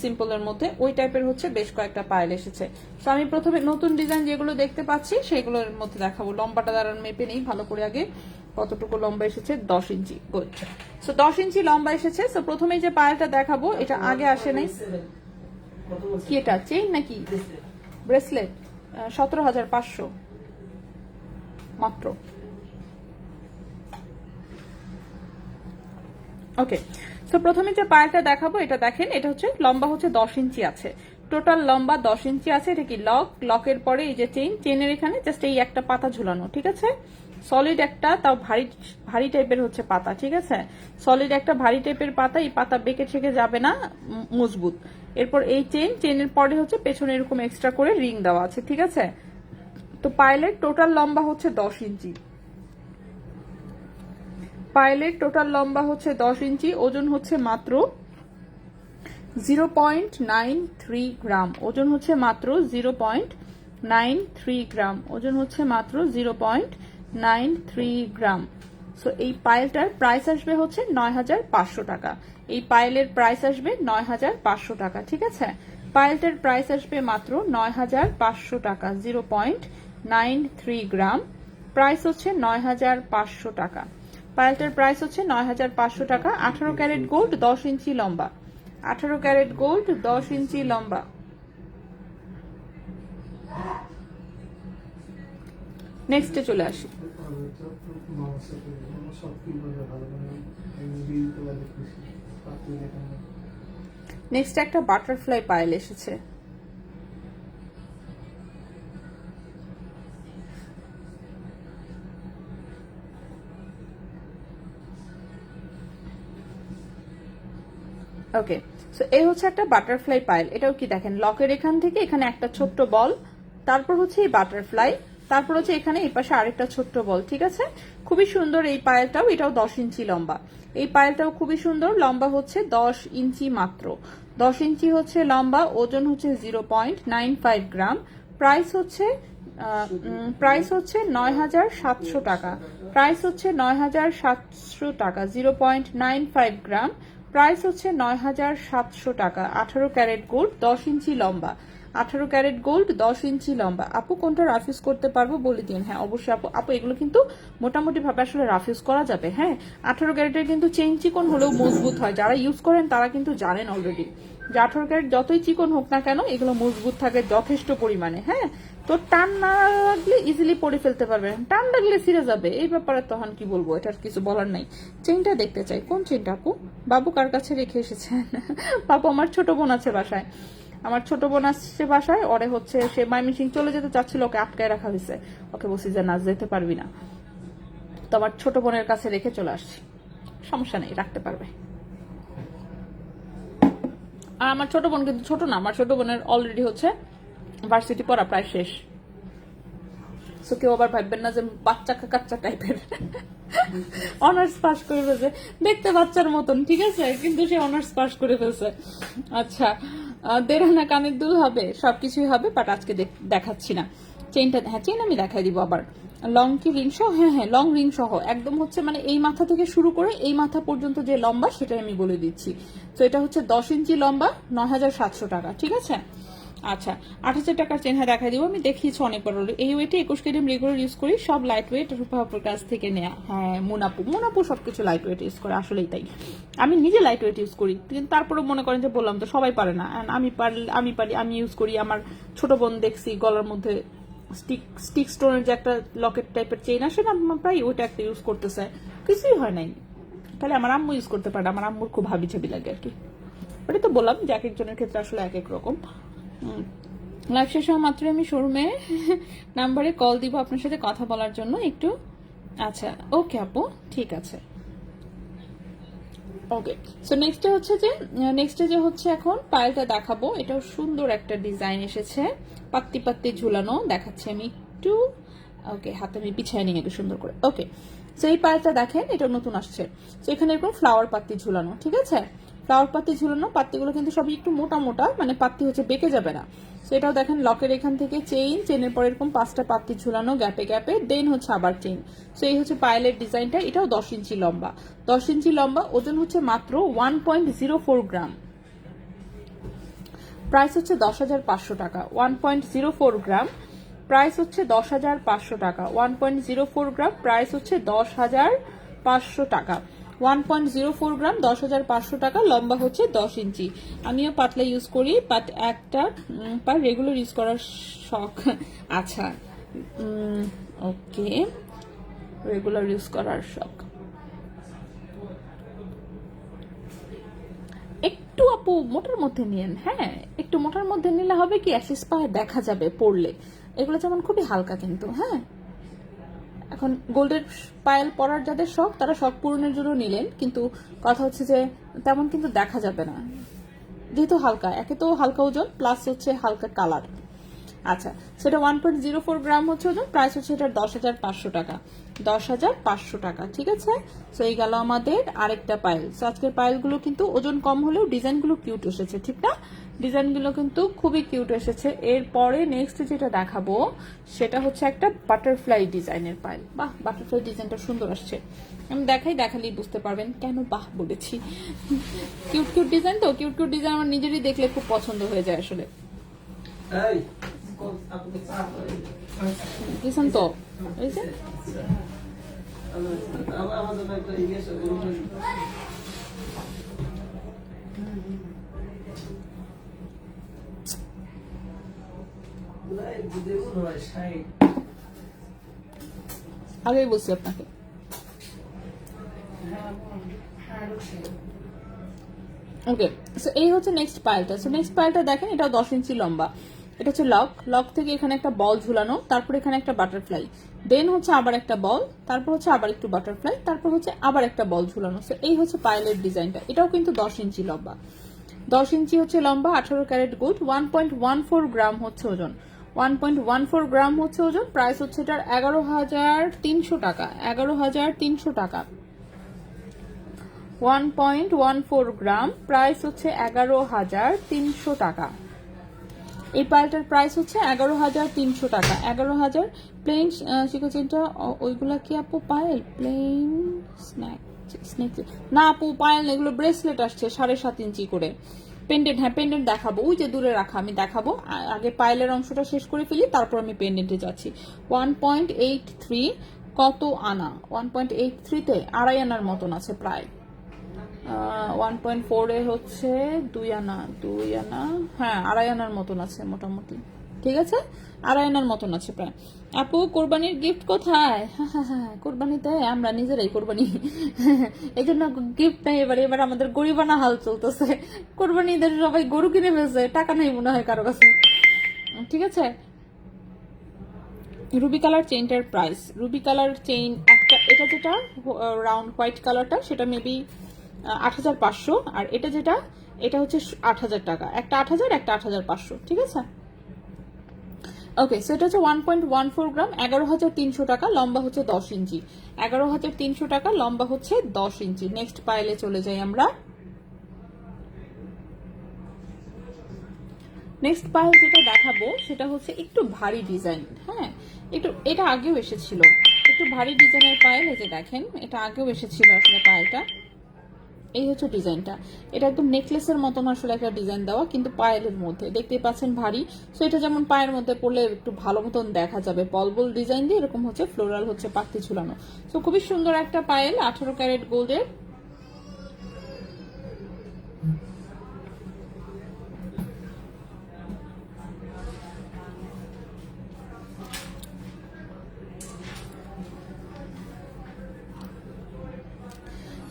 সিম্পলের মধ্যে, ওই টাইপের হচ্ছে বেশ কয়েকটা পায়েল এসেছে। তো আমি প্রথমে নতুন ডিজাইন যেগুলো দেখতে পাচ্ছি সেগুলোর মধ্যে দেখাবো। লম্বাটা দাঁড়ান মেপে নেই ভালো করে আগে, কতটুকু লম্বা এসেছে, 10 ইঞ্চি। গুড। সো 10 ইঞ্চি লম্বা এসেছে। সো প্রথমেই যে পায়েলটা দেখাবো এটা আগে আসে নাই। কি এটা চেইন নাকি ব্রেসলেট? 17,500 মাত্র। ওকে, সো প্রথমে যে পায়েলটা দেখাবো এটা দেখেন, এটা হচ্ছে লম্বা হচ্ছে 10 ইঞ্চি আছে, টোটাল লম্বা 10 ইঞ্চি আছে। এটা কি লকের পরে এই যে চেইনের এখানে জাস্ট এই একটা পাতা ঝুলানো, ঠিক আছে, সলিড একটা, তাও ভারী টাইপের হচ্ছে পাতা, ঠিক আছে, সলিড একটা ভারী টাইপের পাতা, এই পাতা বেঁকে ছেকে যাবে না, মজবুত। এরপর এই চেইনের পরে হচ্ছে পেছনে এরকম এক্সট্রা করে রিং দেওয়া আছে, ঠিক আছে। তো পায়েলের টোটাল লম্বা হচ্ছে 10 ইঞ্চি, পায়েলের টোটাল লম্বা হচ্ছে 10 ইঞ্চি, ওজন হচ্ছে মাত্র 0.93 গ্রাম, ওজন হচ্ছে মাত্র 0.93 গ্রাম, ওজন হচ্ছে মাত্র 0.93 গ্রাম। সো এই পায়েলটার প্রাইস আসবে হচ্ছে 9,500 টাকা। এই পায়েলের প্রাইস আসবে 9,500 টাকা, ঠিক আছে। পায়েলটার প্রাইস আসবে মাত্র 9,500 টাকা, 0.93 গ্রাম, প্রাইস হচ্ছে 9,500 টাকা। পায়েলটার প্রাইস হচ্ছে 9,500 টাকা। 18 ক্যারেট গোল্ড, 10 ইঞ্চি লম্বা, 18 ক্যারেট গোল্ড, 10 ইঞ্চি লম্বা। নেক্সটে চলে আসি। নেক্সট একটা বাটারফ্লাই পায়েল এসেছে। ওকে, সো এই হচ্ছে একটা বাটারফ্লাই পায়েল। এটাও কি দেখেন, লকের এখান থেকে এখানে একটা ছোট্ট বল, তারপর হচ্ছে এই বাটারফ্লাই, তারপর হচ্ছে এখানে এই পাশে আরেকটা ছোট্ট বল, ঠিক আছে। খুবই সুন্দর এই পায়েলটাও, এটাও 10 ইঞ্চি লম্বা। এই পায়েলটাও খুবই সুন্দর, লম্বা হচ্ছে 10 ইঞ্চি মাত্র, 10 ইঞ্চি হচ্ছে লম্বা, ওজন হচ্ছে 0.95 গ্রাম, প্রাইস হচ্ছে 9,700 টাকা, প্রাইস হচ্ছে 9,700 টাকা, 0.95 গ্রাম, প্রাইস হচ্ছে 9,700 টাকা। 18 ক্যারেট গোল্ড, 10 ইঞ্চি লম্বা, 18 ক্যারেট গোল্ড, 10 ইঞ্চি লম্বা। আপু কোনটা রাফ ইউজ করতে পারবো বলে দিন। হ্যাঁ অবশ্যই আপু এগুলো কিন্তু মোটামুটি ভাবে আসলে রাফ ইউজ করা যাবে। হ্যাঁ 18 ক্যারেটের কিন্তু চেইন চিকন হলেও মজবুত হয়, যারা ইউজ করেন তারা কিন্তু জানেন অলরেডি যে 18 ক্যারেট যতই চিকন হোক না কেন এগুলো মজবুত থাকে যথেষ্ট পরিমাণে। হ্যাঁ, তো টান না লাগলে ইজিলি পরে ফেলতে পারবেন, টান লাগলে ছিঁড়ে যাবে, এই ব্যাপারে তখন কি বলবো, এটার কিছু বলার নাই। চেইনটা দেখতে চাই, কোন চেইনটা আপু? বাবু কার কাছে রেখে এসেছেন? বাবু আমার ছোট বোন আছে বাসায়, আমার ছোট বোন আসছে বাসায়, ওরে হচ্ছে সে ময়মনসিং চলে যেতে চাচ্ছিল, ওকে আটকায় রাখা হয়েছে, ওকে বলছি যে না যেতে পারবি না, তো আমার ছোট বোনের কাছে রেখে চলে আসছি। সমস্যা নেই, রাখতে পারবে। আর আমার ছোট বোন কিন্তু ছোট না, আমার ছোট বোনের অলরেডি হচ্ছে ভার্সিটি পড়া প্রায় শেষ। সো কেউ আবার ভাববেন না যে বাচ্চা কাচ্চা টাইপের, অনার্স পাস করে ফেলছে, দেখতে বাচ্চার মতন, ঠিক আছে, কিন্তু সে অনার্স পাস করে ফেলছে। আচ্ছা, 1.5 আনা কানের দুল হবে, সবকিছুই হবে, বাট আজকে দেখাচ্ছি না। চেইনটা, হ্যাঁ চেইন আমি দেখাই দিব আবার। লং কি রিং সহ? হ্যাঁ হ্যাঁ লং রিং সহ, একদম হচ্ছে মানে এই মাথা থেকে শুরু করে এই মাথা পর্যন্ত যে লম্বা সেটা আমি বলে দিচ্ছি। তো এটা হচ্ছে 10 ইঞ্চি লম্বা, 9,700 টাকা, ঠিক আছে। আচ্ছা 8,000 টাকার চেন, হ্যাঁ দেখাই দিব, আমি দেখিয়েছি অনেকবার। এই ওয়েটে 21 কেজি রেগুলার ইউজ করি, সব লাইট ওয়েট, রূপাপুর কাছ থেকে নেয়া। হ্যাঁ মুনাপু সবকিছু লাইট ওয়েট ইউজ করে, আসলেই তাই, আমি নিজে লাইট ওয়েট ইউজ করি, কিন্তু তারপরে মনে করেন যে বললাম তো সবাই পারে না, আমি পারি, আমি ইউজ করি। আমার ছোট বোন দেখছি গলার মধ্যে স্টিক স্টোনের যে একটা লকেট টাইপের চেইন আসে না প্রায়, ওইটা একটা ইউজ করতেছে, কিছুই হয় নাই। তাহলে আমার আম্মু ইউজ করতে পারে, আমার আম্মুর খুব হাবি ছাবি লাগে আর কি। ওটা তো বললাম যে এক একজনের ক্ষেত্রে আসলে এক এক রকম। লাইভ শেষ হওয়া মাত্র আমি শোরুমে নাম্বারে কল দিব আপনার সাথে কথা বলার জন্য একটু। আচ্ছা ওকে আপু, ঠিক আছে। ওকে, সো নেক্সটে যে হচ্ছে এখন পায়েলটা দেখাবো, এটাও সুন্দর একটা ডিজাইন এসেছে, পাত্তি ঝুলানো, দেখাচ্ছি আমি একটু। ওকে, হাতে আমি পিছায় নিয়ে একটু সুন্দর করে। ওকে, তো এই পায়েলটা দেখেন, এটা নতুন আসছে। তো এখানে এরকম ফ্লাওয়ার পাত্তি ঝুলানো, ঠিক আছে, ফ্লাওয়ার পাত্তি ঝুলানো। পাত্তিগুলো কিন্তু সবই একটু মোটা মোটা, মানে পাত্তি হচ্ছে বেঁকে যাবে না। তো এটাও দেখেন লকের এখান থেকে চেইনের পর এরকম 5টা পাত্তি ঝুলানো গ্যাপে গ্যাপে, দেন হচ্ছে আবার চেইন। তো এই হচ্ছে পায়েলের ডিজাইনটা। এটাও 10 ইঞ্চি লম্বা, 10 ইঞ্চি লম্বা, ওজন হচ্ছে মাত্র 1.04 গ্রাম। প্রাইস হচ্ছে 10,500 টাকা। 1.04 গ্রাম, প্রাইস হচ্ছে 10,500 টাকা। 1.04 গ্রাম, প্রাইস হচ্ছে 10,500 টাকা। 1.04 গ্রাম, 10,500 টাকা। লম্বা হচ্ছে 10 ইঞ্চি। আমিও পাতলা ইউজ করি, বাট একটা পার রেগুলার ইউজ করার শখ। আচ্ছা, ওকে, রেগুলার ইউজ করার শখ। একটু আপু মোটার মধ্যে নিয়েন, হ্যাঁ একটু মোটার মধ্যে নিলে হবে কি অ্যাসিস পায়ে দেখা যাবে পরলে। এগুলো যেমন খুবই হালকা কিন্তু, হ্যাঁ। এখন গোল্ডের পায়েল পরার যাদের শখ, তারা শখ পূরণের জন্য নিলেন, কিন্তু কথা হচ্ছে যে তেমন কিন্তু দেখা যাবে না, যেহেতু হালকা। একে তো হালকা ওজন, প্লাস হচ্ছে হালকা কালার। আচ্ছা, সেটা 1.04 গ্রাম হচ্ছে ওজন। প্রাইস হচ্ছে এটার 10,500 টাকা। 10,500 টাকা, ঠিক আছে। তো এই গেল আমাদের আরেকটা পায়েল। তো আজকের পায়েলগুলো কিন্তু ওজন কম হলেও ডিজাইনগুলো কিউট এসেছে, ঠিক না? ডিজাইনগুলো কিন্তু খুবই কিউট এসেছে। এরপরে নেক্সট যেটা দেখাবো সেটা হচ্ছে একটা বাটারফ্লাই ডিজাইনের পায়েল। বাহ, বাটারফ্লাই ডিজাইনটা সুন্দর আসছে। আমি দেখালেই বুঝতে পারবেন কেন বাহ বলেছি। কিউট কিউট ডিজাইন তো, কিউট কিউট ডিজাইন আমার নিজেরই দেখলে খুব পছন্দ হয়ে যায় আসলে। দিছেন তো, এই যে আগেই বলছি আপনাকে। ওকে, সো এই হচ্ছে নেক্সট পায়েলটা। সো নেক্সট পায়েলটা দেখেন, এটা 10 ইঞ্চি লম্বা। এটা হচ্ছে লক থেকে এখানে একটা বল ঝুলানো, তারপর এখানে একটা বাটারফ্লাই, দেন হচ্ছে আবার একটা বল, তারপর হচ্ছে আবার একটু বাটারফ্লাই, তারপর হচ্ছে আবার একটা বল ঝুলানো। সো এই হচ্ছে পায়েলের ডিজাইনটা। এটাও কিন্তু 10 ইঞ্চি লম্বা, 10 ইঞ্চি হচ্ছে লম্বা, 18 ক্যারেট গোল্ড। 1.14 গ্রাম হচ্ছে ওজন। 1.14 গ্রাম হচ্ছে ওজন। প্রাইস হচ্ছে এটার 11,300 টাকা। 11,300 টাকা। 1.14 গ্রাম, প্রাইস হচ্ছে 11,300 টাকা। এই পায়েলটার প্রাইস হচ্ছে 11,300 টাকা। 11,000। প্লেন শিখেছেনটা ওইগুলা কি আপু পায়েল? প্লেন স্ন্যাক না আপু, পায়েল এগুলো ব্রেসলেট আসছে 7.5 ইঞ্চি করে। পেন্ডেন্ট, হ্যাঁ পেন্ডেন্ট দেখাবো, ওই যে দূরে রাখা আমি দেখাবো। আগে পায়েলের অংশটা শেষ করে ফেলি, তারপর আমি পেন্ডেন্টে যাচ্ছি। 1.83 কত আনা? 1.83-তে 2.5 আনার মতন আছে প্রায়। 1.4 এ হচ্ছে 2 আনা, হ্যাঁ 2.5 আনার মতন আছে মোটামুটি, ঠিক আছে, 2.5 আনার মতন আছে প্রায়। আপু কোরবানির গিফট কোথায়? হ্যাঁ, কোরবানিতে আমরা নিজেরাই কোরবানি, এই জন্য গিফট নেই। এবার আমাদের গরিবানা হাল চলতেছে। কোরবানিদের সবাই গরু কিনে ফেলছে, টাকা নেই মনে হয় কারো কাছে, ঠিক আছে। রুবি কালার চেইনটার প্রাইস, রুবি কালার চেইন একটা, এটা যেটা রাউন্ড হোয়াইট কালারটা সেটা মেবি 8,500, আর এটা যেটা, এটা হচ্ছে 8,000 টাকা। একটা 8,000, একটা 8,500, ঠিক আছে। ওকে, সো এটা হচ্ছে 1.14 গ্রাম, 11,300 টাকা। লম্বা হচ্ছে 10 ইঞ্চি। 11,300 টাকা, লম্বা হচ্ছে 10 ইঞ্চি। নেক্সট পাইলে চলে যাই আমরা। নেক্সট পাইল যেটা দেখাবো সেটা হচ্ছে একটু ভারী ডিজাইন, হ্যাঁ একটু, এটা আগেও এসেছিল, একটু ভারী ডিজাইনের পাইল। এই যে দেখেন, এটা আগেও এসেছিল আসলে পাইলটা। এই হচ্ছে ডিজাইনটা। এটা একদম নেকলেসের মতন আসলে একটা ডিজাইন দেওয়া, কিন্তু পায়েলের মধ্যে দেখতেই পাচ্ছেন ভারী। সো এটা যেমন পায়ের মধ্যে পড়লে একটু ভালো মতন দেখা যাবে, বল ডিজাইন দিয়ে এরকম হচ্ছে ফ্লোরাল হচ্ছে পাখি ঝুলানো। সো খুবই সুন্দর একটা পায়েল, 18 ক্যারেট গোল্ডের।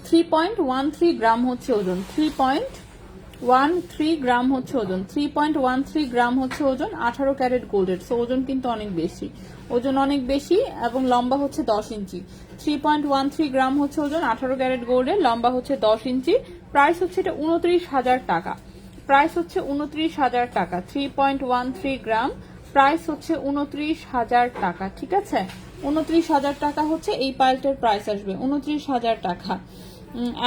.13 গ্রাম হচ্ছে ওজন, 3.13 গ্রাম হচ্ছে ওজন, 3.13 গ্রাম হচ্ছে ওজন, 18 ক্যারেট গোল্ডের। সো ওজন কিন্তু অনেক বেশি, ওজন অনেক বেশি, এবং লম্বা হচ্ছে 10 ইঞ্চি। 3.13 গ্রাম হচ্ছে ওজন, 18 ক্যারেট গোল্ডের, লম্বা হচ্ছে 10 ইঞ্চি। প্রাইস হচ্ছে এটা 29,000 টাকা। প্রাইস হচ্ছে 29,000 টাকা। 3.13 গ্রাম, প্রাইস হচ্ছে 29,000 টাকা, ঠিক আছে? 29,000 টাকা হচ্ছে এই পাইলটার প্রাইস আসবে, 29,000 টাকা।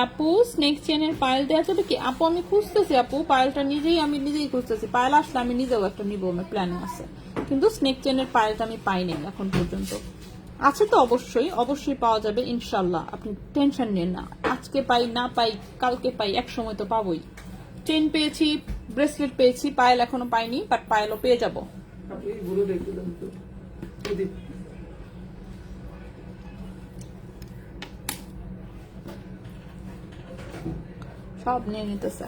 আপু স্নেক চেনের পাইল দেওয়া যাবে কি? আপু আমি খুঁজতেছি, আপু পাইলটা আমি নিজেই খুঁজতেছি। পাইল আসলে আমি নিজেও একটা নিবো, আমার প্ল্যানে আছে, কিন্তু স্নেক চেনের পাইলটা আমি পাইনি এখন পর্যন্ত। আছে তো অবশ্যই অবশ্যই পাওয়া যাবে ইনশাল্লাহ, আপনি টেনশন নেন না। আজকে পাই না পাই কালকে পাই, এক সময় তো পাবোই। চেন পেয়েছি, ব্রেসলেট পেয়েছি, পায়েল এখনো পাইনি, বাট পায়েলও পেয়ে যাব। আপনি বলে দেখতে দেন তো যদি সব নিয়ে নিতেছে।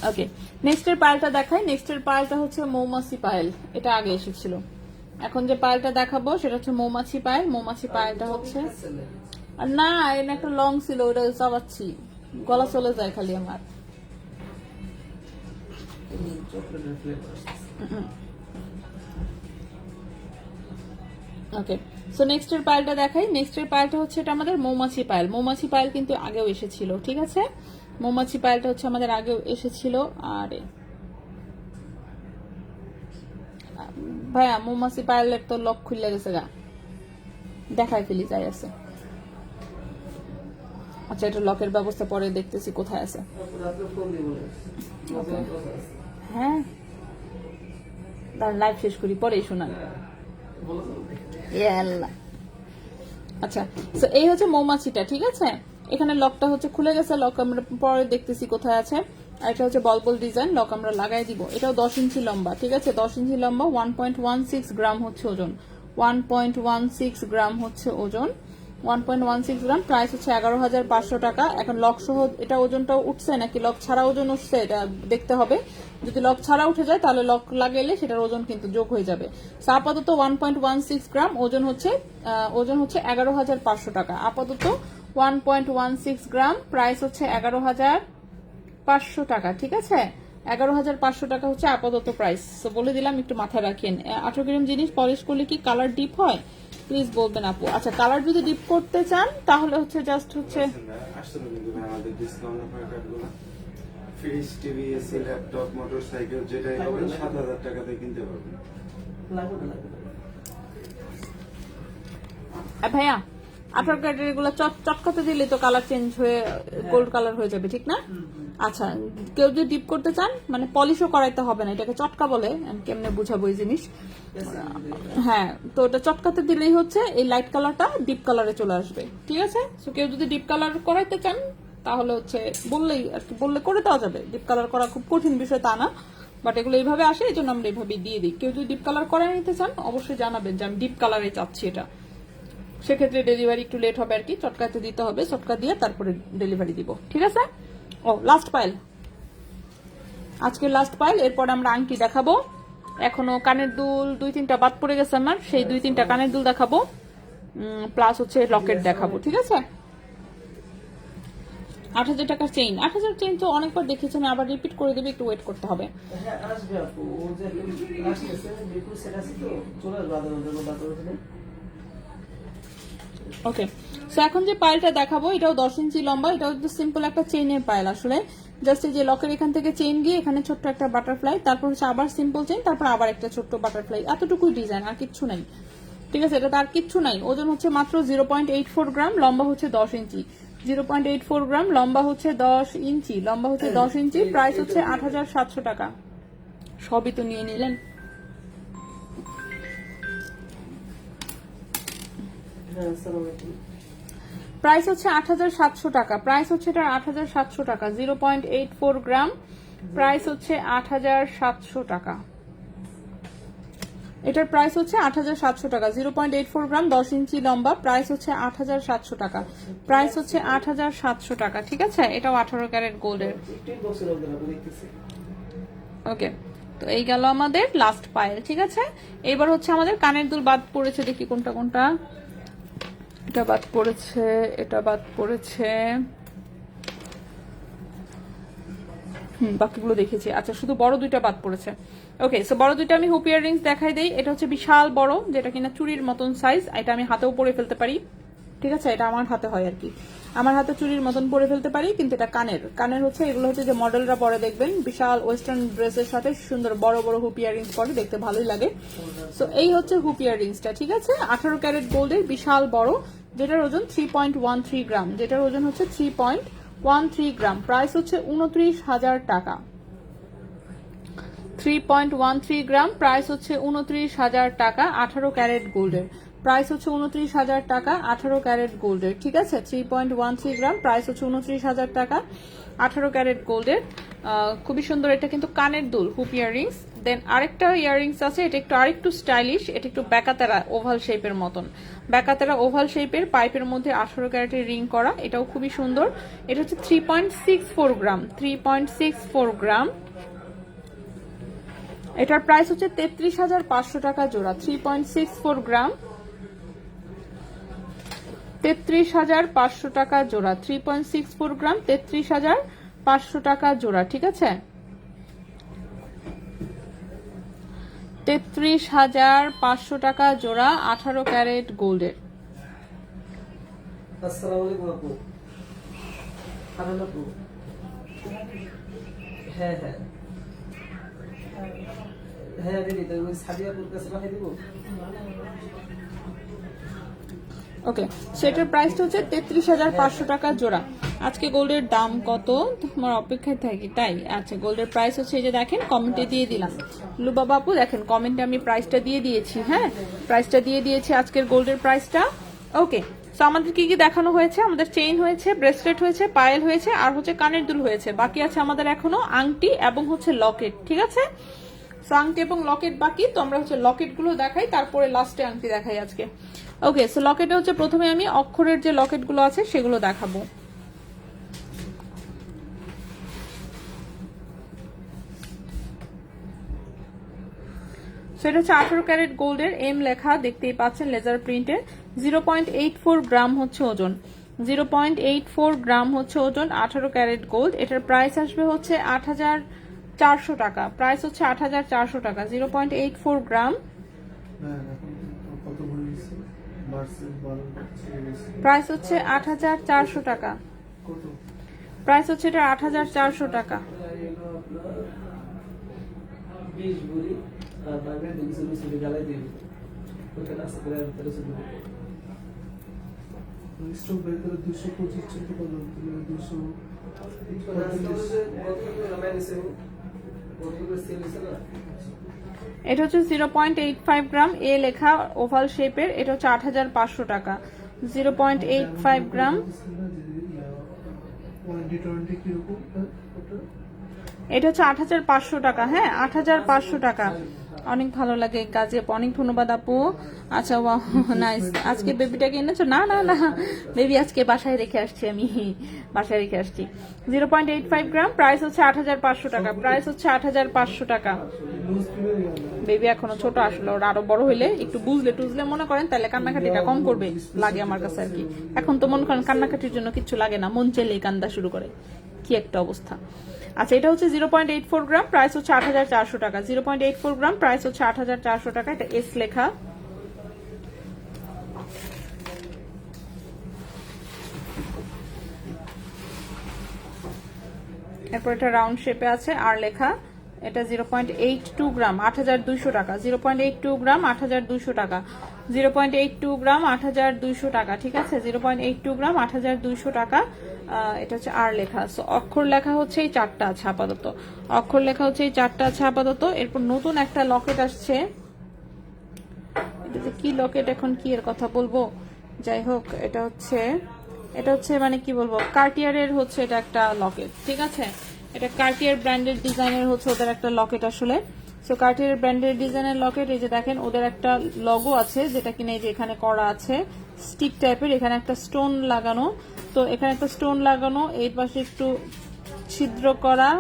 ওকে, নেক্সটের পায়েলটা দেখাই। নেক্সটের পায়েলটা হচ্ছে মৌমাছি পায়েল, এটা আগে এসেছিল। এখন যে পায়েলটা দেখাবো সেটা হচ্ছে মৌমাছি পায়েল। মৌমাছি পায়েলটা হচ্ছে, আর না এটা একটা লং ছিল, ওটা চাবাচ্ছি, গলা চলে যায় খালি আমার। চকলেটের ফ্লেভার ওকে, সো নেক্সটের পায়েলটা দেখাই। নেক্সটের পায়েলটা হচ্ছে এটা আমাদের মৌমাছি পায়েল। মৌমাছি পায়েল কিন্তু আগেও এসেছিল, ঠিক আছে? মৌমাছি পায়েলটা হচ্ছে আমাদের আগেও এসেছিল। আর ভাইয়া মৌমাছি পায়েলের তো লক খুলে গেছে গা, দেখাই ফেলি যাই আছে। আচ্ছা, এটা লকের ব্যবস্থা পরে দেখতেছি কোথায় আছে। রাত্রে ফোন দিয়ে বলে হ্যাঁ, তার লাইভ শেষ করি, পরেই শোনান। আল্লাহ। আচ্ছা, তো এই হচ্ছে মৌমাছিটা, ঠিক আছে? এখানে লকটা হচ্ছে খুলে গেছে, লক আমরা পরে দেখতেছি কোথায় আছে। আর এটা হচ্ছে বল ডিজাইন, লক আমরা লাগাই দিব। এটাও 10 ইঞ্চি লম্বা, ঠিক আছে? 10 ইঞ্চি লম্বা, 1.16 গ্রাম হচ্ছে ওজন, 1.16 গ্রাম হচ্ছে ওজন, 1.16 গ্রাম। প্রাইস হচ্ছে 11,500 টাকা। এখন লক সহ এটা ওজনটাও উঠছে নাকি লক ছাড়া ওজন উঠছে এটা দেখতে হবে। যদি লক ছাড়া উঠে যায় তাহলে লক লাগাইলে সেটার ওজন কিন্তু যোগ হয়ে যাবে। আপাতত 1.16 গ্রাম ওজন হচ্ছে 11,500 টাকা। আপাতত 1.16 গ্রাম, প্রাইস হচ্ছে 11,500 টাকা, ঠিক আছে? 11,500 টাকা হচ্ছে আপাতত প্রাইস। তো বলে দিলাম, একটু মাথায় রাখেন। 18 গ্রাম জিনিস পলিশ করলে কি কালার ডিপ হয়? প্লিজ বলবেন আপু। আচ্ছা, কালার যদি ডিপ করতে চান তাহলে হচ্ছে জাস্ট হচ্ছে আসলে কিন্তু ভাই আমাদের ডিসকাউন্ট অফার কার্ডগুলো fridge, TV, AC, laptop, motorcycle যেটাই হবে 7,000 টাকাতে কিনতে পারবেন। লাগবে না, লাগবে না। ভাইয়া আপনার কার্ডের এগুলো চটকাতে দিলে তো কালার চেঞ্জ হয়ে গোল্ড কালার হয়ে যাবে, ঠিক না? আচ্ছা, কেউ যদি ডিপ করতে চান, মানে পলিশও করাইতে হবে না, এটাকে চটকা বলে, আমি কেমনে বুঝাবো এই জিনিস। হ্যাঁ, তো ওটা চটকাতে দিলেই হচ্ছে এই লাইট কালারটা ডিপ কালারে চলে আসবে, ঠিক আছে? তো কেউ যদি ডিপ কালার করাইতে চান তাহলে হচ্ছে বললেই আর কি, বললে করে দেওয়া যাবে। ডিপ কালার করা খুব কঠিন বিষয় তা না, বাট এগুলো এইভাবে আসে, এই জন্য আমরা এইভাবে দিয়ে দিই। কেউ যদি ডিপ কালার করাই নিতে চান অবশ্যই জানাবেন যে আমি ডিপ কালারে চাচ্ছি এটা। সেক্ষেত্রে ডেলিভারি একটু লেট হবে আর কি, চটকাতে দিতে হবে, চটকা দিয়ে তারপরে ডেলিভারি দিব, ঠিক আছে? ও লাস্ট পাইল, আজকে লাস্ট পাইল। এরপর আমরা আংটি দেখাবো। এখনো কানের দুল 2-3টা বাদ পড়ে গেছে আমার, সেই 2-3টা কানের দুল দেখাবো, প্লাস হচ্ছে লকেট দেখাবো, ঠিক আছে? 8,000 টাকার চেইন। 8,000 চেইন তো অনেকবার দেখেছেন, আবার রিপিট করে দেবে, একটু ওয়েট করতে হবে। হ্যাঁ, আসবে আপু। ও যে আসতেছে, বিপুল সেট আছে তো, চলে আসবে আধা ঘন্টার মধ্যে, আধা ঘন্টা। ওকে, সো এখন যে পাইলটা দেখাবো এটাও 10 ইঞ্চি লম্বা। এটাও একটু সিম্পল একটা চেইনের পাইল আসলে। জাস্ট এই যে লকের এখান থেকে চেইন গিয়ে এখানে ছোট্ট একটা বাটারফ্লাই, তারপর হচ্ছে আবার সিম্পল চেইন, তারপর আবার একটা ছোট্ট বাটারফ্লাই, এতটুকুই ডিজাইন, আর কিচ্ছু নাই, ঠিক আছে? এটা তার কিচ্ছু নাই। ওজন হচ্ছে মাত্র 0.84 গ্রাম, লম্বা হচ্ছে 10 ইঞ্চি। 0.84 গ্রাম, লম্বা হচ্ছে 10 ইঞ্চি, লম্বা হচ্ছে 10 ইঞ্চি। প্রাইস হচ্ছে 8,700 টাকা। সবই তো নিয়ে নিলেন। হ্যাঁ, আসসালামু আলাইকুম। প্রাইস হচ্ছে 8,700 টাকা। প্রাইস হচ্ছে এটা 8,700 টাকা। 0.84 গ্রাম, প্রাইস হচ্ছে 8,700 টাকা। এটার প্রাইস হচ্ছে 8,700 টাকা। 0.84 গ্রাম, 10 ইঞ্চি লম্বা, প্রাইস হচ্ছে 8,700 টাকা। প্রাইস হচ্ছে 8,700 টাকা, ঠিক আছে? এটাও 18 ক্যারেট গোল্ডের। একটু বক্সের মধ্যে আমি দেখতেছি। ওকে, তো এই গেল আমাদের লাস্ট পাইল, ঠিক আছে? এবার হচ্ছে আমাদের কানের দুল বাদ পড়েছে, দেখি কোনটা কোনটা। এটা বাদ পড়েছে, এটা বাদ পড়েছে, বাকিগুলো দেখেছি। আচ্ছা, শুধু বড় দুইটা বাদ পড়েছে। ওকে, সো বড় দুইটা আমি হুপ ইয়াররিংস দেখাই দেই। এটা হচ্ছে বিশাল বড়, যেটা কিনা চুরির মতন সাইজ। এটা আমি হাতেও পরে ফেলতে পারি, ঠিক আছে? এটা আমার হাতে হয় আর কি। আমার হাতে চুড়ির মতন পরে ফেলতে পারি, কিন্তু এটা কানের হচ্ছে, এগুলো হচ্ছে যে মডেলরা পরে দেখবেন বিশাল ওয়েস্টার্ন ড্রেসের সাথে সুন্দর বড় বড় হুপ ইয়াররিংস পরে দেখতে ভালোই লাগে। সো এই হচ্ছে হুপ ইয়াররিংসটা, ঠিক আছে। 18 ক্যারেট গোল্ডের বিশাল বড়, যেটার ওজন 3.13 গ্রাম, যেটার ওজন হচ্ছে 3.13 গ্রাম। প্রাইস হচ্ছে 29,000 টাকা। 3.13 গ্রাম, প্রাইস হচ্ছে 29,000 টাকা। 18 ক্যারেট গোল্ডের প্রাইস হচ্ছে 29,000 টাকা। 18 ক্যারেট গোল্ডের, ঠিক আছে। 3.13 গ্রাম, প্রাইস হচ্ছে 29,000 টাকা। 18 ক্যারেট গোল্ডের, খুবই সুন্দর। এটা কিন্তু কানের দুল, হুপ ইয়াররিংস। দেন আরেকটা ইয়াররিংস আছে, এটা একটু আরেকটু স্টাইলিশ, এটা একটু ব্যাকাতারা ওভাল শেপের মতন, ব্যাকাতারা ওভাল শেপের পাইপের মধ্যে 18 ক্যারেটের রিং করা, এটাও খুবই সুন্দর। এটা হচ্ছে 3.64 গ্রাম, 3.64 গ্রাম। এটার প্রাইস হচ্ছে 33,500 টাকা জোড়া। 3.64 গ্রাম, 33,500 টাকা জোড়া। 3.64 গ্রাম, 33,500 টাকা জোড়া, ঠিক আছে। 33,500 টাকা জোড়া 18 ক্যারেট গোল্ডের। আসসালামু আলাইকুম আপু। হারান আপু। হ্যাঁ হ্যাঁ হ্যাঁ দিদি, তো ওই সাদিয়াপুর কাছে পাঠিয়ে দিব। ওকে, সেটার প্রাইসটা হচ্ছে 33,500 টাকা জোড়া। আজকে গোল্ডের দাম কত তোমার অপেক্ষায় থাকি, তাই? আচ্ছা, গোল্ডের প্রাইস হচ্ছে এই যে দেখেন, কমেন্টে দিয়ে দিলাম। লুবা বাবু দেখেন কমেন্টে আমি প্রাইসটা দিয়ে দিয়েছি। হ্যাঁ, প্রাইসটা দিয়ে দিয়েছি আজকের গোল্ডের প্রাইসটা। ওকে, তো আমাদের কি কি দেখানো হয়েছে? আমাদের চেইন হয়েছে, ব্রেসলেট হয়েছে, পায়েল হয়েছে, আর হচ্ছে কানের দুল হয়েছে। বাকি আছে আমাদের এখনো আংটি এবং হচ্ছে লকেট, ঠিক আছে। সো আংটি এবং লকেট বাকি, তো আমরা হচ্ছে লকেট গুলো দেখাই, তারপরে লাস্টে আংটি দেখাই আজকে। ওকে, সো লকেটে হচ্ছে প্রথমে আমি অক্ষরের যে লকেট গুলো আছে সেগুলো দেখাবো। সেটা হচ্ছে 18 ক্যারেট গোল্ডের, এম লেখা, দেখতেই পাচ্ছেন লেজার প্রিন্টে। 0.84 গ্রাম হচ্ছে ওজন, 0.84 গ্রাম হচ্ছে ওজন। 18 ক্যারেট গোল্ড। এটার প্রাইস আসবে হচ্ছে 8,400 টাকা। প্রাইস হচ্ছে 8,400 টাকা। 0.84 গ্রাম, প্রাইস হচ্ছে 8,400 টাকা। প্রাইস হচ্ছে এটা 8,400 টাকা। 20 ভরি আর বাইরে 220 গালাই দিই। ওটা আছে করে ভিতরে শুধু স্টক বের 225 চলতে পারলো, 200 এটা হচ্ছে 0.85 গ্রাম, এ লেখা, ওভাল শেপের। এটা হচ্ছে 8,500 টাকা। 0.85 গ্রাম, এটা হচ্ছে 8,500 টাকা। হ্যাঁ, 8,500 টাকা। অনেক ভালো লাগে কাজে, অনেক ধন্যবাদ আপু। আচ্ছা, নাইস। আজকে বেবিটাকে এনেছো? না না না, বেবি আজকে বাসায় রেখে আসছি, আমি বাসায় রেখে আসছি। 0.85 গ্রাম, প্রাইস হচ্ছে 8,500 টাকা। প্রাইস হচ্ছে 8,500 টাকা। বেবি এখনো ছোট, আসলে ওরা আরো বড় হইলে একটু বুঝলে টুঝলে মনে করেন তাহলে কান্নাকাটিটা কম করবে, লাগে আমার কাছে আর কি। এখন তো মনে করেন কান্নাকাটির জন্য কিছু লাগে না, মন চাইলেই কান্দা শুরু করে, কি একটা অবস্থা। আচ্ছা, এটা হচ্ছে 0.84 গ্রাম, প্রাইস হচ্ছে 8,400 টাকা। 0.84 গ্রাম, প্রাইস হচ্ছে 8,400 টাকা। এটা এস লেখা। এরপর এটা রাউন্ড শেপে আছে, আর লেখা। এটা 0.82 গ্রাম, 8,200 টাকা। 0.82 গ্রাম, 8,200 টাকা। 0.82 গ্রাম, 8,200 টাকা, ঠিক আছে। 0.82 গ্রাম, 8,200 টাকা। এটা হচ্ছে আর লেখা। সো অক্ষর লেখা হচ্ছে এই 4টা আছে আপাতত, অক্ষর লেখা হচ্ছে এই 4টা আছে আপাতত। এরপর নতুন একটা লকেট আসছে, এটা যে কি লকেট, এখন কি এর কথা বলবো, যাই হোক, এটা হচ্ছে মানে কি বলবো, কার্টিয়ারের হচ্ছে এটা একটা লকেট, ঠিক আছে। এটা কার্টিয়ার ব্র্যান্ডের ডিজাইনের হচ্ছে ওদের একটা লকেট আসলে। সো কার্টিয়ার ব্র্যান্ডের ডিজাইনের লকেট, এই যে দেখেন ওদের একটা লগো আছে, যেটা কিনা এই যে এখানে করা আছে স্টিক টাইপের, এখানে একটা স্টোন লাগানো। তো এখানে একটা স্টোন লাগানো, এই পাশে একটু ছিদ্র করা,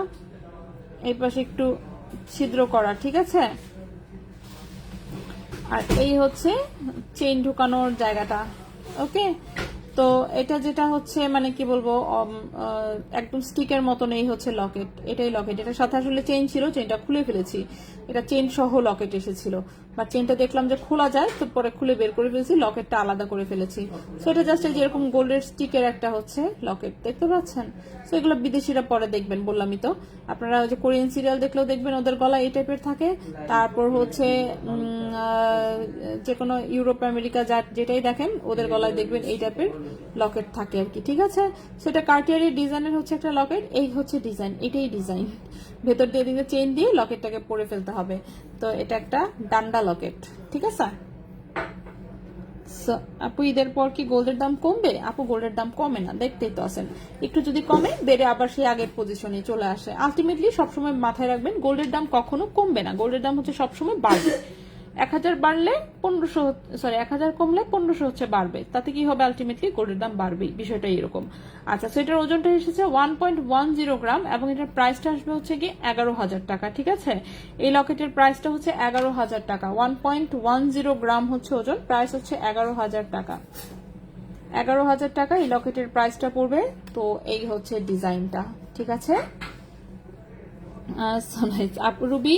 এই পাশে একটু ছিদ্র করা, ঠিক আছে। আর এই হচ্ছে চেইন ঢুকানোর জায়গাটা। ওকে, তো এটা যেটা হচ্ছে মানে কি বলবো, একদম স্টিকের মতন, এই হচ্ছে লকেট, এটাই লকেট। এটার সাথে আসলে চেইন ছিল, চেইনটা খুলে ফেলেছি, এটা চেইন সহ লকেট এসেছিল। বা চেনটা দেখলাম যে খোলা যায়, তো পরে খুলে বের করে ফেলেছি, লকেটটা আলাদা করে ফেলেছি। সো এটা জাস্ট যেরকম গোল্ডের স্টিকের একটা হচ্ছে লকেট, দেখতে পাচ্ছেন? সো এগুলো বিদেশিরা পরে দেখবেন, বললামই তো। আপনারা ওই যে কোরিয়ান সিরিয়াল দেখলেও দেখবেন ওদের গলা এই টাইপের থাকে। তারপর হচ্ছে যে কোনো ইউরোপ আমেরিকা যেটাই দেখেন ওদের গলায় দেখবেন এই টাইপের লকেট থাকে আর কি, ঠিক আছে? সেটা কার্টিয়ারের ডিজাইনের হচ্ছে একটা লকেট, এই হচ্ছে ডিজাইন, এটাই ডিজাইন। ভেতর দিয়ে দিকে চেইন দিয়ে লকেটটাকে পরে ফেলতে হবে। তো এটা একটা ডান্ডা লকেট, ঠিক আছে? আপু ঈদের পর কি গোল্ডের দাম কমবে? আপু গোল্ডের দাম কমে না, দেখতেই তো আছেন। একটু যদি কমে বেড়ে আবার সেই আগের পজিশনে চলে আসে। আলটিমেটলি সবসময় মাথায় রাখবেন গোল্ডের দাম কখনো কমবে না, গোল্ডের দাম হচ্ছে সবসময় বাড়বে। 1000 বাড়লে 1500, সরি 1000 কমলে 1500 হচ্ছে বাড়বে, তাতে কি হবে? আলটিমেটলি গোল্ডের দাম বাড়বেই, বিষয়টা এরকম। আচ্ছা, সো এটার ওজনটা এসেছে 1.10 গ্রাম এবং এটার প্রাইসটা আসবে হচ্ছে কি 11,000 টাকা, ঠিক আছে? এই লকেটের প্রাইসটা হচ্ছে 11,000 টাকা। 1.10 গ্রাম হচ্ছে ওজন, প্রাইস হচ্ছে 11,000 টাকা। 11,000 টাকা এই লকেটের প্রাইসটা পড়বে। তো এই হচ্ছে ডিজাইনটা, ঠিক আছে? আপু রুবি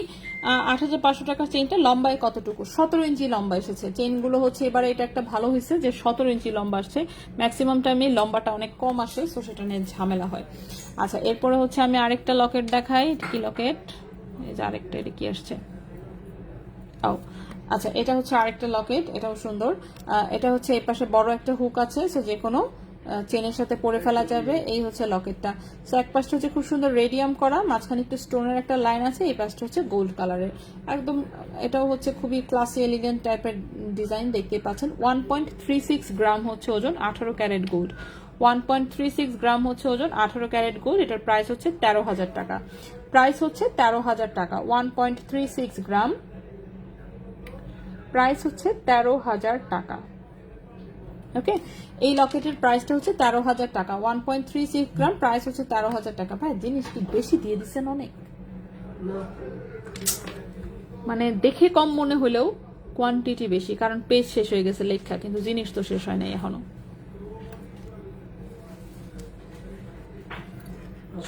8,500 টাকার চেইনটা লম্বায় কতটুকু? 17 ইঞ্চি লম্বা এসেছে। চেইনগুলো হচ্ছে এবারে এটা একটা ভালো হয়েছে যে 17 ইঞ্চি লম্বা আসছে। ম্যাক্সিমাম টাইমে লম্বাটা অনেক কম আসে, সো সেটা নিয়ে ঝামেলা হয়। আচ্ছা, এরপরে হচ্ছে আমি আরেকটা লকেট দেখাই। কি লকেট? এই যে আরেকটা, এটা কি আসছে? ও আচ্ছা, এটা হচ্ছে আরেকটা লকেট, এটাও সুন্দর। এটা হচ্ছে এই পাশে বড় একটা হুক আছে, সো যে কোনো চেনের সাথে পরে ফেলা যাবে। এই হচ্ছে লকেটটা। সো এক পাশটা হচ্ছে খুব সুন্দর রেডিয়াম করা, মাঝখানে একটু স্টোনের একটা লাইন আছে, এই পাশটা হচ্ছে গোল্ড কালারের একদম। এটাও হচ্ছে খুবই ক্লাসি এলিগেন্ট টাইপের ডিজাইন, দেখতে পাচ্ছেন। 1.36 গ্রাম হচ্ছে ওজন, 18 ক্যারেট গোল্ড। 1.36 গ্রাম হচ্ছে ওজন, 18 ক্যারেট গোল্ড। এটার প্রাইস হচ্ছে 13,000 টাকা। প্রাইস হচ্ছে 13,000 টাকা। 1.36 গ্রাম, প্রাইস হচ্ছে 13,000 টাকা। ওকে, এই লকেটের প্রাইসটা হচ্ছে 13,000 টাকা। 1.36 গ্রাম, প্রাইস হচ্ছে 13,000 টাকা। ভাই জিনিস কি বেশি দিয়ে দিচ্ছেন অনেক? মানে দেখে কম মনে হলেও কোয়ান্টিটি বেশি, কারণ পেজ শেষ হয়ে গেছে লেখা, কিন্তু জিনিস তো শেষ হয় নাই এখনো।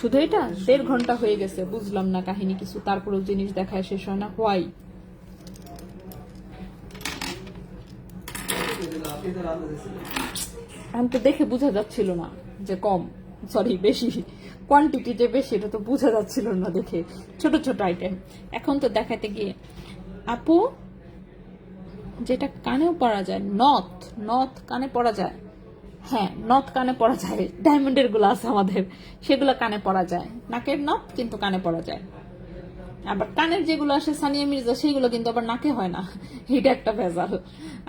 শুধু এটা 1.5 ঘন্টা হয়ে গেছে, বুঝলাম না কাহিনী কিছু, তারপরেও জিনিস দেখায় শেষ হয় না, হোয়াই? আমি তো দেখে বোঝা যাচ্ছিল না যে কম, সরি বেশি, কোয়ান্টিটি যে বেশি এটা তো বোঝা যাচ্ছিল না দেখে। ছোট ছোট আইটেম এখন তো দেখাতে গিয়ে। আপু যেটা কানেও পরা যায়, নথ, নথ কানে পরা যায়? হ্যাঁ, নথ কানে পরা যায়। ডায়মন্ডের গুলো আছে আমাদের, সেগুলো কানে পরা যায়। নাকের নথ কিন্তু কানে পরা যায়। আবার কানের যেগুলো আসে সানিয়া মির্জা, সেইগুলো কিন্তু আবার নাকে হয় না, এটা একটা ভেজাল।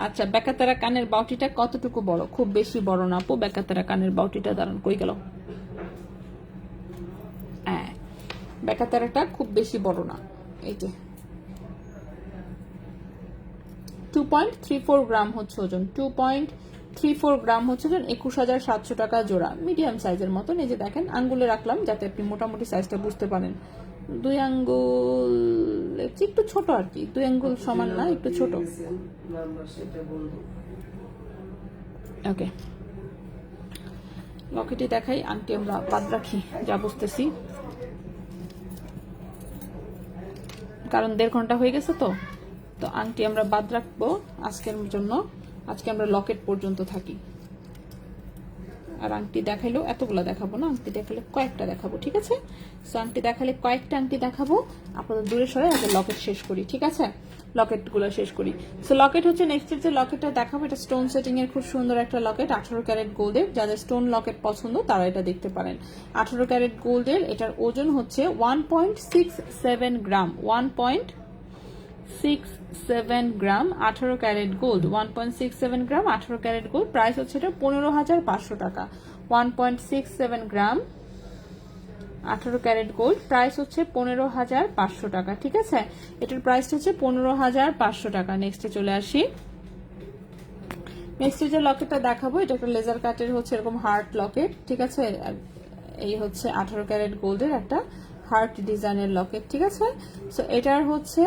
আচ্ছা, বেকাতারা কানের বাউটিটা কতটুকু বড়? খুব বেশি বড় না আপু, বেকাতারা কানের বাউটিটা দাঁড়ান, কই গেল? হ্যাঁ, বেকাতারাটা খুব বেশি বড় না, এই যে 2.34 গ্রাম হচ্ছে ওজন। 2.34 গ্রাম হচ্ছে ওজন, 21,700 টাকা জোড়া। মিডিয়াম সাইজের মতন। এই যে দেখেন, আঙ্গুলে রাখলাম যাতে আপনি মোটামুটি সাইজটা বুঝতে পারেন। 2 আঙ্গুল একটু ছোট আর কি, 2 আঙ্গুল সমান না, একটু ছোট। ওকে, লকেটে দেখাই, আংটি আমরা বাদ রাখি যা বুঝতেছি, কারণ 1.5 ঘন্টা হয়ে গেছে তো। তো আংটি আমরা বাদ রাখবো আজকের জন্য। আজকে আমরা লকেট পর্যন্ত থাকি। আর আংটি দেখাইলেও এতগুলো দেখাবো না, আংটি দেখালে কয়েকটা দেখাবো, ঠিক আছে? সো আংটি দেখালে কয়েকটা আংটি দেখাবো, আপনাদের দূরে সরে আগে লকেট শেষ করি, ঠিক আছে? লকেটগুলো শেষ করি। সো লকেট হচ্ছে নেক্সট যে লকেটটা দেখাবো, এটা স্টোন সেটিং এর খুব সুন্দর একটা লকেট, 18 ক্যারেট গোল্ডের। যাদের স্টোন লকেট পছন্দ তারা এটা দেখতে পারেন। 18 ক্যারেট গোল্ডের, এটার ওজন হচ্ছে 1.67 গ্রাম। 1.67 গ্রাম, 18 ক্যারেট গোল্ড। 1.67 গ্রাম, 18 ক্যারেট গোল্ড। প্রাইস হচ্ছে এটা 15,500 টাকা। 1.67 গ্রাম, 18 ক্যারেট গোল্ড, প্রাইস হচ্ছে 15,500 টাকা, ঠিক আছে? এটার প্রাইস হচ্ছে 15,500 টাকা। নেক্সটে চলে আসি। নেক্সট যে লকেটটা দেখাবো, এটা একটা লেজার কাটের হচ্ছে এরকম হার্ট লকেট, ঠিক আছে? এই হচ্ছে 18 ক্যারেট গোল্ডের একটা হার্ট ডিজাইনের লকেট, ঠিক আছে? সো এটার হচ্ছে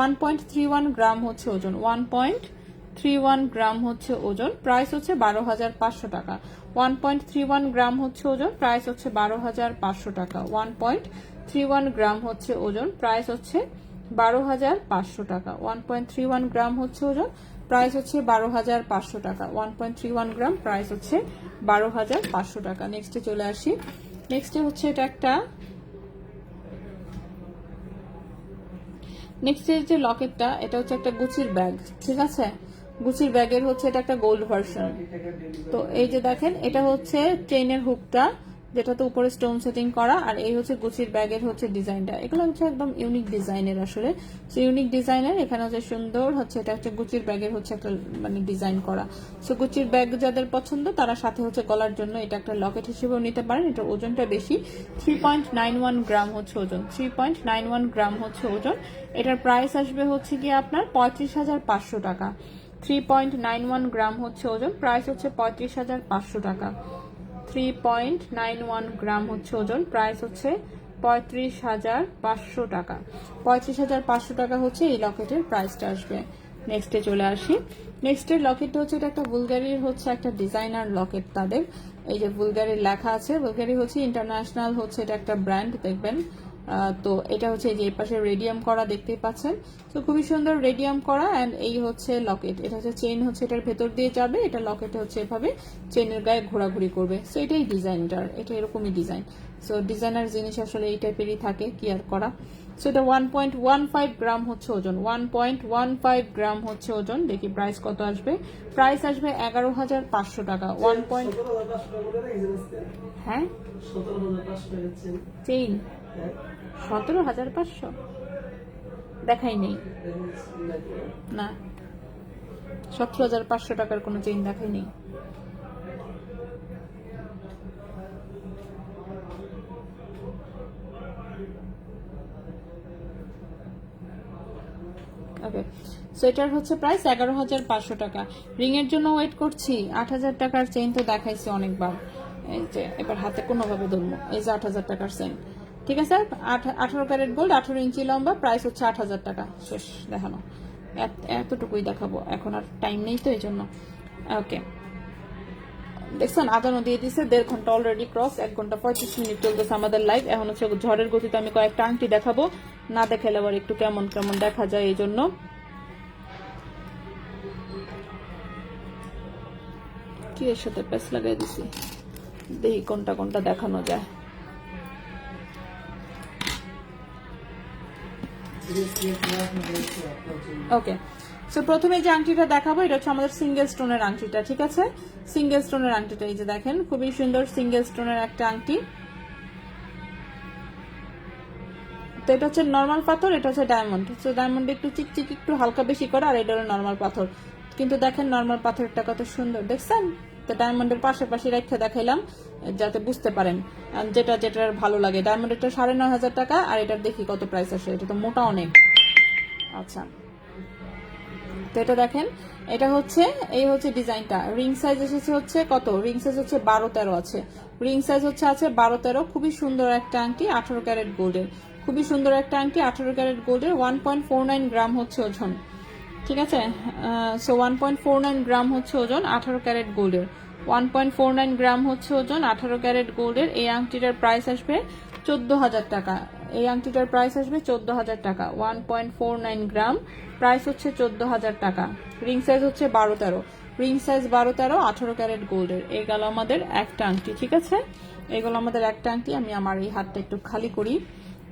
1.31 গ্রাম হচ্ছে ওজন। 1.31 গ্রাম হচ্ছে ওজন, প্রাইস হচ্ছে 12,500 টাকা। 1.31 গ্রাম হচ্ছে ওজন, প্রাইস হচ্ছে 12,500 টাকা। 1.31 গ্রাম হচ্ছে ওজন, প্রাইস হচ্ছে 12,500 টাকা। 1.31 গ্রাম হচ্ছে ওজন, প্রাইস হচ্ছে 12,500 টাকা। 1.31 গ্রাম, প্রাইস হচ্ছে 12,500 টাকা। নেক্সটে চলে আসি। নেক্সটে হচ্ছে এটা একটা, নেক্সটে যে লকেটটা, এটা হচ্ছে একটা গুচির ব্যাগ, ঠিক আছে? গুচির ব্যাগের হচ্ছে এটা একটা গোল্ড ভার্সন। তো এই যে দেখেন, এটা হচ্ছে চেইনের হুকটা, যেটাতে উপরে স্টোন সেটিং করা, আর এই হচ্ছে গুচির ব্যাগের হচ্ছে ডিজাইনটা। এগুলো হচ্ছে একদম ইউনিক ডিজাইনের আসলে। সো ইউনিক ডিজাইনের, এখানে হচ্ছে সুন্দর হচ্ছে, এটা হচ্ছে গুচির ব্যাগের হচ্ছে একটা মানে ডিজাইন করা। সো গুচির ব্যাগ যাদের পছন্দ তারা সাথে হচ্ছে গলার জন্য এটা একটা লকেট হিসেবেও নিতে পারেন। এটার ওজনটা বেশি, 3.91 গ্রাম হচ্ছে ওজন, 3.91 গ্রাম হচ্ছে ওজন। এটার প্রাইস আসবে হচ্ছে গিয়ে আপনার 35,500 টাকা। 3.91 গ্রাম হচ্ছে ওজন, প্রাইস হচ্ছে 35,500 টাকা। 3.91 গ্রাম হচ্ছে ওজন, প্রাইস হচ্ছে 35,500 টাকা। 35,500 টাকা হচ্ছে এই লকেটের প্রাইসটা আসবে। নেক্সটে চলে আসি। নেক্সটের লকেটটা হচ্ছে, এটা একটা বুলগারির হচ্ছে একটা ডিজাইনার লকেট তাদের। এই যে বুলগারির লেখা আছে, বুলগারি হচ্ছে ইন্টারন্যাশনাল হচ্ছে এটা একটা ব্র্যান্ড, দেখবেন। তো এটা হচ্ছে এই যে এই পাশে রেডিয়াম করা দেখতেই পাচ্ছেন। তো খুবই সুন্দর রেডিয়াম করা, অ্যান্ড এই হচ্ছে লকেট। এটা হচ্ছে চেইন হচ্ছে এটার ভেতর দিয়ে যাবে, এটা লকেটে হচ্ছে এভাবে চেইনের গায়ে ঘোরাঘুরি করবে। সো এটাই ডিজাইনটার, এটা এরকমই ডিজাইন। সো ডিজাইনার জিনিস আসলে এই টাইপেরই থাকে, কি আর করা। সো এটা 1.15 গ্রাম হচ্ছে ওজন, 1.15 গ্রাম হচ্ছে ওজন। দেখি প্রাইস কত আসবে। প্রাইস আসবে 11,500 টাকা। 1. 17,500 হ্যাঁ, 17,500 চেইন 17,500 দেখাই নেই না, 17,500 টাকার কোনো চেইন দেখাই নেই। ওকে, সো এটার হচ্ছে প্রাইস 11,500 টাকা। রিং এর জন্য ওয়েট করছি। 8,000 টাকার চেইন তো দেখাইছি অনেকবার। এই যে এবার হাতে কোনোভাবে ধরবো, এই যে 8,000 টাকার চেইন, ঠিক আছে? 18 ক্যারেট গোল্ড, 18 ইঞ্চি লম্বা, প্রাইস হচ্ছে 8,000 টাকা। শেষ দেখানো, এতটুকুই দেখাবো, এখন আর টাইম নেই তো এই জন্য। ওকে, দেখছেন আদানো দিয়ে দিচ্ছে, 1.5 ঘন্টা অলরেডি ক্রস, 1 ঘন্টা 35 মিনিট চলতেছে আমাদের লাইভ। এখন হচ্ছে ঝড়ের গতিতে আমি কয়েকটা আংটি দেখাবো, না দেখালে আবার একটু কেমন কেমন দেখা যায়, এই জন্য। কি এর সাথে প্যাচ লাগাই দিছি, দেখি কোনটা কোনটা দেখানো যায়। ওকে, সো প্রথমে যে আংটিটা দেখাবো এটা হচ্ছে আমাদের সিঙ্গেল স্টোনের আংটিটা, ঠিক আছে? সিঙ্গেল স্টোনের আংটিটা এই যে দেখেন, খুবই সুন্দর সিঙ্গেল স্টোনের একটা আংটি। তো এটা হচ্ছে নর্মাল পাথর, এটা হচ্ছে ডায়মন্ড। সো ডায়মন্ড একটু চিকচিক একটু হালকা বেশি করে, আর এটা হলো নর্মাল পাথর। কিন্তু দেখেন নর্মাল পাথরটা কত সুন্দর, দেখছেন? তো ডায়মন্ডের পাশাপাশি রেখে দেখাইলাম যাতে বুঝতে পারেন যেটা যেটার ভালো লাগে। ডায়মন্ডেরটা 9,500 টাকা, আর এটার দেখি কত প্রাইস আসে। এটা তো মোটা অনেক। আচ্ছা, তো এটা দেখেন, এটা হচ্ছে এই হচ্ছে ডিজাইনটা। রিং সাইজ এসেছে হচ্ছে কত, রিং সাইজ হচ্ছে 12-13 আছে। রিং সাইজ হচ্ছে আছে 12-13। খুবই সুন্দর একটা আংটি, 18 ক্যারেট গোল্ডের। খুবই সুন্দর একটা আংটি, 18 ক্যারেট গোল্ডের। 1.49 গ্রাম হচ্ছে ওজন, ঠিক আছে? সো 1.49 গ্রাম হচ্ছে ওজন, 18 ক্যারেট গোল্ডের। 1.49 গ্রাম হচ্ছে ওজন, 18 ক্যারেট গোল্ডের। এই আংটিটার প্রাইস আসবে 14,000 টাকা। এই আংটিটার প্রাইস আসবে 14,000 টাকা। 1.49 গ্রাম, প্রাইস হচ্ছে 14,000 টাকা। রিং সাইজ হচ্ছে 12-13, রিং সাইজ 12-13, 18 ক্যারেট গোল্ডের। এই গেল আমাদের একটা আংটি, ঠিক আছে? এগুলো আমাদের একটা আংটি। আমি আমার এই হাতটা একটু খালি করি,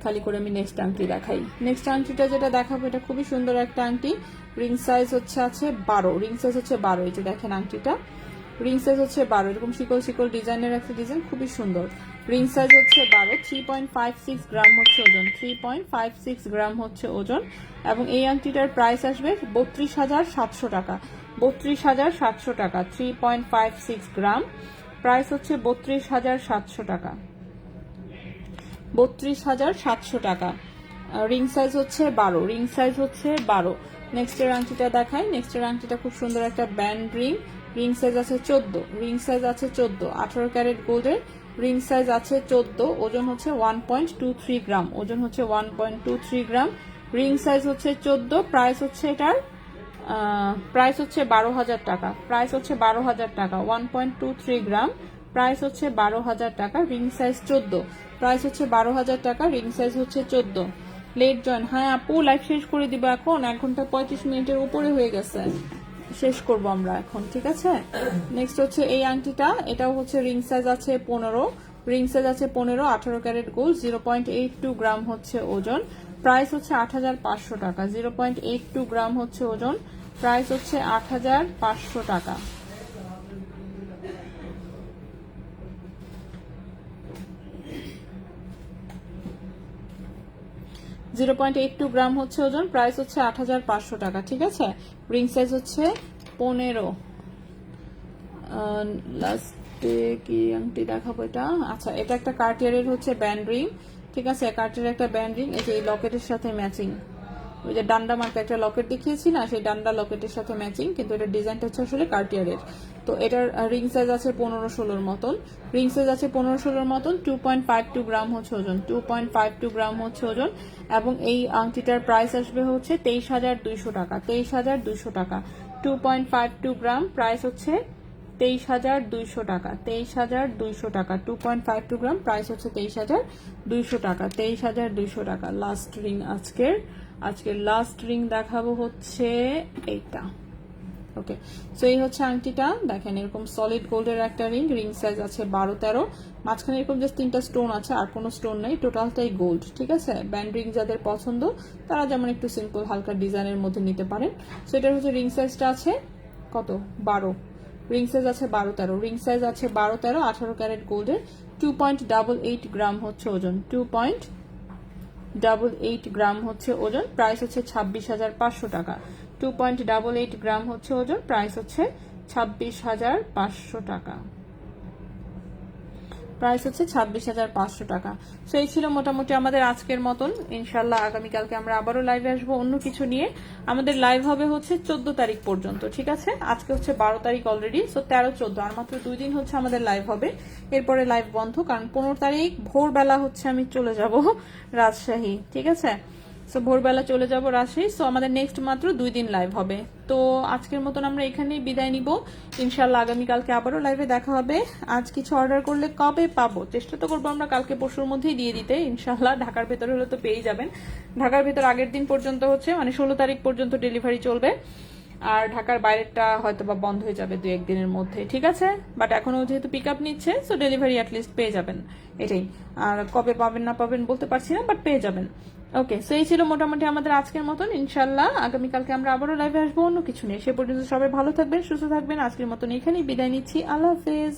খালি করে আমি নেক্সট আংটি দেখাই। নেক্সট আংটিটা যেটা দেখাবো এটা খুবই সুন্দর একটা আংটি। রিং সাইজ হচ্ছে আছে 12, রিং সাইজ হচ্ছে 12। এই যে দেখেন আংটিটা, রিং সাইজ হচ্ছে 12। এরকম শিকল শিকল ডিজাইনের একটা ডিজাইন, খুবই সুন্দর। রিং সাইজ হচ্ছে 12, 3.56 গ্রাম হচ্ছে ওজন, 3.56 গ্রাম হচ্ছে ওজন। এবং এই আংটিটার প্রাইস আসবে 32,700 টাকা। 32,700 টাকা, 3.56 গ্রাম, প্রাইস হচ্ছে 32,700 টাকা। 32,700 টাকা। রিং সাইজ হচ্ছে 12, রিং সাইজ হচ্ছে 12। নেক্সটের আংটিটা দেখাই। নেক্সটের আংটিটা খুব সুন্দর একটা ব্যান্ড রিং। রিং সাইজ আছে 14, রিং সাইজ আছে 14, 18 ক্যারেট গোল্ডের। রিং সাইজ আছে 14, ওজন হচ্ছে 1.23 গ্রাম, ওজন হচ্ছে 1.23 গ্রাম। রিং সাইজ হচ্ছে 14, প্রাইস হচ্ছে এটার প্রাইস হচ্ছে 12,000 টাকা। প্রাইস হচ্ছে 12,000 টাকা। 1.23 গ্রাম, প্রাইস হচ্ছে 12,000 টাকা। রিং সাইজ 14, প্রাইস হচ্ছে 12,000 টাকা। রিং সাইজ হচ্ছে 14। লেট জয়েন, হ্যাঁ আপু লাইভ শেষ করে দিব এখন, 1 ঘন্টা 35 মিনিটের উপরে হয়ে গেছে, শেষ করব আমরা এখন, ঠিক আছে। নেক্সট হচ্ছে এই আংটিটা, এটাও হচ্ছে রিং সাইজ আছে 15, রিং সাইজ আছে 15, 18 ক্যারেট গোল্ড, 0.82 গ্রাম হচ্ছে ওজন, প্রাইস হচ্ছে 8500 টাকা। 0.82 গ্রাম হচ্ছে ওজন, প্রাইস হচ্ছে 8500 টাকা। 0.82 গ্রাম হচ্ছে ওজন, প্রাইস হচ্ছে 8500 টাকা, ঠিক আছে। রিং সাইজ হচ্ছে 15। লাস্টে কি আংটি দেখাবো এটা, আচ্ছা এটা একটা কার্টিয়ারের হচ্ছে ব্যান্ড রিং, ঠিক আছে, কার্টিয়ারের একটা ব্যান্ড রিং, এই যে এই লকেটের সাথে ম্যাচিং, ওই যে ডান্ডা মার্কা একটা লকেট দেখিয়েছি না, সেই ডান্ডা লকেটের সাথে ম্যাচিং, কিন্তু এটা ডিজাইনটা হচ্ছে আসলে কার্টিয়ারের। তো এটার রিং সাইজ আছে 15-16 মতন, রিং সাইজ আছে 15-16 মতন, 2.52 গ্রাম হচ্ছে ওজন, 2.52 গ্রাম হচ্ছে ওজন, এবং এই আংটিটার প্রাইস আসবে হচ্ছে 23200 টাকা, 23200 টাকা। 2.52 গ্রাম, প্রাইস হচ্ছে 23200 টাকা, 23200 টাকা। 2.52 গ্রাম, প্রাইস হচ্ছে 23200 টাকা, 23200 টাকা। লাস্ট রিং আজকের লাস্ট রিং দেখাবো হচ্ছে এইটা। ওকে, সো এই হচ্ছে আংটিটা, দেখেন এরকম সলিড গোল্ডের একটা রিং, রিং সাইজ আছে 12-13, মাঝখানে এরকম জাস্ট 3টা স্টোন আছে, আর কোনো স্টোন নেই, টোটালটাই গোল্ড, ঠিক আছে। ব্যান্ড রিং যাদের পছন্দ তারা যেমন একটু সিম্পল হালকা ডিজাইনের মধ্যে নিতে পারেন। সো এটার হচ্ছে রিং সাইজটা আছে কত, 12, রিং সাইজ আছে 12-13, রিং সাইজ আছে 12-13, 18 ক্যারেট গোল্ডের, 2.88 গ্রাম হচ্ছে ওজন, 2.88 গ্রাম হচ্ছে ওজন, প্রাইস হচ্ছে 26500 টাকা। 2.88 গ্রাম হচ্ছে ওজন, প্রাইস হচ্ছে 26500 টাকা, প্রাইস হচ্ছে 26500 টাকা। সো এই ছিল মোটামুটি আমাদের আজকের মতন। ইনশাল্লাহ আগামীকালকে আমরা আবারও লাইভে আসবো অন্য কিছু নিয়ে। আমাদের লাইভ হবে হচ্ছে 14 তারিখ পর্যন্ত, ঠিক আছে। আজকে হচ্ছে 12 তারিখ অলরেডি, সো 13-14 আর মাত্র 2 দিন হচ্ছে আমাদের লাইভ হবে, এরপরে লাইভ বন্ধ, কারণ 15 তারিখ ভোরবেলা হচ্ছে আমি চলে যাব রাজশাহী, ঠিক আছে। সো ভোরবেলা চলে যাব রাজশাহী। সো আমাদের নেক্সট মাত্র 2 দিন লাইভ হবে। তো আজকের মতন আমরা এখানেই বিদায় নিব, ইনশাল্লাহ আগামীকালকে আবারও লাইভে দেখা হবে। আজ কিছু অর্ডার করলে কবে পাবো, চেষ্টা তো করবো আমরা কালকে পরশুর মধ্যেই দিয়ে দিতে, ইনশাল্লাহ। ঢাকার ভেতরে হলে তো পেয়েই যাবেন, ঢাকার ভেতর আগের দিন পর্যন্ত হচ্ছে মানে 16 তারিখ পর্যন্ত ডেলিভারি চলবে, আর ঢাকার বাইরেরটা হয়তো বা বন্ধ হয়ে যাবে 2-1 দিনের মধ্যে, ঠিক আছে। বাট এখনো যেহেতু পিক আপ নিচ্ছে, সো ডেলিভারি অ্যাটলিস্ট পেয়ে যাবেন, এটাই। আর কবে পাবেন না পাবেন বলতে পারছি না, বাট পেয়ে যাবেন। ওকে, সো এই ছিল মোটামুটি আমাদের আজকের মতন। ইনশাল্লাহ আগামীকালকে আমরা আবারও লাইভে আসবো অন্য কিছু নিয়ে। সে পর্যন্ত সবাই ভালো থাকবেন, সুস্থ থাকবেন। আজকের মতন এখানেই বিদায় নিচ্ছি, আল্লাহ হাফেজ।